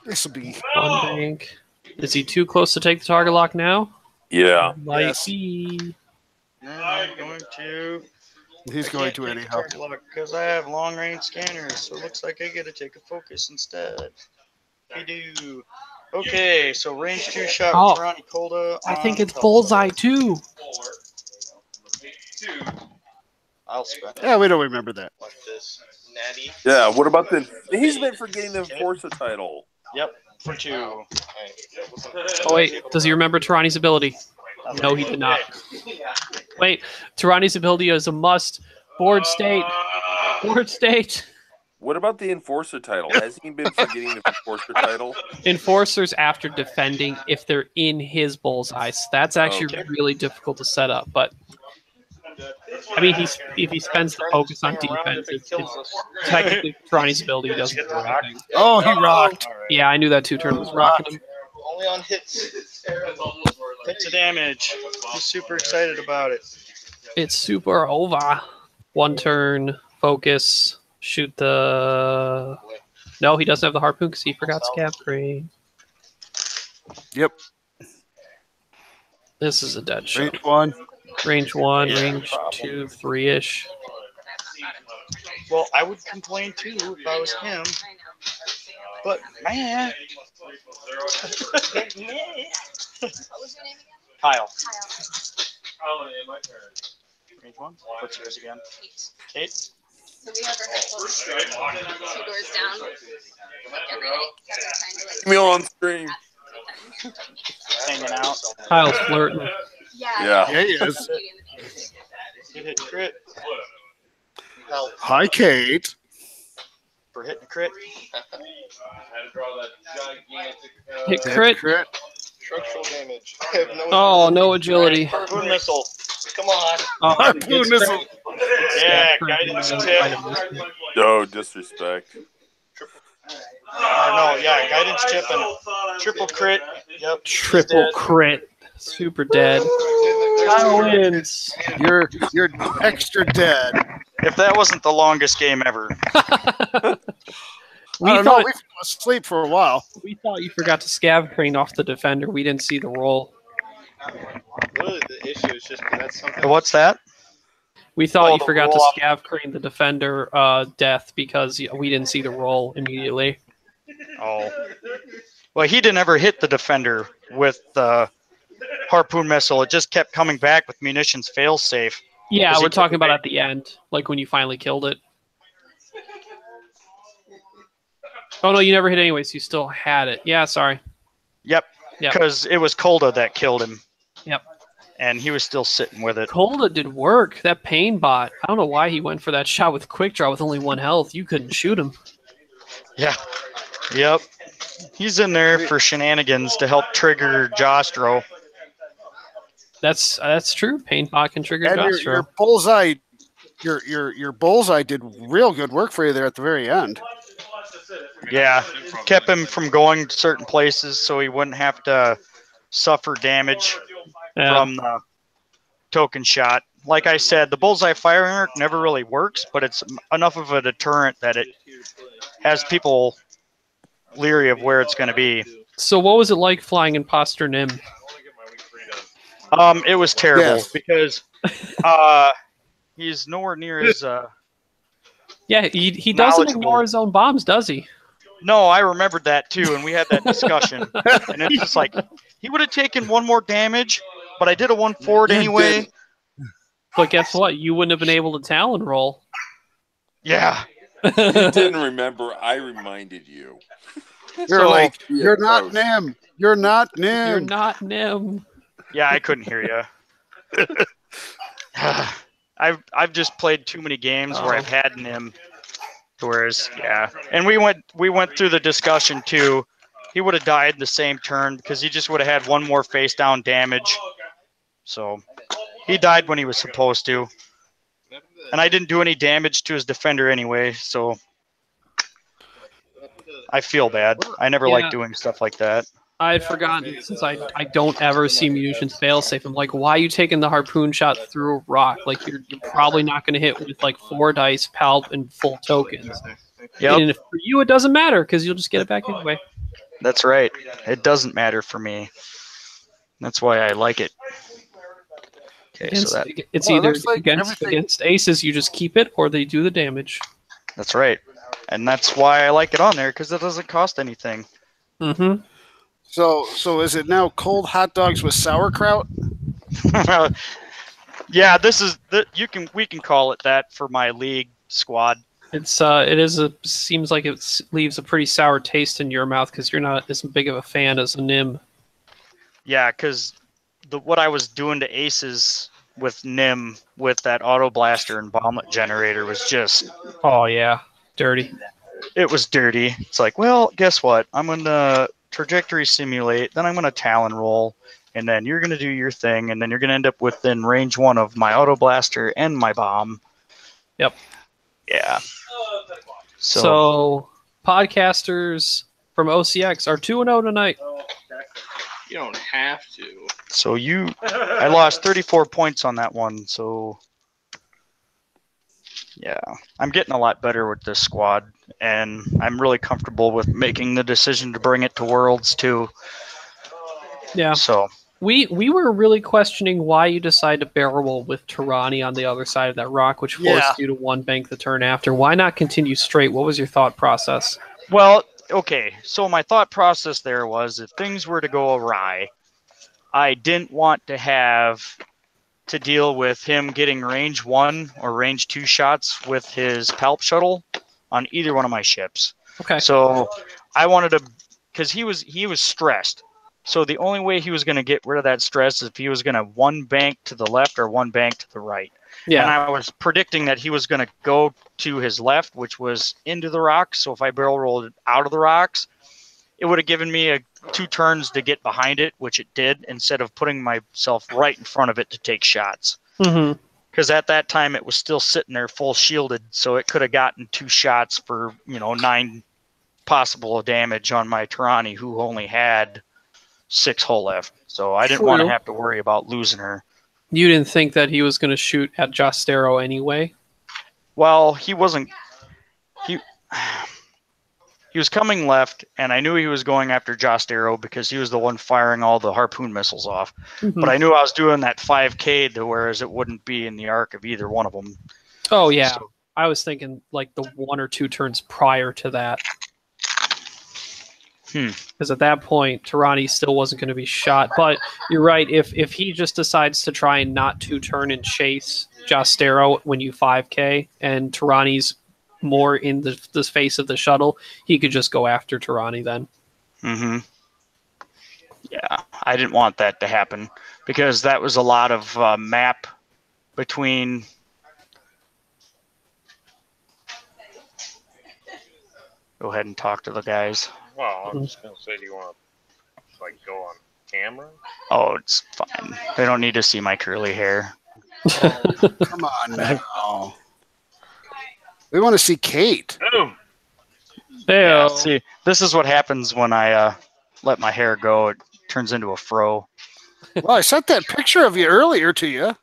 This will be 1 bank. Is he too close to take the target lock now? Yeah. Might be. I'm going to. He's going to anyhow. Because I have long range scanners, so it looks like I get to take a focus instead. We do. Okay, so range 2 shot Oh, with Ronnie Kolda. I think on it's top. bullseye too. I'll spend. Yeah, we don't remember that. Like this. Natty. Yeah. What about the? He's been forgetting the Forza title. Yep, for 2. Oh wait, does he remember Tarani's ability? No, he did not. Wait, Tarani's ability is a must. Board state. Board state. What about the Enforcer title? Has he been forgetting the Enforcer title? Enforcers after defending if they're in his bullseyes. That's actually Okay. really difficult to set up. But I mean, if he spends the focus on defense, it's technically Trani's ability doesn't do anything. Oh, he rocked. Yeah, I knew that 2-turn was rocking him. Only on hits. Hits of damage. He's super excited about it. It's super over. 1 turn, focus, shoot the. No, he doesn't have the harpoon because he forgot Scav Crane. Yep. This is a dead shot. Range 1. Range 1, range 2, 3-ish. Well, I would complain too if I was him. But man, Kyle. Range 1. What's yours again? Kate. So we have our headphones 2 doors down. Like every night. Kind of Me on stream. Hanging out. Kyle's flirting. Yeah. Yeah, he is. Good hit crit. Hi, Kate. For hitting a crit. Hit crit. Structural damage. I have no Oh, no agility. Harpoon missile. Come on. Oh, Harpoon missile. Yeah, guidance tip. No disrespect. No, yeah, guidance tip and triple crit. Yep. Triple crit. Super dead. Kyle wins. You're extra dead. If that wasn't the longest game ever. We I don't know. thought We've been asleep for a while. we thought you forgot to scav crane off the defender. We didn't see the roll. Really, the issue is just that's something. What's that? We thought Oh, you the forgot to roll. scav crane the defender death because we didn't see the roll immediately. Oh. Well, he didn't ever hit the defender with the harpoon missile. It just kept coming back with munitions fail safe. Yeah, Does he we're talking keep about it- at the end, like when you finally killed it. Oh no, you never hit anyways. You still had it. Yeah, sorry. Yep. Yep. Because it was Kolda that killed him. Yep. And he was still sitting with it. Kolda did work. That pain bot. I don't know why he went for that shot with quick draw with only 1 health. You couldn't shoot him. Yeah. Yep. He's in there for shenanigans to help trigger Jostro. That's true. Pain bot can trigger And Jostro. your bullseye, your bullseye did real good work for you there at the very end. Yeah. Kept him from going to certain places so he wouldn't have to suffer damage from the token shot. Like I said, the bullseye firing arc never really works, but it's enough of a deterrent that it has people leery of where it's going to be. So what was it like flying Imposter Nim? It was terrible Yes. because he's nowhere near as Yeah, he doesn't knowledgeable. ignore his own bombs, does he? No, I remembered that too, and we had that discussion. And it's just like he would have taken 1 more damage, but I did a 1 forward You anyway. did. But guess what? You wouldn't have been able to Talon roll. Yeah. You didn't remember. I reminded you. You're So- like, Yeah, you're not gross. Nim. You're not Nim. You're not Nim. Yeah, I couldn't hear you. I've just played too many games where I've had him. Whereas, yeah, and we went through the discussion too. He would have died the same turn because he just would have had 1 more face down damage. So he died when he was supposed to, and I didn't do any damage to his defender anyway. So I feel bad. I never Yeah. liked doing stuff like that. I had forgotten since I don't ever see munitions fail safe. I'm like, why are you taking the harpoon shot through a rock? Like you're probably not going to hit with like 4 dice, palp, and full tokens. Yep, And if for you, it doesn't matter because you'll just get it back anyway. that's right. It doesn't matter for me. That's why I like it. Okay, Against, so it's Well, it either looks like everything- against aces, you just keep it, or they do the damage. that's right. And that's why I like it on there because it doesn't cost anything. Mm-hmm. So is it now cold hot dogs with sauerkraut? Yeah, we can call it that for my league squad. Seems like it leaves a pretty sour taste in your mouth because you're not as big of a fan as a Nim. Yeah, because what I was doing to aces with Nim with that auto blaster and bomblet generator was just Oh yeah. Dirty. It was dirty. It's like, well, guess what? I'm going to trajectory simulate, then I'm going to Talon roll, and then you're going to do your thing, and then you're going to end up within range 1 of my auto blaster and my bomb. Yep. Yeah. So podcasters from OCX are 2-0 tonight. You don't have to. So I lost 34 points on that one. So yeah, I'm getting a lot better with this squad, and I'm really comfortable with making the decision to bring it to Worlds too. Yeah. So we were really questioning why you decided to barrel roll with Tirani on the other side of that rock, which forced you to one bank the turn after. Why not continue straight? What was your thought process? Well, okay. So my thought process there was if things were to go awry, I didn't want to have to deal with him getting range 1 or range 2 shots with his Palp shuttle on either one of my ships. Okay. So I wanted to, because he was stressed. So the only way he was going to get rid of that stress is if he was going to one bank to the left or one bank to the right. Yeah. And I was predicting that he was going to go to his left, which was into the rocks. So if I barrel rolled out of the rocks, it would have given me 2 turns to get behind it, which it did, instead of putting myself right in front of it to take shots. Mm-hmm. Because at that time it was still sitting there full shielded, so it could have gotten 2 shots for 9 possible damage on my Tirani, who only had 6 hull left. So I didn't want to have to worry about losing her. You didn't think that he was going to shoot at Jostero anyway? Well, he wasn't. He was coming left, and I knew he was going after Jostero because he was the one firing all the harpoon missiles off. Mm-hmm. But I knew I was doing that 5K, whereas it wouldn't be in the arc of either one of them. Oh, yeah. So, I was thinking like the 1 or 2 turns prior to that. Because at that point, Tirani still wasn't going to be shot. But you're right. If he just decides to try and not 2-turn and chase Jostero when you 5K, and Tirani's more in the face of the shuttle, he could just go after Tirani then. Mm-hmm. Yeah, I didn't want that to happen because that was a lot of map between. Go ahead and talk to the guys. Well, I'm just gonna say, do you want to go on camera? Oh, it's fine. They don't need to see my curly hair. Come on now. We want to see Kate. Boom. Yeah, see, this is what happens when I let my hair go. It turns into a fro. Well, I sent that picture of you earlier to you.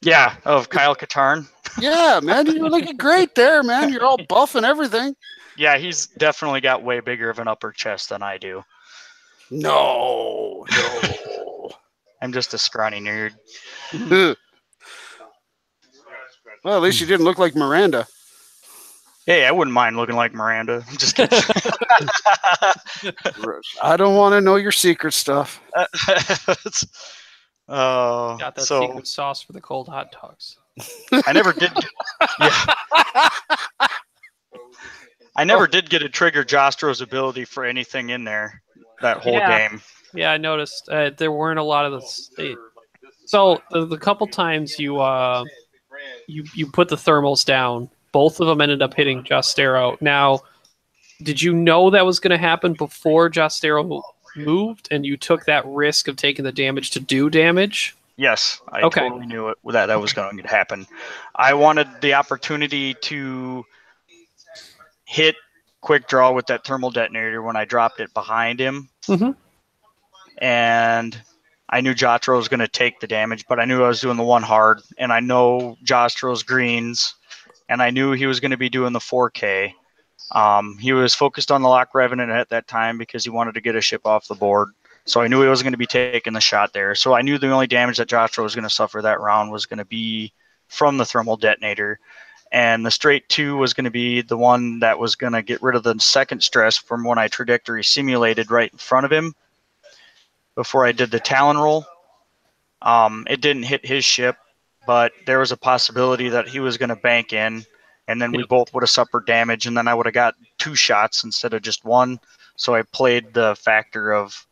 Yeah, of Kyle Katarn. Yeah, man, you were looking great there, man. You're all buff and everything. Yeah, he's definitely got way bigger of an upper chest than I do. No. I'm just a scrawny nerd. Well, at least you didn't look like Miranda. Hey, I wouldn't mind looking like Miranda. I'm just kidding. I don't want to know your secret stuff. Got that secret sauce for the cold hot dogs. I never did. I never did get to trigger Jostro's ability for anything in there that whole game. Yeah, I noticed there weren't a lot of the. So the couple times you put the thermals down, both of them ended up hitting Jostero. Now, did you know that was going to happen before Jostero moved, and you took that risk of taking the damage to do damage? Yes, I totally knew that was going to happen. I wanted the opportunity to hit quick draw with that thermal detonator when I dropped it behind him. Mm-hmm. And I knew Jostro was going to take the damage, but I knew I was doing the one hard, and I know Jostro's greens, and I knew he was going to be doing the 4K. He was focused on the Lock Revenant at that time because he wanted to get a ship off the board. So I knew he wasn't going to be taking the shot there. So I knew the only damage that Jostro was going to suffer that round was going to be from the thermal detonator. And the straight 2 was going to be the one that was going to get rid of the second stress from when I trajectory simulated right in front of him before I did the Talon roll. It didn't hit his ship, but there was a possibility that he was going to bank in, and then we both would have suffered damage, and then I would have got 2 shots instead of just 1. So I played the factor of,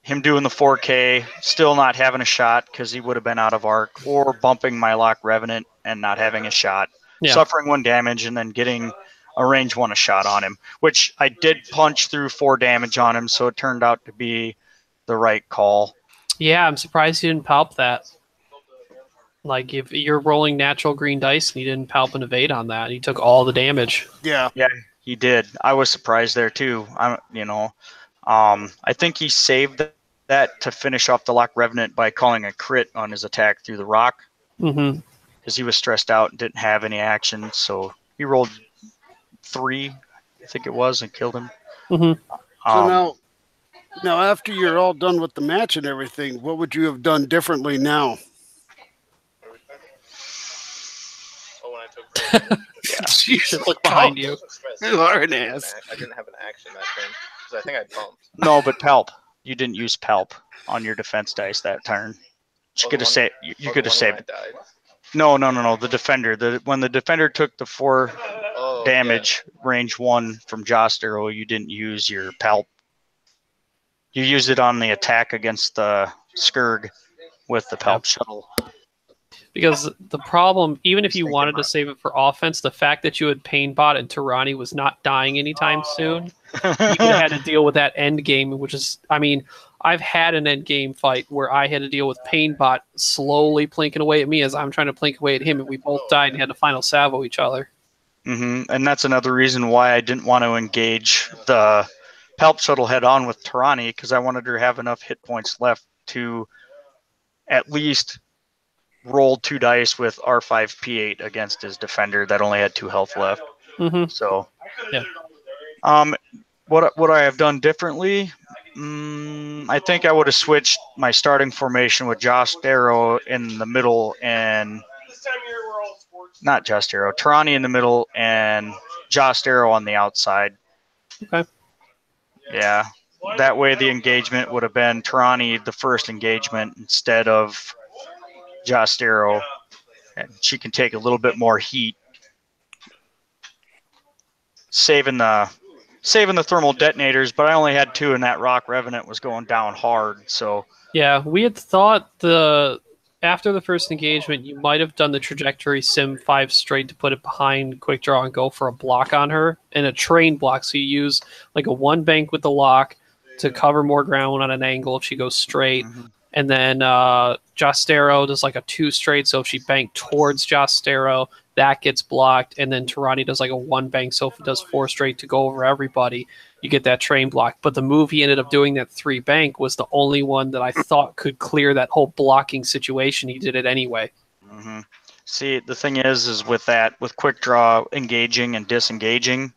him doing the 4K, still not having a shot because he would have been out of arc, or bumping my Lock Revenant and not having a shot. suffering 1 damage, and then getting a range 1 a shot on him, which I did punch through 4 damage on him, so it turned out to be the right call. Yeah, I'm surprised you didn't palp that. Like, if you're rolling natural green dice and he didn't palp and evade on that, he took all the damage. Yeah. Yeah, he did. I was surprised there too. I think he saved that to finish off the Lock Revenant by calling a crit on his attack through the rock. Mm-hmm. Because he was stressed out and didn't have any action, so he rolled 3, I think it was, and killed him. Mm-hmm. So now after you're all done with the match and everything, what would you have done differently now? You should look behind you. You are an ass. I didn't have an action that turn because I think I bumped. No, but Palp. You didn't use Palp on your defense dice that turn. You could have saved. You could have saved. No. The defender. When the defender took the 4 damage, range 1 from Jost Arrow, you didn't use your Palp. You used it on the attack against the Skurg with the Palp shuttle. Because the problem, even if you wanted to save it for offense, the fact that you had Painbot and Tirani was not dying anytime soon, you could have had to deal with that end game, which is, I mean, I've had an end game fight where I had to deal with Painbot slowly plinking away at me as I'm trying to plink away at him, and we both died and had to final salvo each other. Mm-hmm. And that's another reason why I didn't want to engage the Palp shuttle head on with Tirani, because I wanted her to have enough hit points left to at least roll 2 dice with R5P8 against his defender that only had 2 health left. Mm-hmm. So, yeah. What I have done differently, I think I would have switched my starting formation with Jost Arrow in the middle and not Jost Arrow, Tirani in the middle and Jost Arrow on the outside. Okay. Yeah. That way the engagement would have been Tirani the first engagement instead of Jost Arrow, and she can take a little bit more heat, saving the thermal detonators. But I only had 2, and that Rock Revenant was going down hard. So yeah, we had thought after the first engagement, you might have done the trajectory sim 5 straight to put it behind quick draw and go for a block on her and a train block. So you use like a 1 bank with the lock to cover more ground on an angle if she goes straight. Mm-hmm. And then Jost Arrow does like a 2 straight, so if she banked towards Jost Arrow, that gets blocked. And then Tirani does like a 1 bank, so if it does 4 straight to go over everybody, you get that train block. But the move he ended up doing, that 3 bank, was the only one that I thought could clear that whole blocking situation. He did it anyway. Mm-hmm. See, the thing is with quick draw engaging and disengaging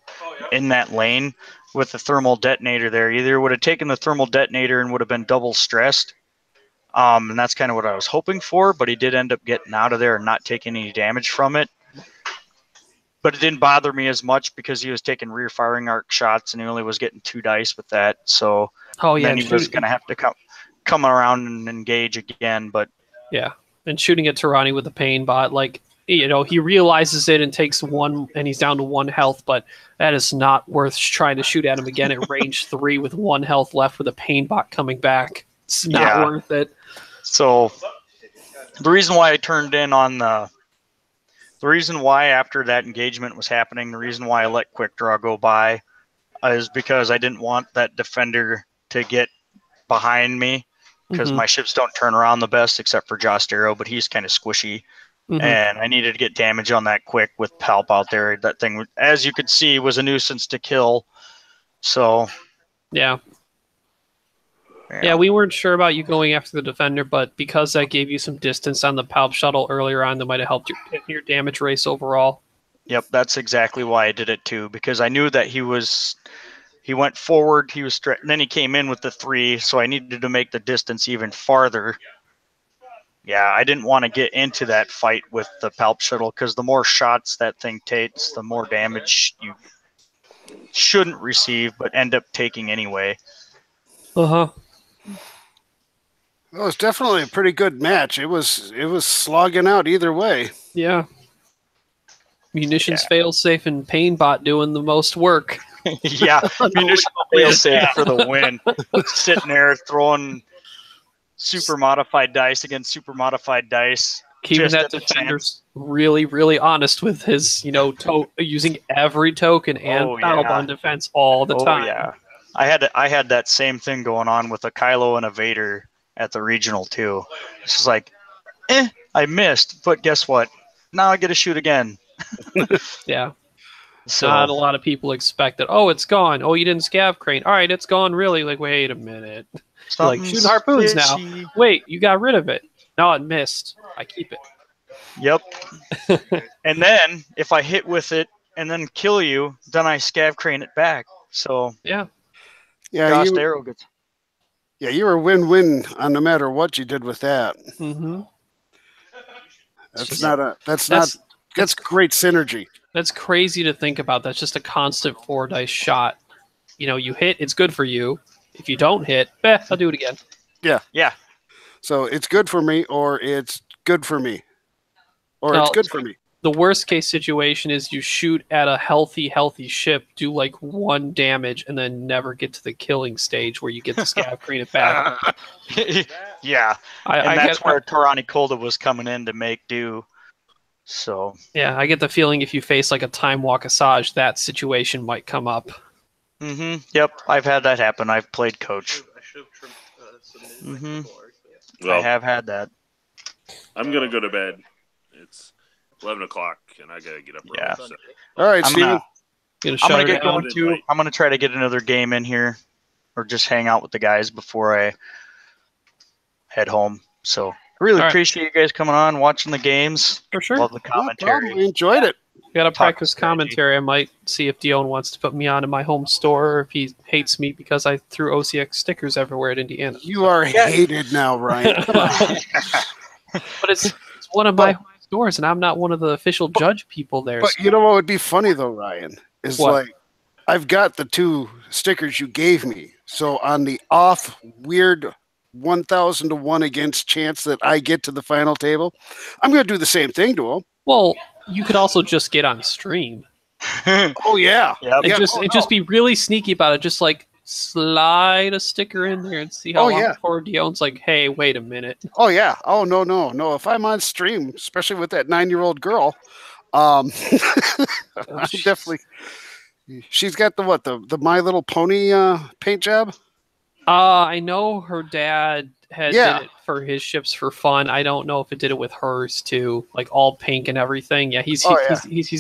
in that lane with the thermal detonator there, either would have taken the thermal detonator and would have been double stressed. And that's kind of what I was hoping for, but he did end up getting out of there and not taking any damage from it. But it didn't bother me as much because he was taking rear firing arc shots and he only was getting 2 dice with that. So then he was going to have to come around and engage again. But yeah, and shooting at Tirani with the Painbot, like, you know, he realizes it and takes 1, and he's down to 1 health, but that is not worth trying to shoot at him again at range 3 with 1 health left with a Painbot coming back. It's not worth it. So the reason why I turned in on the reason why after that engagement was happening, the reason why I let quick draw go by is because I didn't want that defender to get behind me because my ships don't turn around the best except for Jost Arrow, but he's kind of squishy. And I needed to get damage on that quick with Palp out there. That thing, as you could see, was a nuisance to kill. So yeah. Yeah, we weren't sure about you going after the defender, but because that gave you some distance on the Palp shuttle earlier on, that might have helped your damage race overall. Yep, that's exactly why I did it too, because I knew that he went forward, he was and then he came in with the 3, so I needed to make the distance even farther. Yeah, I didn't want to get into that fight with the Palp shuttle, because the more shots that thing takes, the more damage you shouldn't receive, but end up taking anyway. Uh-huh. Well, it was definitely a pretty good match. It was slogging out either way. Yeah. Munitions fail safe and Painbot doing the most work. Yeah, munitions fail safe for the win. Sitting there throwing super modified dice against super modified dice. keeping Just that at the defender's really, really honest with his, using every token and Oh, battle yeah. bond defense all the Oh time. yeah, I had that same thing going on with a Kylo and a Vader at the regional too. It's just like, I missed, but guess what? Now I get to shoot again. Yeah. So Not a lot of people expect that. Oh, it's gone. Oh, you didn't scav crane. All right, it's gone. Really? Like, wait a minute. You're like shooting harpoons fishy. now. Wait, you got rid of it. No, it missed. I keep it. Yep. And then if I hit with it and then kill you, then I scav crane it back. So yeah, Josh Darrow gets. Yeah, you were win-win on no matter what you did with that. Mm-hmm. That's great synergy. That's crazy to think about. That's just a constant 4 dice shot. You hit, it's good for you. If you don't hit, I'll do it again. Yeah. Yeah. So it's good for me, or it's good for me, or it's good for me. The worst case situation is you shoot at a healthy ship, do like 1 damage, and then never get to the killing stage where you get the scav crane it back. Yeah. And that's where Tarani Kolda was coming in to make do. So yeah, I get the feeling if you face like a time walk Asajj, that situation might come up. Mm-hmm. Yep, I've had that happen. I've played coach. Mm-hmm. Well, I have had that. I'm gonna go to bed. It's 11 o'clock, and I gotta get up early. Yeah. So. All right, I'm Steven. gonna get going too. I'm gonna try to get another game in here, or just hang out with the guys before I head home. So I really appreciate you guys coming on, watching the games. For sure. Love the commentary. We enjoyed it. Gotta practice commentary. I might see if Dion wants to put me on in my home store, or if he hates me because I threw OCX stickers everywhere at Indiana. You are hated now, Ryan. But it's one of my home stores, and I'm not one of the official judge people there. But you know what would be funny though, Ryan, is What? I've got the 2 stickers you gave me. So on the off weird 1,000 to 1 against chance that I get to the final table, I'm going to do the same thing to him. Well, you could also just get on stream. Oh yeah. And just be really sneaky about it. Just like slide a sticker in there and see how long before Dion's like, hey, wait a minute. Oh yeah. Oh no. If I'm on stream, especially with that 9-year-old girl, I'm definitely. She's got the My Little Pony paint job. I know her dad did it for his ships for fun. I don't know if it did it with hers too, like all pink and everything. Yeah, he's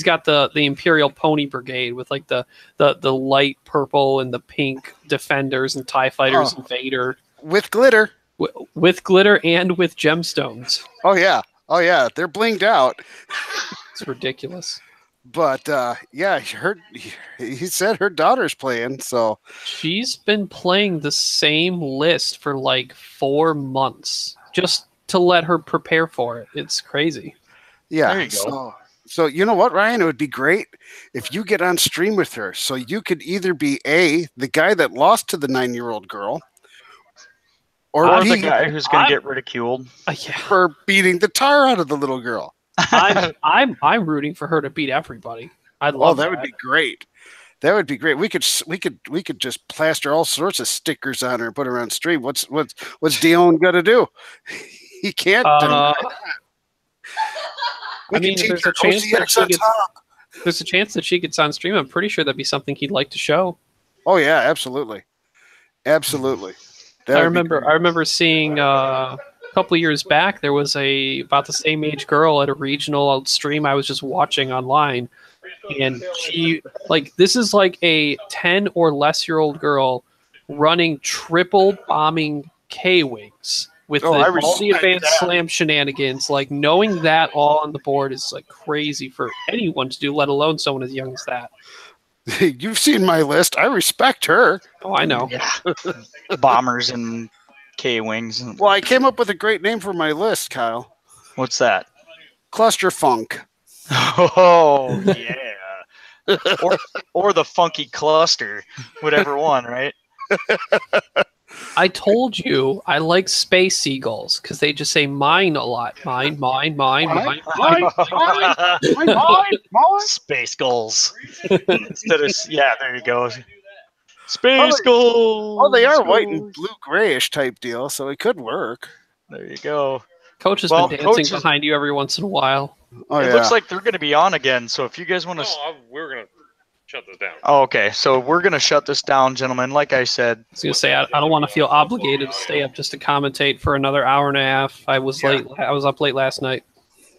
got the Imperial Pony Brigade with like the light purple and the pink Defenders and TIE Fighters and Vader with glitter, with glitter and with gemstones. Oh yeah, they're blinged out. It's ridiculous. But yeah, he said her daughter's playing, so she's been playing the same list for like 4 months just to let her prepare for it. It's crazy. Yeah. There you go. So you know what, Ryan? It would be great if you get on stream with her. So you could either be the guy that lost to the 9-year-old girl, or the guy who's going to get ridiculed for beating the tar out of the little girl. I'm rooting for her to beat everybody. I'd love that would be great. That would be great. We could just plaster all sorts of stickers on her and put her on stream. What's Dion got to do? He can't. I mean, there's a chance that she gets on stream. I'm pretty sure that'd be something he'd like to show. Oh yeah, absolutely. I remember seeing a couple of years back, there was about the same age girl at a regional stream I was just watching online, and she this is like a 10 or less year old girl running triple bombing K-wings with all the advanced slam shenanigans. Like, knowing that all on the board is like crazy for anyone to do, let alone someone as young as that. You've seen my list. I respect her. Oh, I know. Yeah. Bombers and K-wings. Well, I came up with a great name for my list, Kyle. What's that? Cluster Funk. Oh yeah. or the funky cluster, whatever one, right? I told you I like space seagulls because they just say mine a lot. Mine. Space gulls. Instead of there you go. Space gulls. Oh, they are white and blue grayish type deal, so it could work. There you go. Coach has Well, been dancing Coach is- behind you every once in a while. Oh, it yeah. looks like they're going to be on again. So if you guys want to, we're gonna shut this down. oh, okay. So we're going to shut this down, gentlemen. Like I said, I was gonna say I don't want to feel obligated to stay up just to commentate for another hour and a half. I was late. I was up late last night.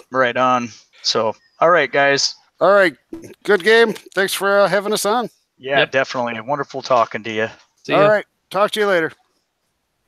right on. So, all right, guys. All right. Good game. Thanks for having us on. Yeah, Yep. definitely. Wonderful talking to you. See All ya. right. Talk to you later.